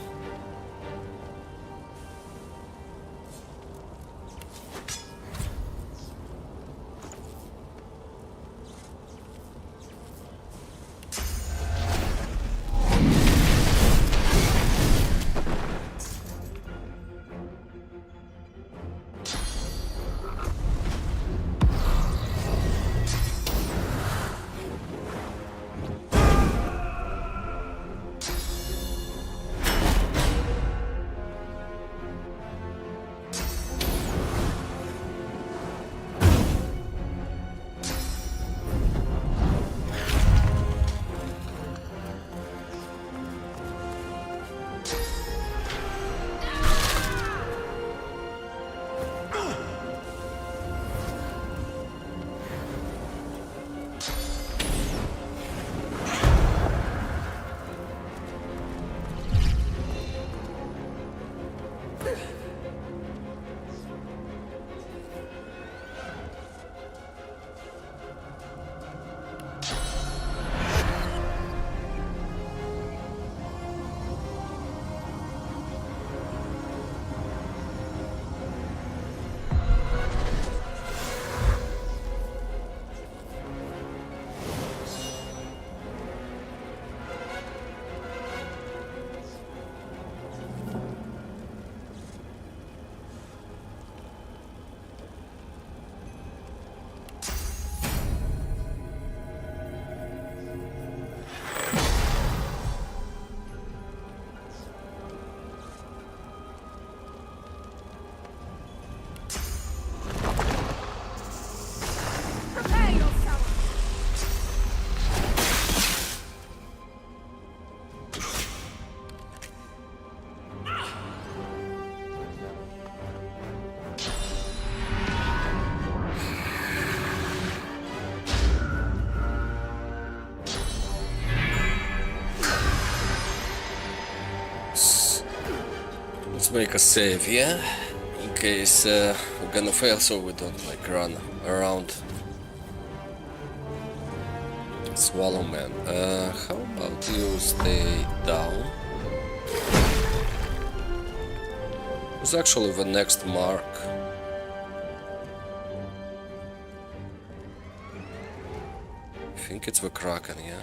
make a save, yeah? In case we're gonna fail, so we don't like run around. Swallow man. How about you stay down? It's actually the next mark. I think it's the Kraken, yeah?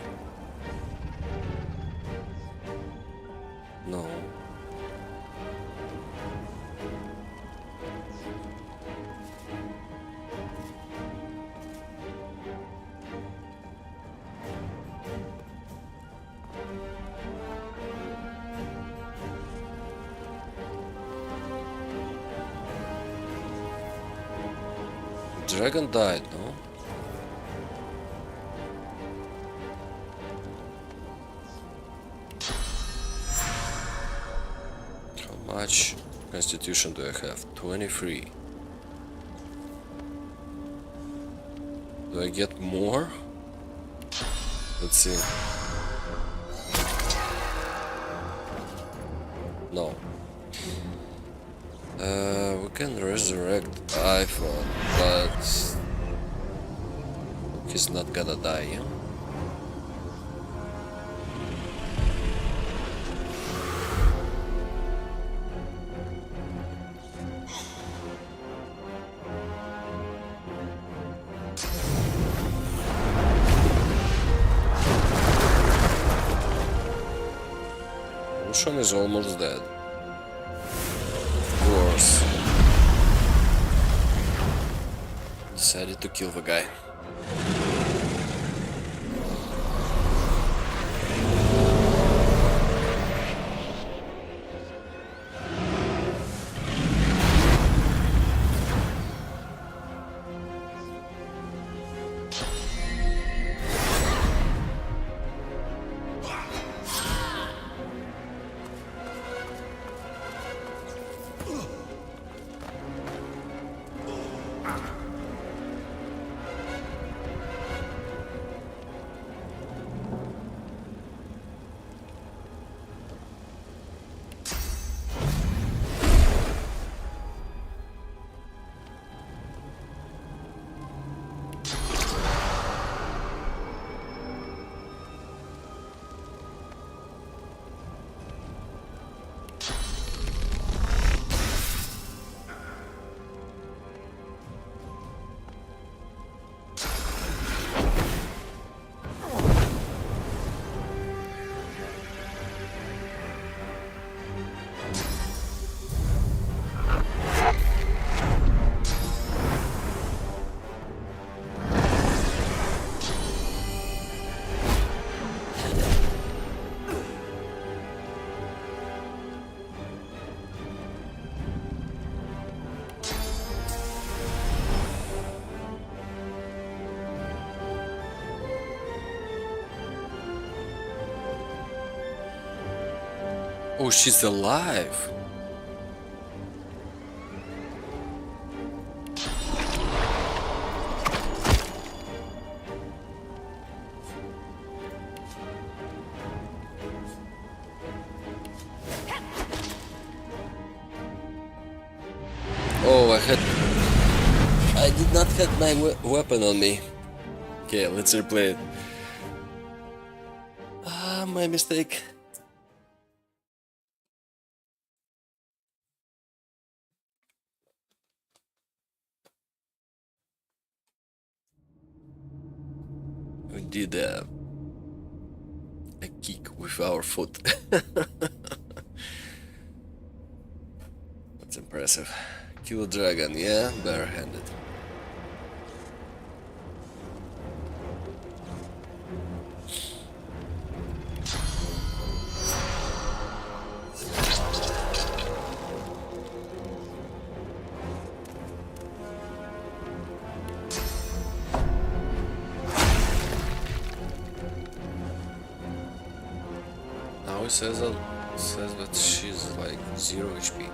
No. Dragon died, no? How much constitution do I have? 23. Do I get more? Let's see. No. We can resurrect iPhone, but he's not gonna die, yeah? Lucian is almost dead. Of course. Decided to kill the guy. Oh, she's alive. Oh, I did not have my weapon on me. Okay, let's replay it. Ah, my mistake. We did a kick with our foot. That's impressive. Kill a dragon, yeah? Barehanded. Now it says that she's like 0 HP.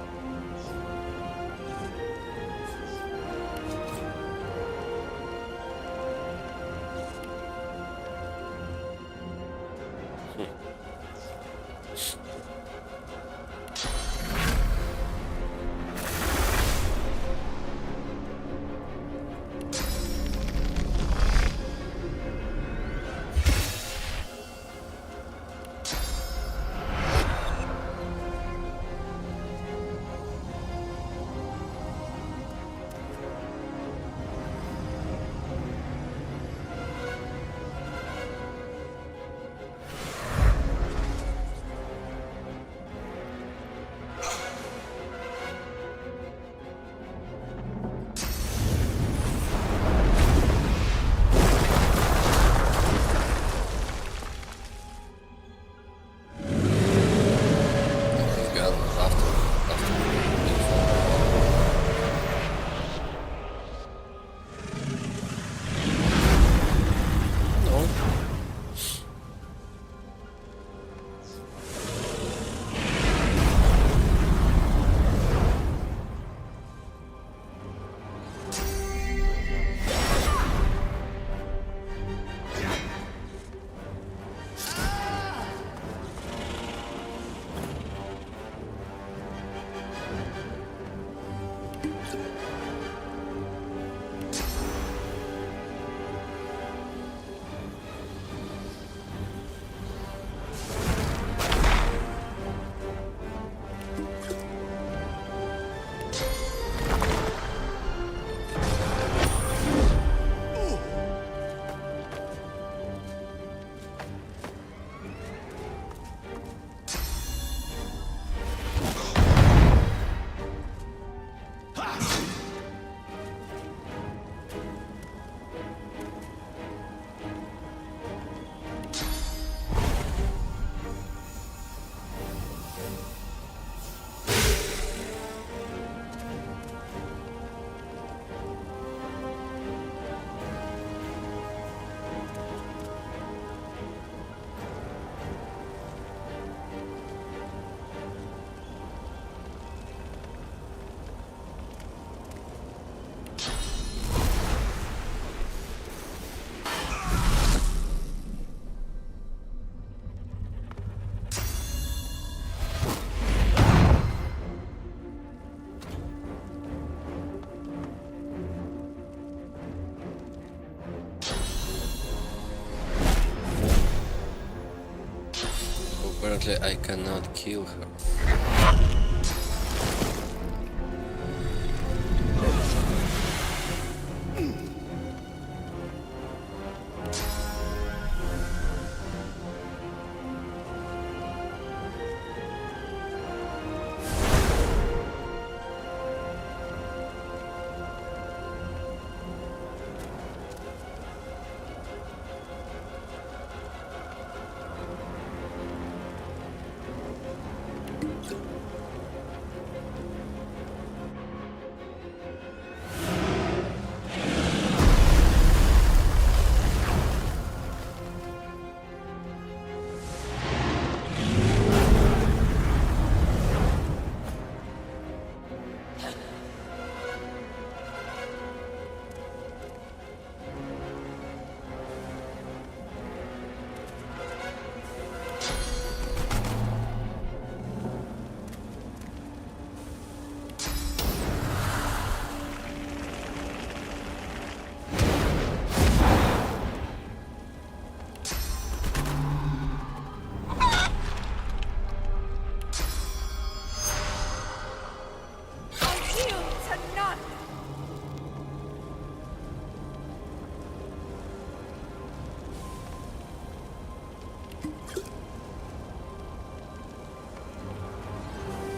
Apparently I cannot kill her.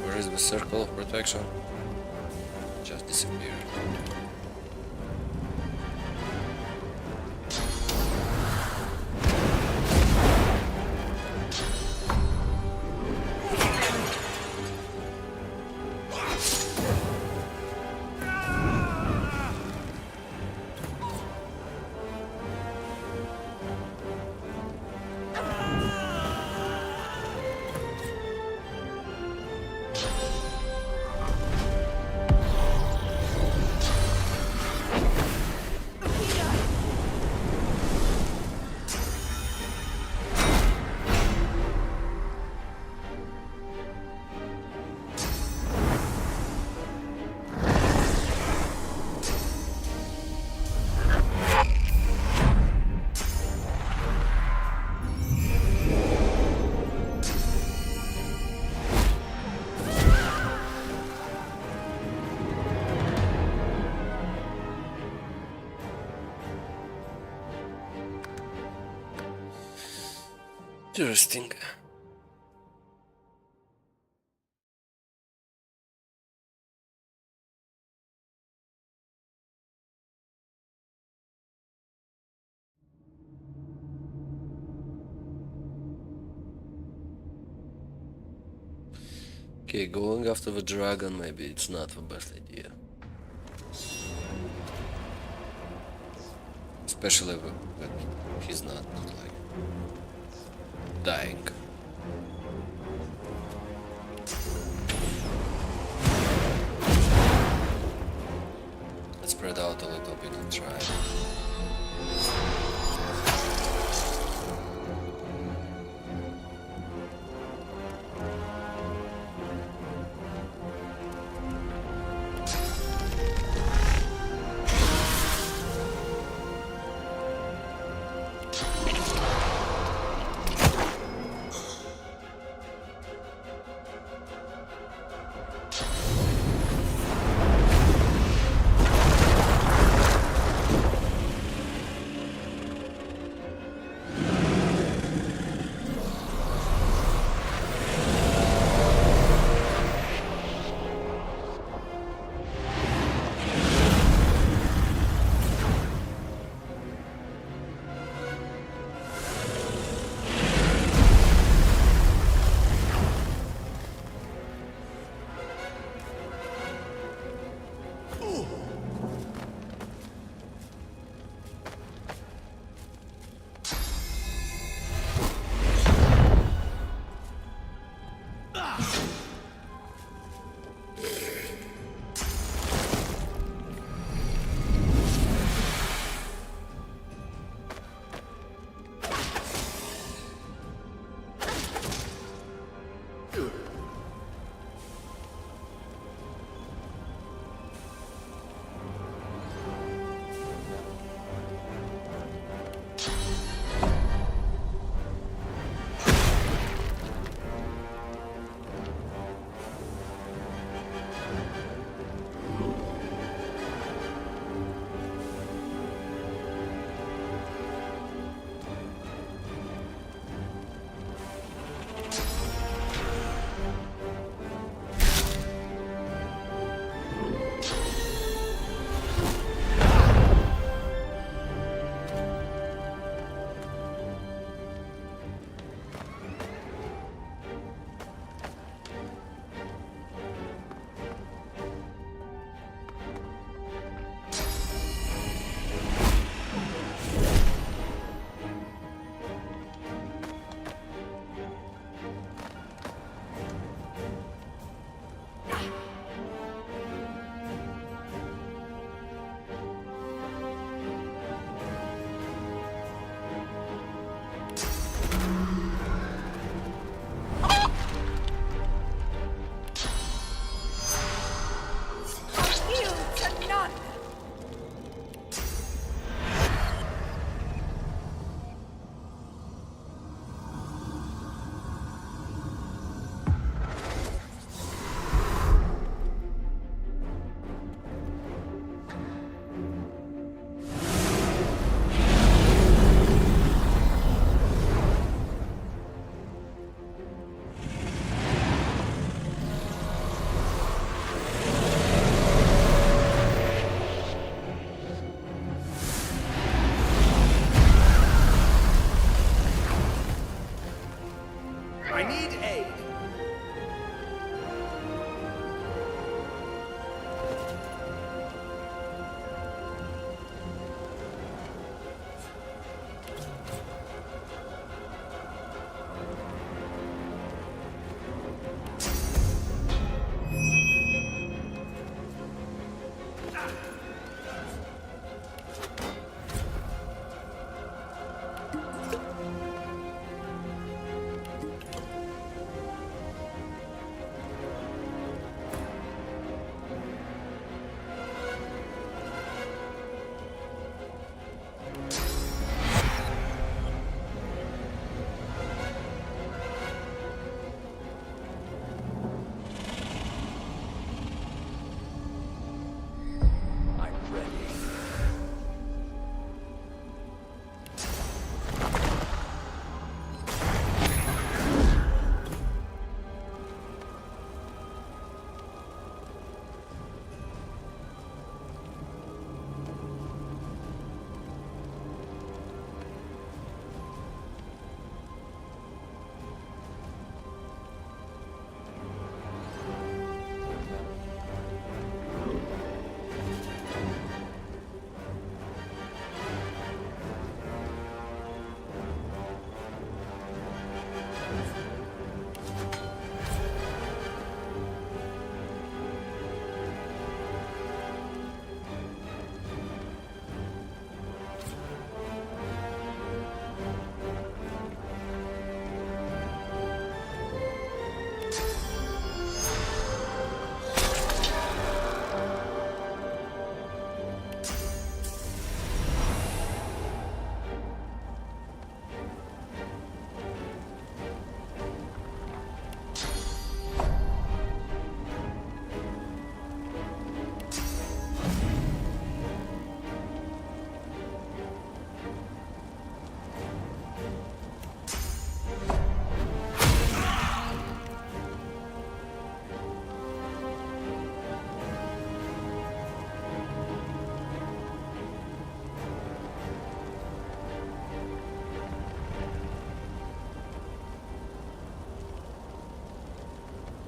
Where is the circle of protection? Just disappeared. Interesting. Okay, going after the dragon maybe it's not the best idea. Especially when he's not like dying. Let's spread out a little bit and try. I need aid.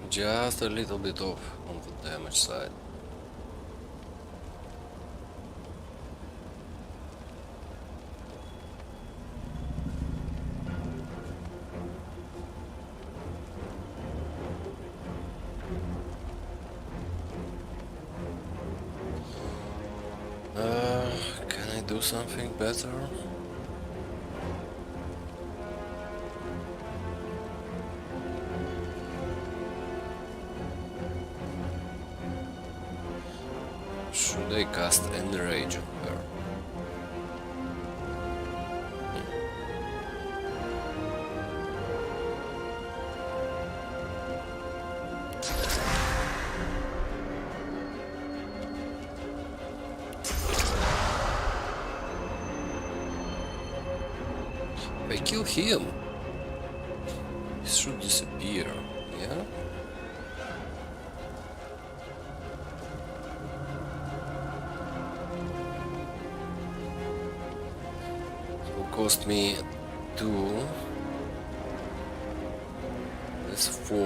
Just a little bit off on the damage side. Can I do something better? Should I cast Enrage on her? If I kill him, he should disappear, yeah? Cost me 2. That's 4.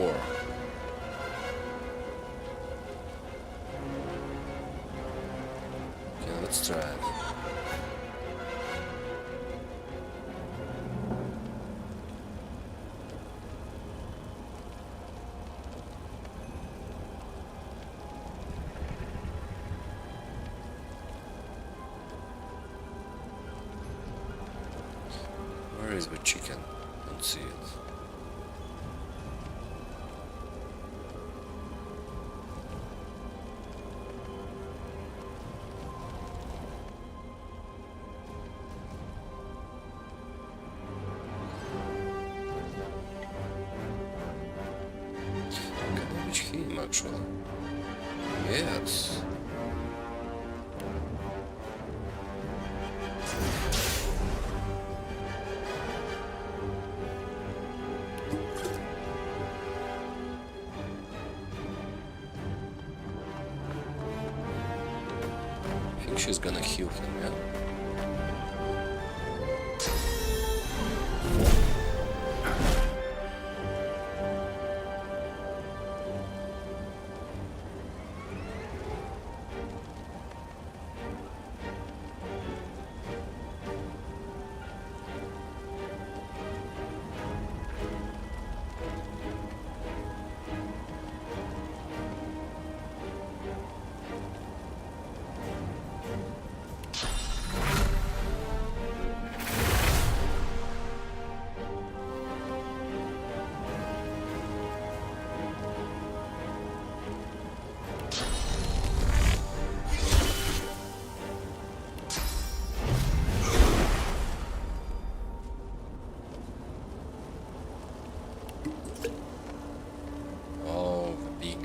Okay, let's try it. Where is the chicken? Don't see it. Can I reach him actually? Yes. I think she's gonna heal him, yeah?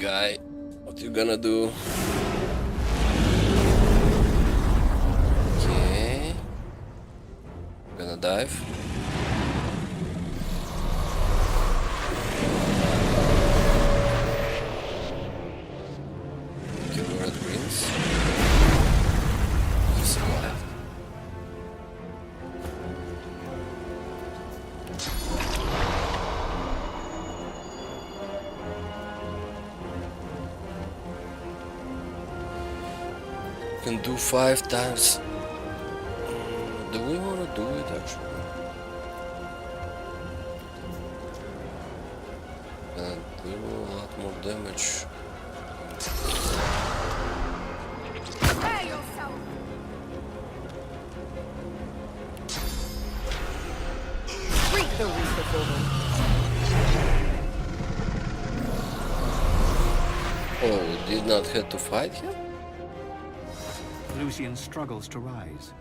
guy. What you gonna do? Okay. Gonna dive. Kill red greens. You survived. Can do 5 times. Do we want to do it actually? Gonna do a lot more damage. Prepare yourself! Greet the Reaper for them. Oh, did not have to fight him? Lucian struggles to rise,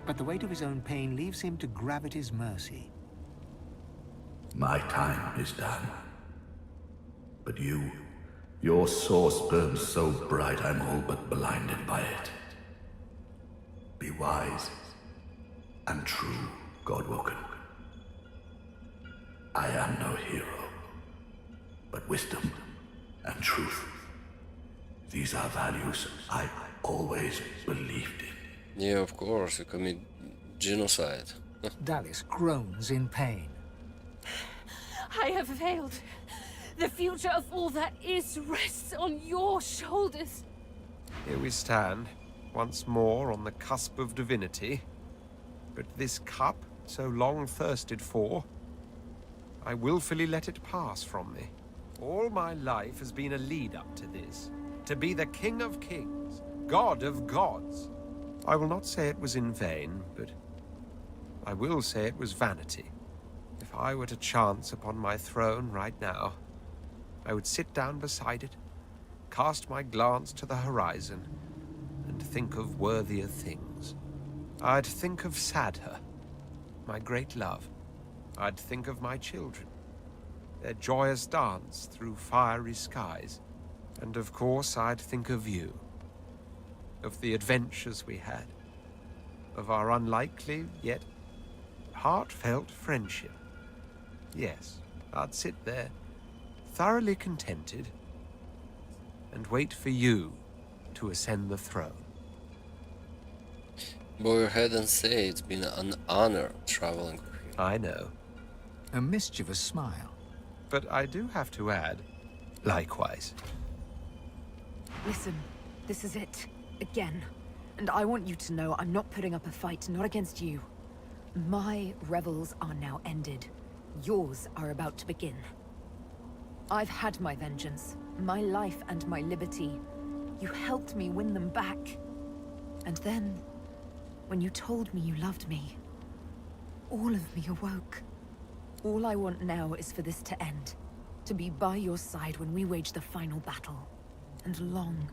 but the weight of his own pain leaves him to gravity's mercy. My time is done. But your source burns so bright I'm all but blinded by it. Be wise and true, Godwoken. I am no hero, but wisdom and truth. These are values I always believed in. Yeah, of course, you commit genocide. Dallis groans in pain. I have failed. The future of all that is rests on your shoulders. Here we stand, once more on the cusp of divinity. But this cup, so long thirsted for, I willfully let it pass from me. All my life has been a lead-up to this. To be the King of Kings, God of Gods. I will not say it was in vain, but I will say it was vanity. If I were to chance upon my throne right now, I would sit down beside it, cast my glance to the horizon, and think of worthier things. I'd think of Sadher, my great love. I'd think of my children, their joyous dance through fiery skies. And of course, I'd think of you, of the adventures we had, of our unlikely, yet heartfelt friendship. Yes, I'd sit there, thoroughly contented, and wait for you to ascend the throne. Go ahead and say it's been an honor traveling with you. I know. A mischievous smile. But I do have to add, likewise. Listen, this is it. Again. And I want you to know I'm not putting up a fight, not against you. My revels are now ended. Yours are about to begin. I've had my vengeance, my life and my liberty. You helped me win them back. And then, when you told me you loved me, all of me awoke. All I want now is for this to end. To be by your side when we wage the final battle. And long,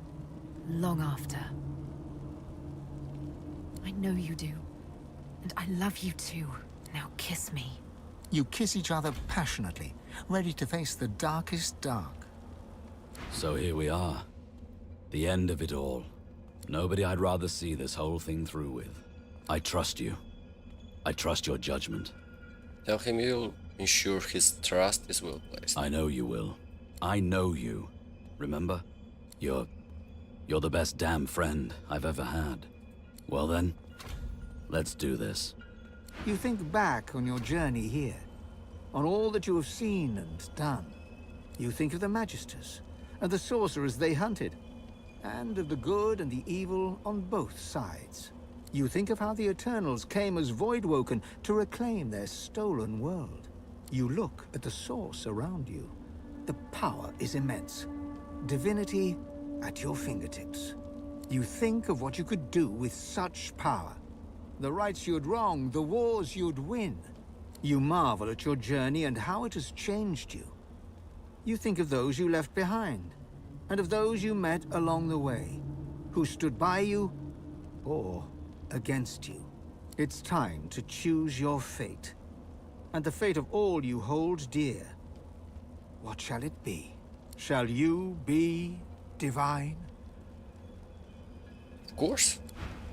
long after. I know you do. And I love you too. Now kiss me. You kiss each other passionately, ready to face the darkest dark. So here we are. The end of it all. Nobody I'd rather see this whole thing through with. I trust you. I trust your judgment. Tell him you'll ensure his trust is well placed. I know you will. I know you. Remember? You're the best damn friend I've ever had. Well then, let's do this. You think back on your journey here, on all that you have seen and done. You think of the Magisters, and the sorcerers they hunted, and of the good and the evil on both sides. You think of how the Eternals came as Voidwoken to reclaim their stolen world. You look at the source around you. The power is immense. Divinity at your fingertips. You think of what you could do with such power. The rights you'd wrong, the wars you'd win. You marvel at your journey and how it has changed you. You think of those you left behind, and of those you met along the way, who stood by you or against you. It's time to choose your fate, and the fate of all you hold dear. What shall it be? Shall you be divine? Of course.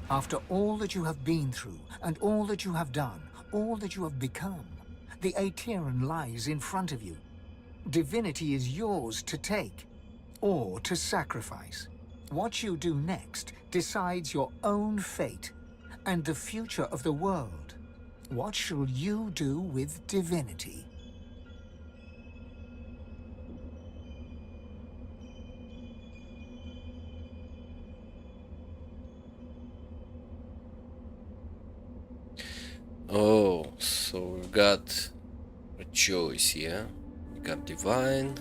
After all that you have been through, and all that you have done, all that you have become, the Aeteran lies in front of you. Divinity is yours to take, or to sacrifice. What you do next decides your own fate, and the future of the world. What shall you do with divinity? Oh, so we've got a choice, yeah? We got divine.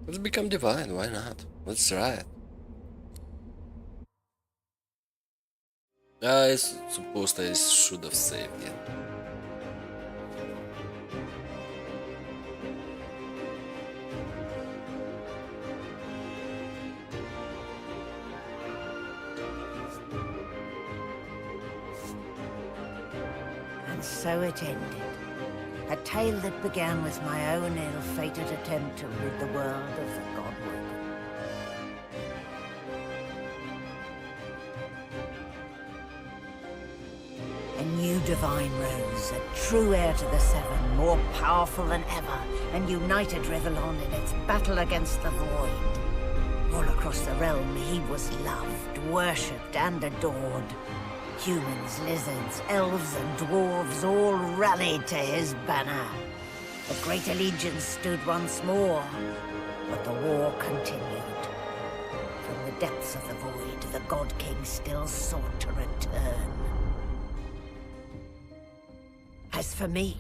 Let's become divine, why not? Let's try it. I suppose I should have saved it. And so it ended. A tale that began with my own ill-fated attempt to rid the world of the Godwoken. A new divine rose, a true heir to the Seven, more powerful than ever, and united Rivellon in its battle against the Void. All across the realm he was loved, worshipped, and adored. Humans, lizards, elves, and dwarves all rallied to his banner. The Great Allegiance stood once more, but the war continued. From the depths of the Void, the God King still sought to return. As for me,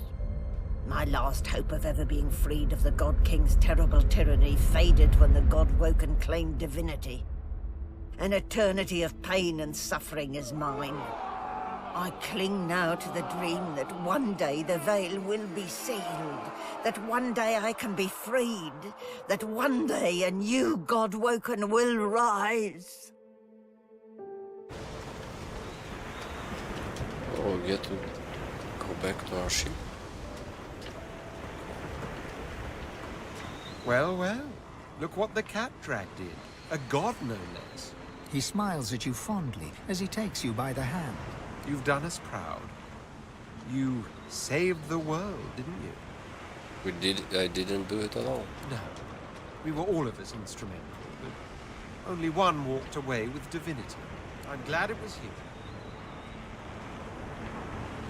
my last hope of ever being freed of the God King's terrible tyranny faded when the Godwoken claimed divinity. An eternity of pain and suffering is mine. I cling now to the dream that one day the veil will be sealed, that one day I can be freed, that one day a new Godwoken will rise. Oh, we get to go back to our ship. Well, well. Look what the cat dragged in. A god, no less. He smiles at you fondly as he takes you by the hand. You've done us proud. You saved the world, didn't you? I didn't do it alone. No. We were all of us instrumental, but only one walked away with divinity. I'm glad it was you.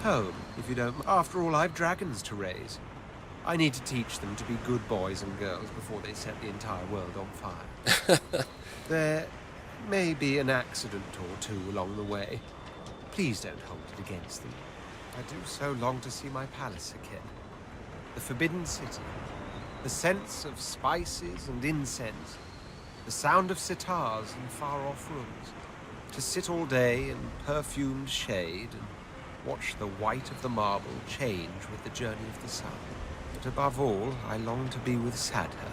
Home, if you don't. After all, I've dragons to raise. I need to teach them to be good boys and girls before they set the entire world on fire. There may be an accident or two along the way. Please don't hold it against them. I do so long to see my palace again. The Forbidden City. The sense of spices and incense. The sound of sitars in far-off rooms. To sit all day in perfumed shade and watch the white of the marble change with the journey of the sun. But above all, I long to be with Sadha.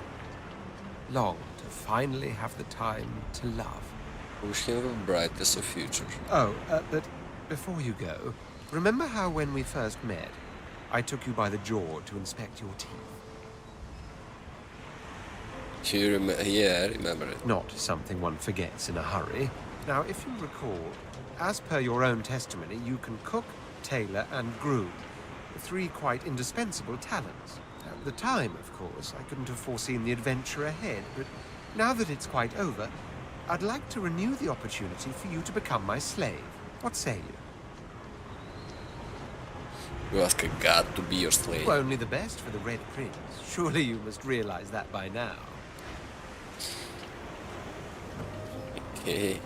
Long to finally have the time to love. Wish him the brightest of futures. Oh, but before you go, remember how when we first met, I took you by the jaw to inspect your teeth? Yeah, I remember it. Not something one forgets in a hurry. Now, if you recall, as per your own testimony, you can cook, tailor, and groom. Three quite indispensable talents. At the time, of course, I couldn't have foreseen the adventure ahead, but now that it's quite over, I'd like to renew the opportunity for you to become my slave. What say you? You ask a god to be your slave. Well, only the best for the Red Prince. Surely you must realize that by now. Okay.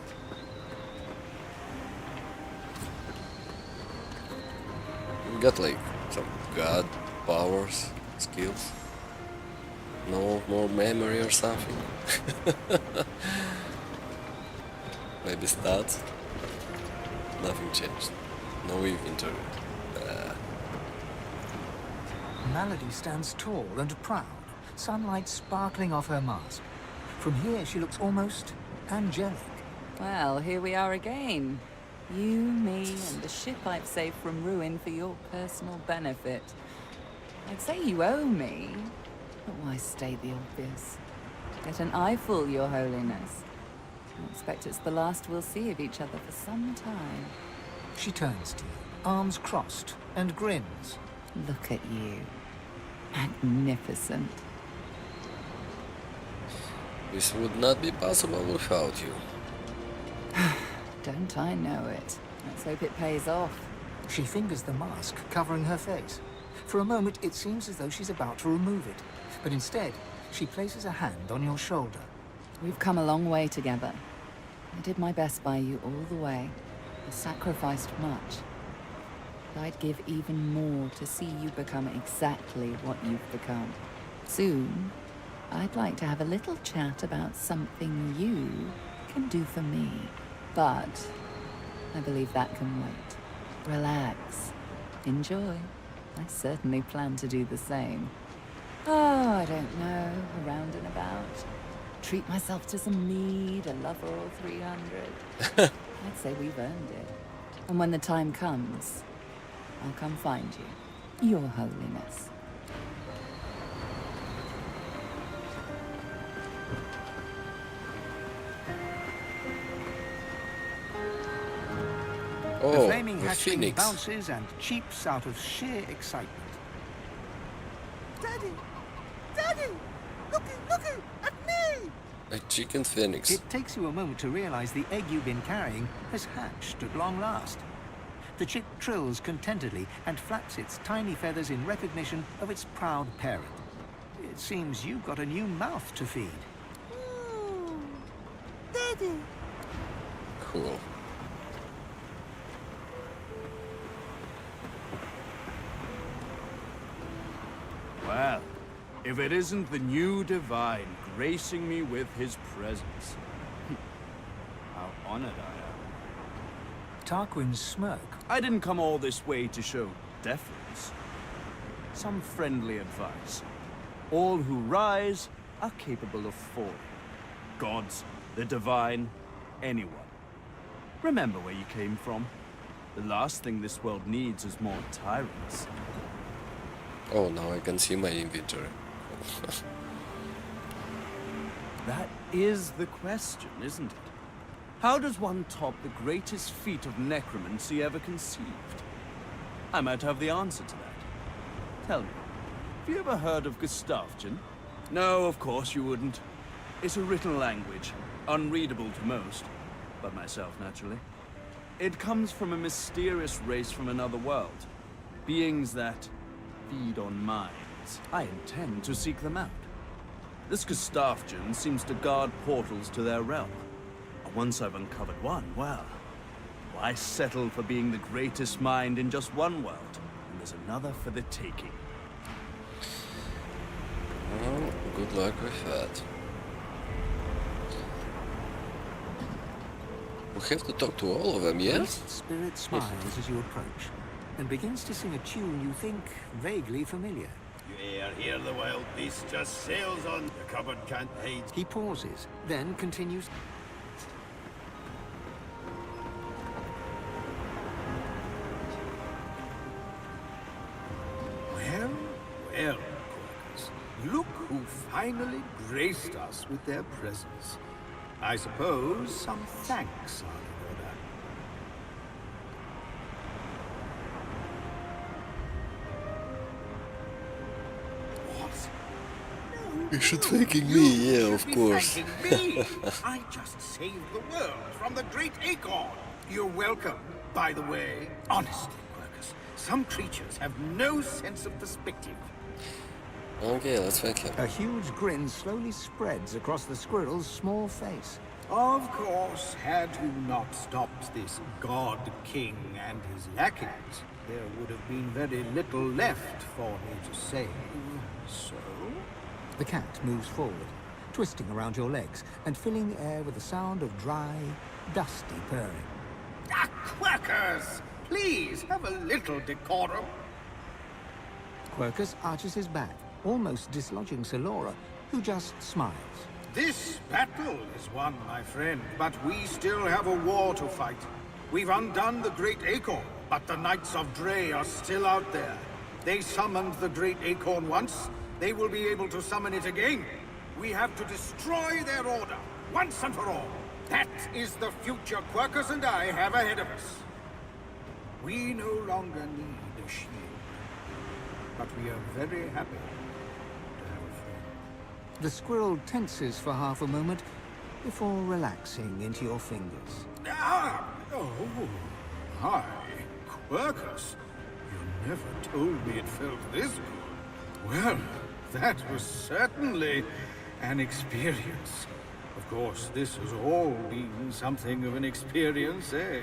We got like some god powers, skills. No more memory or something. Maybe stats. Nothing changed. No inventory. Malady stands tall and proud, sunlight sparkling off her mask. From here, she looks almost angelic. Well, here we are again. You, me, and the ship I've saved from ruin for your personal benefit. I'd say you owe me, but why state the obvious? Get an eyeful, Your Holiness. I expect it's the last we'll see of each other for some time. She turns to you, arms crossed, and grins. Look at you. Magnificent. This would not be possible without you. Don't I know it? Let's hope it pays off. She fingers the mask covering her face. For a moment, it seems as though she's about to remove it. But instead, she places a hand on your shoulder. We've come a long way together. I did my best by you all the way. I sacrificed much. But I'd give even more to see you become exactly what you've become. Soon, I'd like to have a little chat about something you can do for me. But I believe that can wait. Relax. Enjoy. I certainly plan to do the same. Oh, I don't know. Around and about. Treat myself to some mead, a lover or 300. I'd say we've earned it. And when the time comes, I'll come find you. Your Holiness. The flaming the hatchling phoenix. bounces and cheeps out of sheer excitement. Daddy! Daddy! Looky at me! A chicken phoenix. It takes you a moment to realize the egg you've been carrying has hatched at long last. The chick trills contentedly and flaps its tiny feathers in recognition of its proud parent. It seems you've got a new mouth to feed. Daddy! Cool. Well, if it isn't the new Divine gracing me with his presence. How honored I am. Tarquin's smirk. I didn't come all this way to show deference. Some friendly advice. All who rise are capable of falling. Gods, the Divine, anyone. Remember where you came from. The last thing this world needs is more tyrants. Oh, now I can see my inventory. That is the question, isn't it? How does one top the greatest feat of necromancy ever conceived? I might have the answer to that. Tell me, have you ever heard of Gustavgen? No, of course you wouldn't. It's a written language, unreadable to most, but myself naturally. It comes from a mysterious race from another world. Beings that feed on minds. I intend to seek them out. This Gustavgen seems to guard portals to their realm. Once I've uncovered one, well, why settle for being the greatest mind in just one world? And there's another for the taking. Well, good luck with that. We have to talk to all of them, yes? Beast Spirit smiles as you approach, and begins to sing a tune you think vaguely familiar. You hear the wild beast just sails on. The cupboard can't hide. He pauses, then continues. Well, Quirkers, look who finally graced us with their presence. I suppose some thanks are in order. You should thanking me, yeah, of Be course. thanking me. I just saved the world from the great acorn. You're welcome, by the way. Honestly, Quirkers, some creatures have no sense of perspective. Okay, let's thank him. A huge grin slowly spreads across the squirrel's small face. Of course, had you not stopped this God King and his lackeys, there would have been very little left for me to save. So? The cat moves forward, twisting around your legs and filling the air with the sound of dry, dusty purring. Ah, Quirkers! Please, have a little decorum. Quirkus arches his back, almost dislodging Selora, who just smiles. This battle is won, my friend, but we still have a war to fight. We've undone the Great Acorn, but the Knights of Dre are still out there. They summoned the Great Acorn once. They will be able to summon it again. We have to destroy their order, once and for all. That is the future Quercus and I have ahead of us. We no longer need a shield, but we are very happy to have a friend. The squirrel tenses for half a moment before relaxing into your fingers. Ah! Oh, hi, Quercus. You never told me it felt this good. Well, that was certainly an experience. Of course, this has all been something of an experience, eh?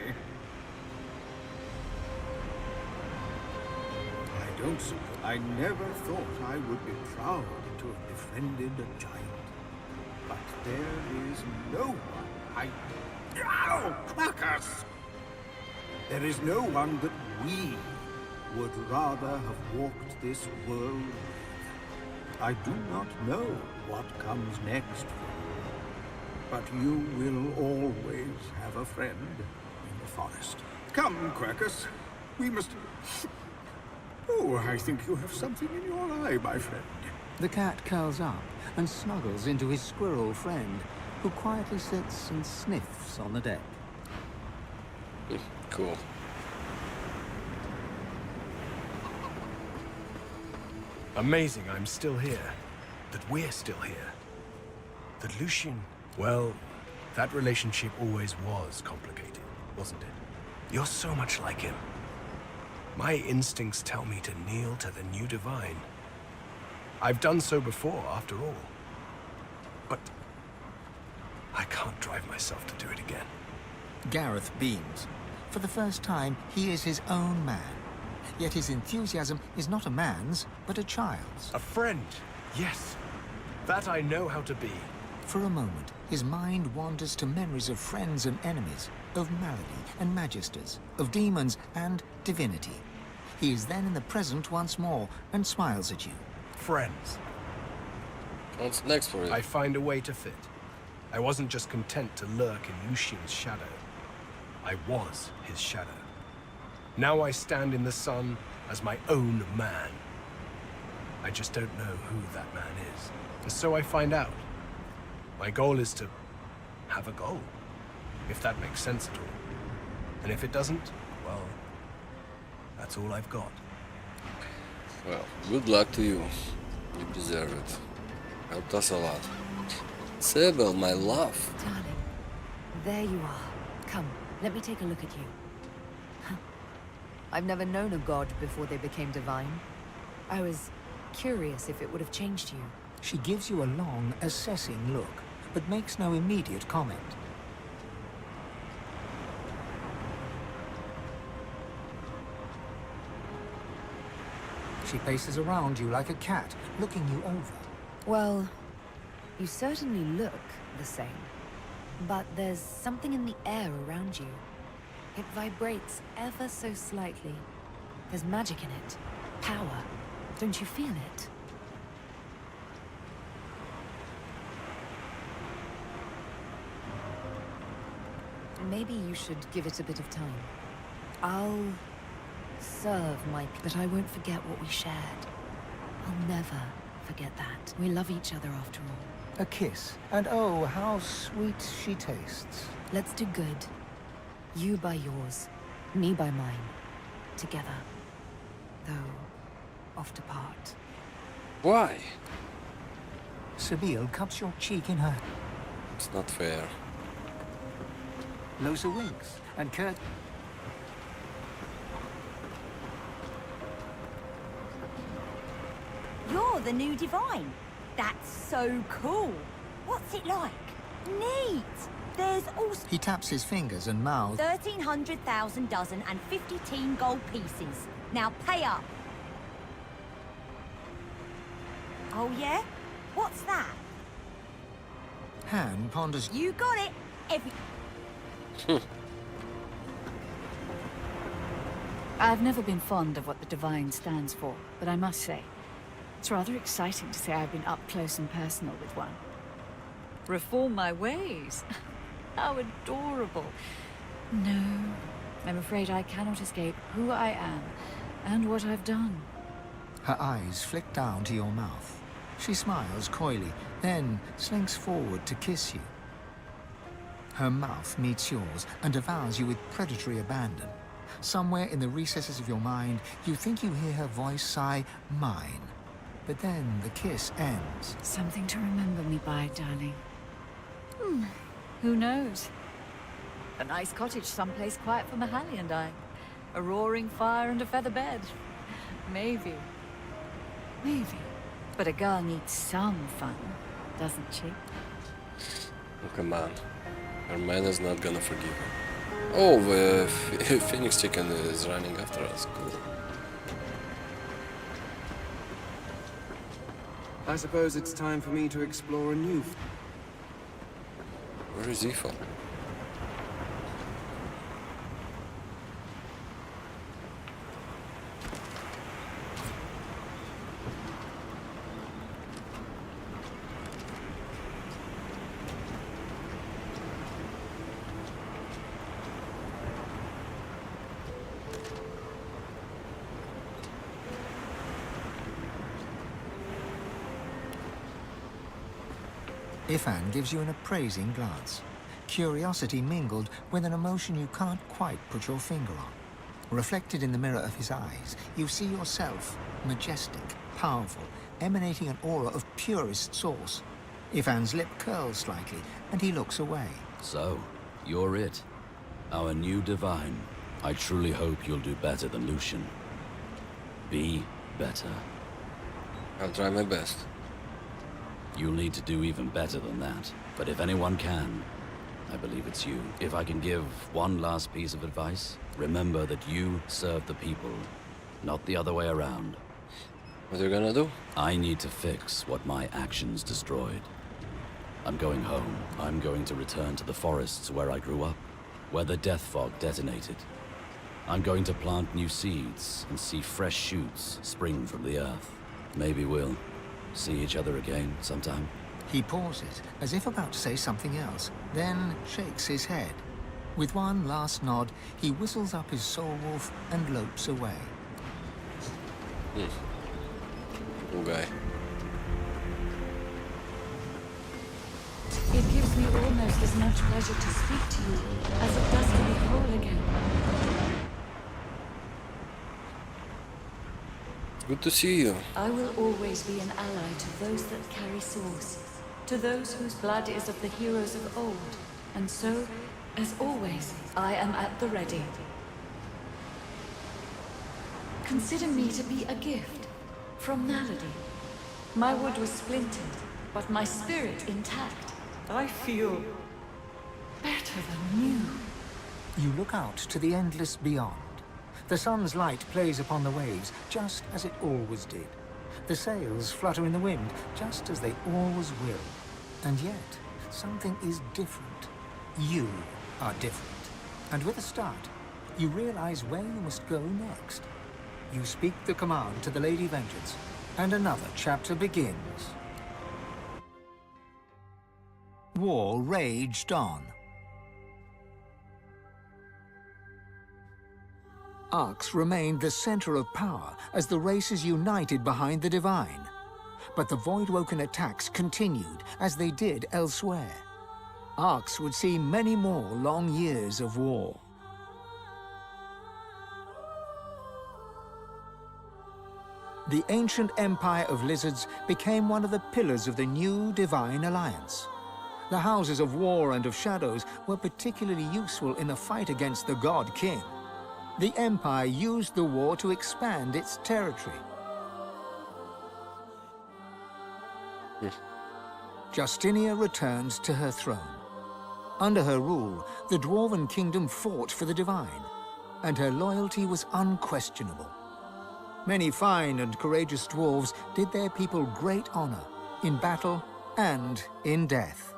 I never thought I would be proud to have befriended a giant. But there is no one Oh, Quercus! There is no one that we would rather have walked this world with. I do not know what comes next for you, but you will always have a friend in the forest. Come, Quercus. We must... Oh, I think you have something in your eye, my friend. The cat curls up and snuggles into his squirrel friend, who quietly sits and sniffs on the deck. Cool. Amazing I'm still here. That we're still here. That Lucian... Well, that relationship always was complicated, wasn't it? You're so much like him. My instincts tell me to kneel to the new divine. I've done so before, after all. But I can't drive myself to do it again. Gareth beams. For the first time, he is his own man. Yet his enthusiasm is not a man's, but a child's. A friend, yes. That I know how to be. For a moment, his mind wanders to memories of friends and enemies, of malady and magisters, of demons and divinity. He is then in the present once more, and smiles at you. Friends. What's next for you? I find a way to fit. I wasn't just content to lurk in Lucian's shadow. I was his shadow. Now I stand in the sun as my own man. I just don't know who that man is. And so I find out. My goal is to have a goal, if that makes sense at all. And if it doesn't, well, that's all I've got. Well, good luck to you. You deserve it. Helped us a lot. Sybil, my love. Darling, there you are. Come, let me take a look at you. I've never known a god before they became divine. I was curious if it would have changed you. She gives you a long, assessing look, but makes no immediate comment. She paces around you like a cat, looking you over. Well, you certainly look the same. But there's something in the air around you. It vibrates ever so slightly. There's magic in it. Power. Don't you feel it? Maybe you should give it a bit of time. I'll serve my... But I won't forget what we shared. I'll never forget that. We love each other after all. A kiss, and oh, how sweet she tastes. Let's do good. You by yours, me by mine. Together. Though, oft apart. Why? Sybil cups your cheek in her. It's not fair. Losa winks, and Kurt... You're the new divine. That's so cool. What's it like? Neat. There's also... He taps his fingers and mouths. 1,300,000 dozen and 50 gold pieces. Now pay up. Oh yeah? What's that? Han ponders... You got it. I've never been fond of what the Divine stands for, but I must say, it's rather exciting to say I've been up close and personal with one. Reform my ways. How adorable. No, I'm afraid I cannot escape who I am and what I've done. Her eyes flick down to your mouth. She smiles coyly, then slinks forward to kiss you. Her mouth meets yours and devours you with predatory abandon. Somewhere in the recesses of your mind, you think you hear her voice sigh, "Mine." But then the kiss ends. Something to remember me by, darling. Who knows? A nice cottage someplace quiet for Mahalia and I. A roaring fire and a feather bed. Maybe. Maybe. But a girl needs some fun, doesn't she? Oh, come on. Her man is not gonna forgive her. Oh, the Phoenix Chicken is running after us. Cool. I suppose it's time for me to explore a new... Where is Aoife? Ifan gives you an appraising glance. Curiosity mingled with an emotion you can't quite put your finger on. Reflected in the mirror of his eyes, you see yourself, majestic, powerful, emanating an aura of purest source. Ifan's lip curls slightly, and he looks away. So, you're it. Our new divine. I truly hope you'll do better than Lucian. Be better. I'll try my best. You'll need to do even better than that. But if anyone can, I believe it's you. If I can give one last piece of advice, remember that you serve the people, not the other way around. What are you gonna do? I need to fix what my actions destroyed. I'm going home. I'm going to return to the forests where I grew up, where the death fog detonated. I'm going to plant new seeds and see fresh shoots spring from the earth. Maybe we'll see each other again sometime. He pauses, as if about to say something else, then shakes his head. With one last nod, he whistles up his soul wolf and lopes away. Cool guy. It gives me almost as much pleasure to speak to you as it does to be whole again. Good to see you. I will always be an ally to those that carry swords, to those whose blood is of the heroes of old. And so, as always, I am at the ready. Consider me to be a gift from Naledi. My wood was splintered, but my spirit intact. I feel better than new. You look out to the endless beyond. The sun's light plays upon the waves, just as it always did. The sails flutter in the wind, just as they always will. And yet, something is different. You are different. And with a start, you realize where you must go next. You speak the command to the Lady Vengeance, and another chapter begins. War raged on. Arx remained the center of power as the races united behind the Divine. But the Voidwoken attacks continued as they did elsewhere. Arx would see many more long years of war. The ancient empire of lizards became one of the pillars of the new Divine Alliance. The Houses of War and of Shadows were particularly useful in the fight against the God King. The Empire used the war to expand its territory. Justinia returns to her throne. Under her rule, the Dwarven Kingdom fought for the Divine, and her loyalty was unquestionable. Many fine and courageous dwarves did their people great honor, in battle and in death.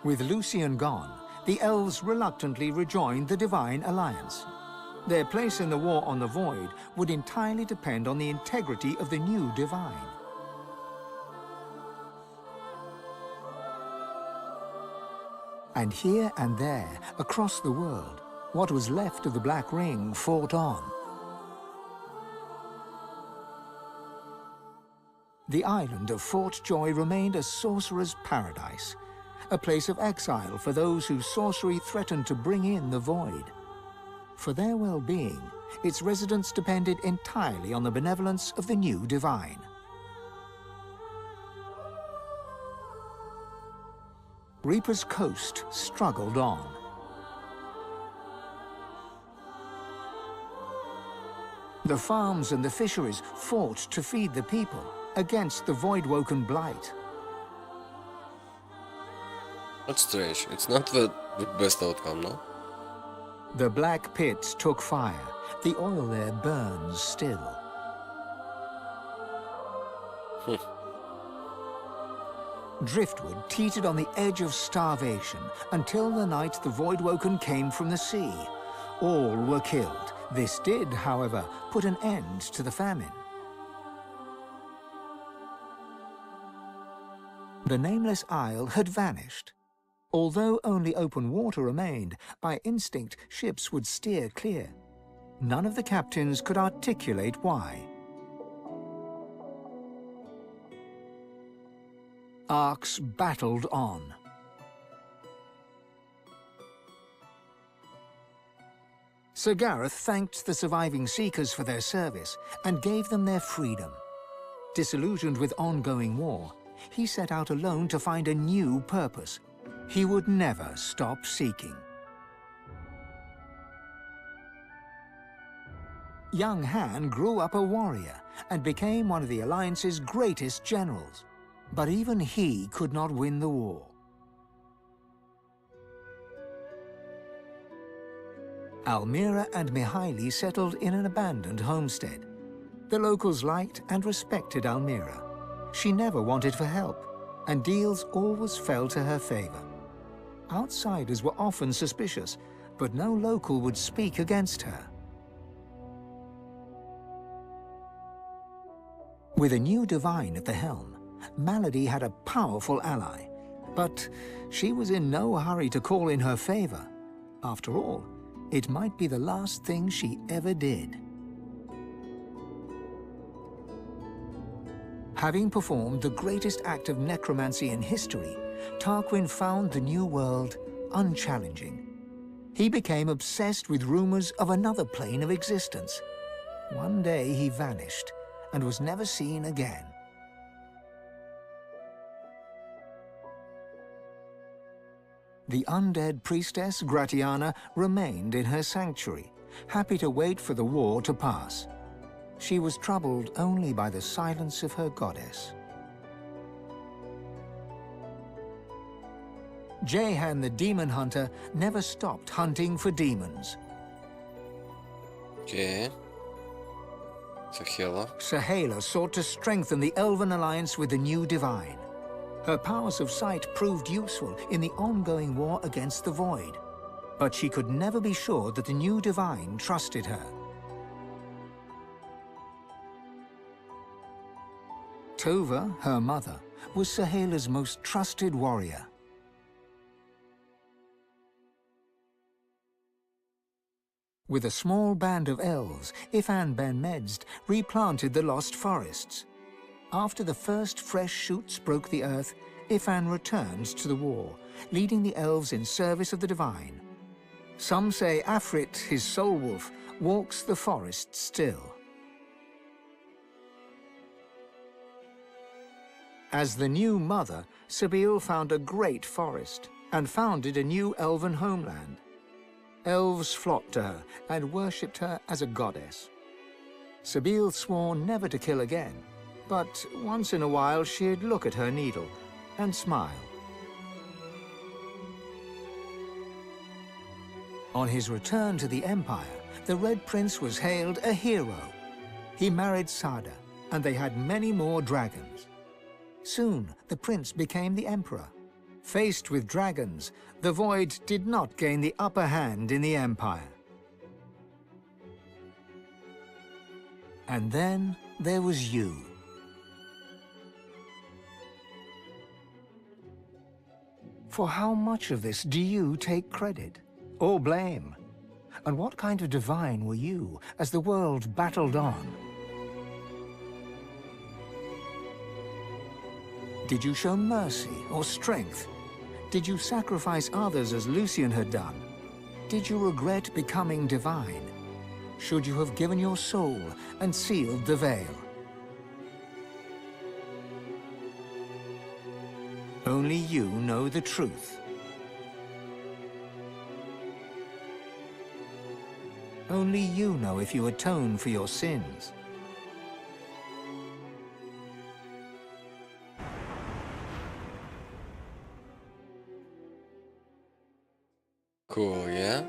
With Lucian gone, the elves reluctantly rejoined the Divine Alliance. Their place in the war on the Void would entirely depend on the integrity of the new Divine. And here and there, across the world, what was left of the Black Ring fought on. The island of Fort Joy remained a sorcerer's paradise, a place of exile for those whose sorcery threatened to bring in the void. For their well-being, its residents depended entirely on the benevolence of the new divine. Reaper's Coast struggled on. The farms and the fisheries fought to feed the people against the void-woken blight. That's strange. It's not the best outcome, no? The black pits took fire. The oil there burns still. Driftwood teetered on the edge of starvation until the night the Voidwoken came from the sea. All were killed. This did, however, put an end to the famine. The nameless isle had vanished. Although only open water remained, by instinct ships would steer clear. None of the captains could articulate why. Arks battled on. Sir Gareth thanked the surviving Seekers for their service and gave them their freedom. Disillusioned with ongoing war, he set out alone to find a new purpose. He would never stop seeking. Young Han grew up a warrior and became one of the Alliance's greatest generals. But even he could not win the war. Almira and Mihaili settled in an abandoned homestead. The locals liked and respected Almira. She never wanted for help, and deals always fell to her favor. Outsiders were often suspicious, but no local would speak against her. With a new divine at the helm, Malady had a powerful ally, but she was in no hurry to call in her favor. After all, it might be the last thing she ever did. Having performed the greatest act of necromancy in history, Tarquin found the new world unchallenging. He became obsessed with rumors of another plane of existence. One day he vanished and was never seen again. The undead priestess Gratiana remained in her sanctuary, happy to wait for the war to pass. She was troubled only by the silence of her goddess. Jehan the demon hunter never stopped hunting for demons. Okay. Sahala. Sahala sought to strengthen the Elven alliance with the new divine. Her powers of sight proved useful in the ongoing war against the Void, but she could never be sure that the new divine trusted her. Tova, her mother, was Sahela's most trusted warrior. With a small band of elves, Ifan ben Medst replanted the lost forests. After the first fresh shoots broke the earth, Ifan returned to the war, leading the elves in service of the divine. Some say Afrit, his soul wolf, walks the forest still. As the new mother, Sabine found a great forest and founded a new elven homeland. Elves flocked to her and worshipped her as a goddess. Sabine swore never to kill again, but once in a while she'd look at her needle and smile. On his return to the Empire, the Red Prince was hailed a hero. He married Sada, and they had many more dragons. Soon, the prince became the Emperor. Faced with dragons, the Void did not gain the upper hand in the Empire. And then there was you. For how much of this do you take credit or blame? And what kind of divine were you as the world battled on? Did you show mercy or strength? Did you sacrifice others as Lucian had done? Did you regret becoming divine? Should you have given your soul and sealed the veil? Only you know the truth. Only you know if you atone for your sins. Cool, yeah?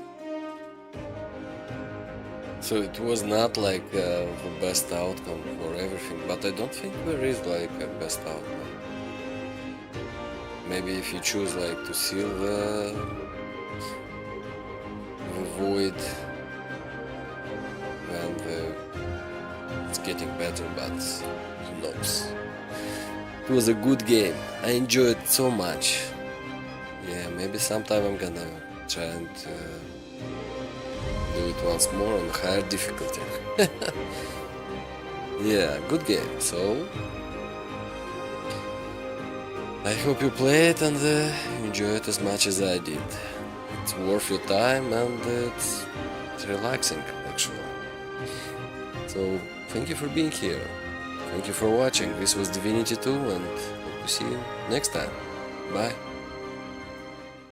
So it was not like the best outcome for everything, but I don't think there is like a best outcome. Maybe if you choose like to seal the void, then it's getting better, but who knows. It was a good game. I enjoyed it so much. Yeah, maybe sometime I'm gonna try and do it once more on higher difficulty. Yeah, good game. So I hope you play it and enjoy it as much as I did. It's worth your time and it's relaxing actually. So thank you for being here. Thank you for watching. This was Divinity 2 and hope to see you next time. Bye.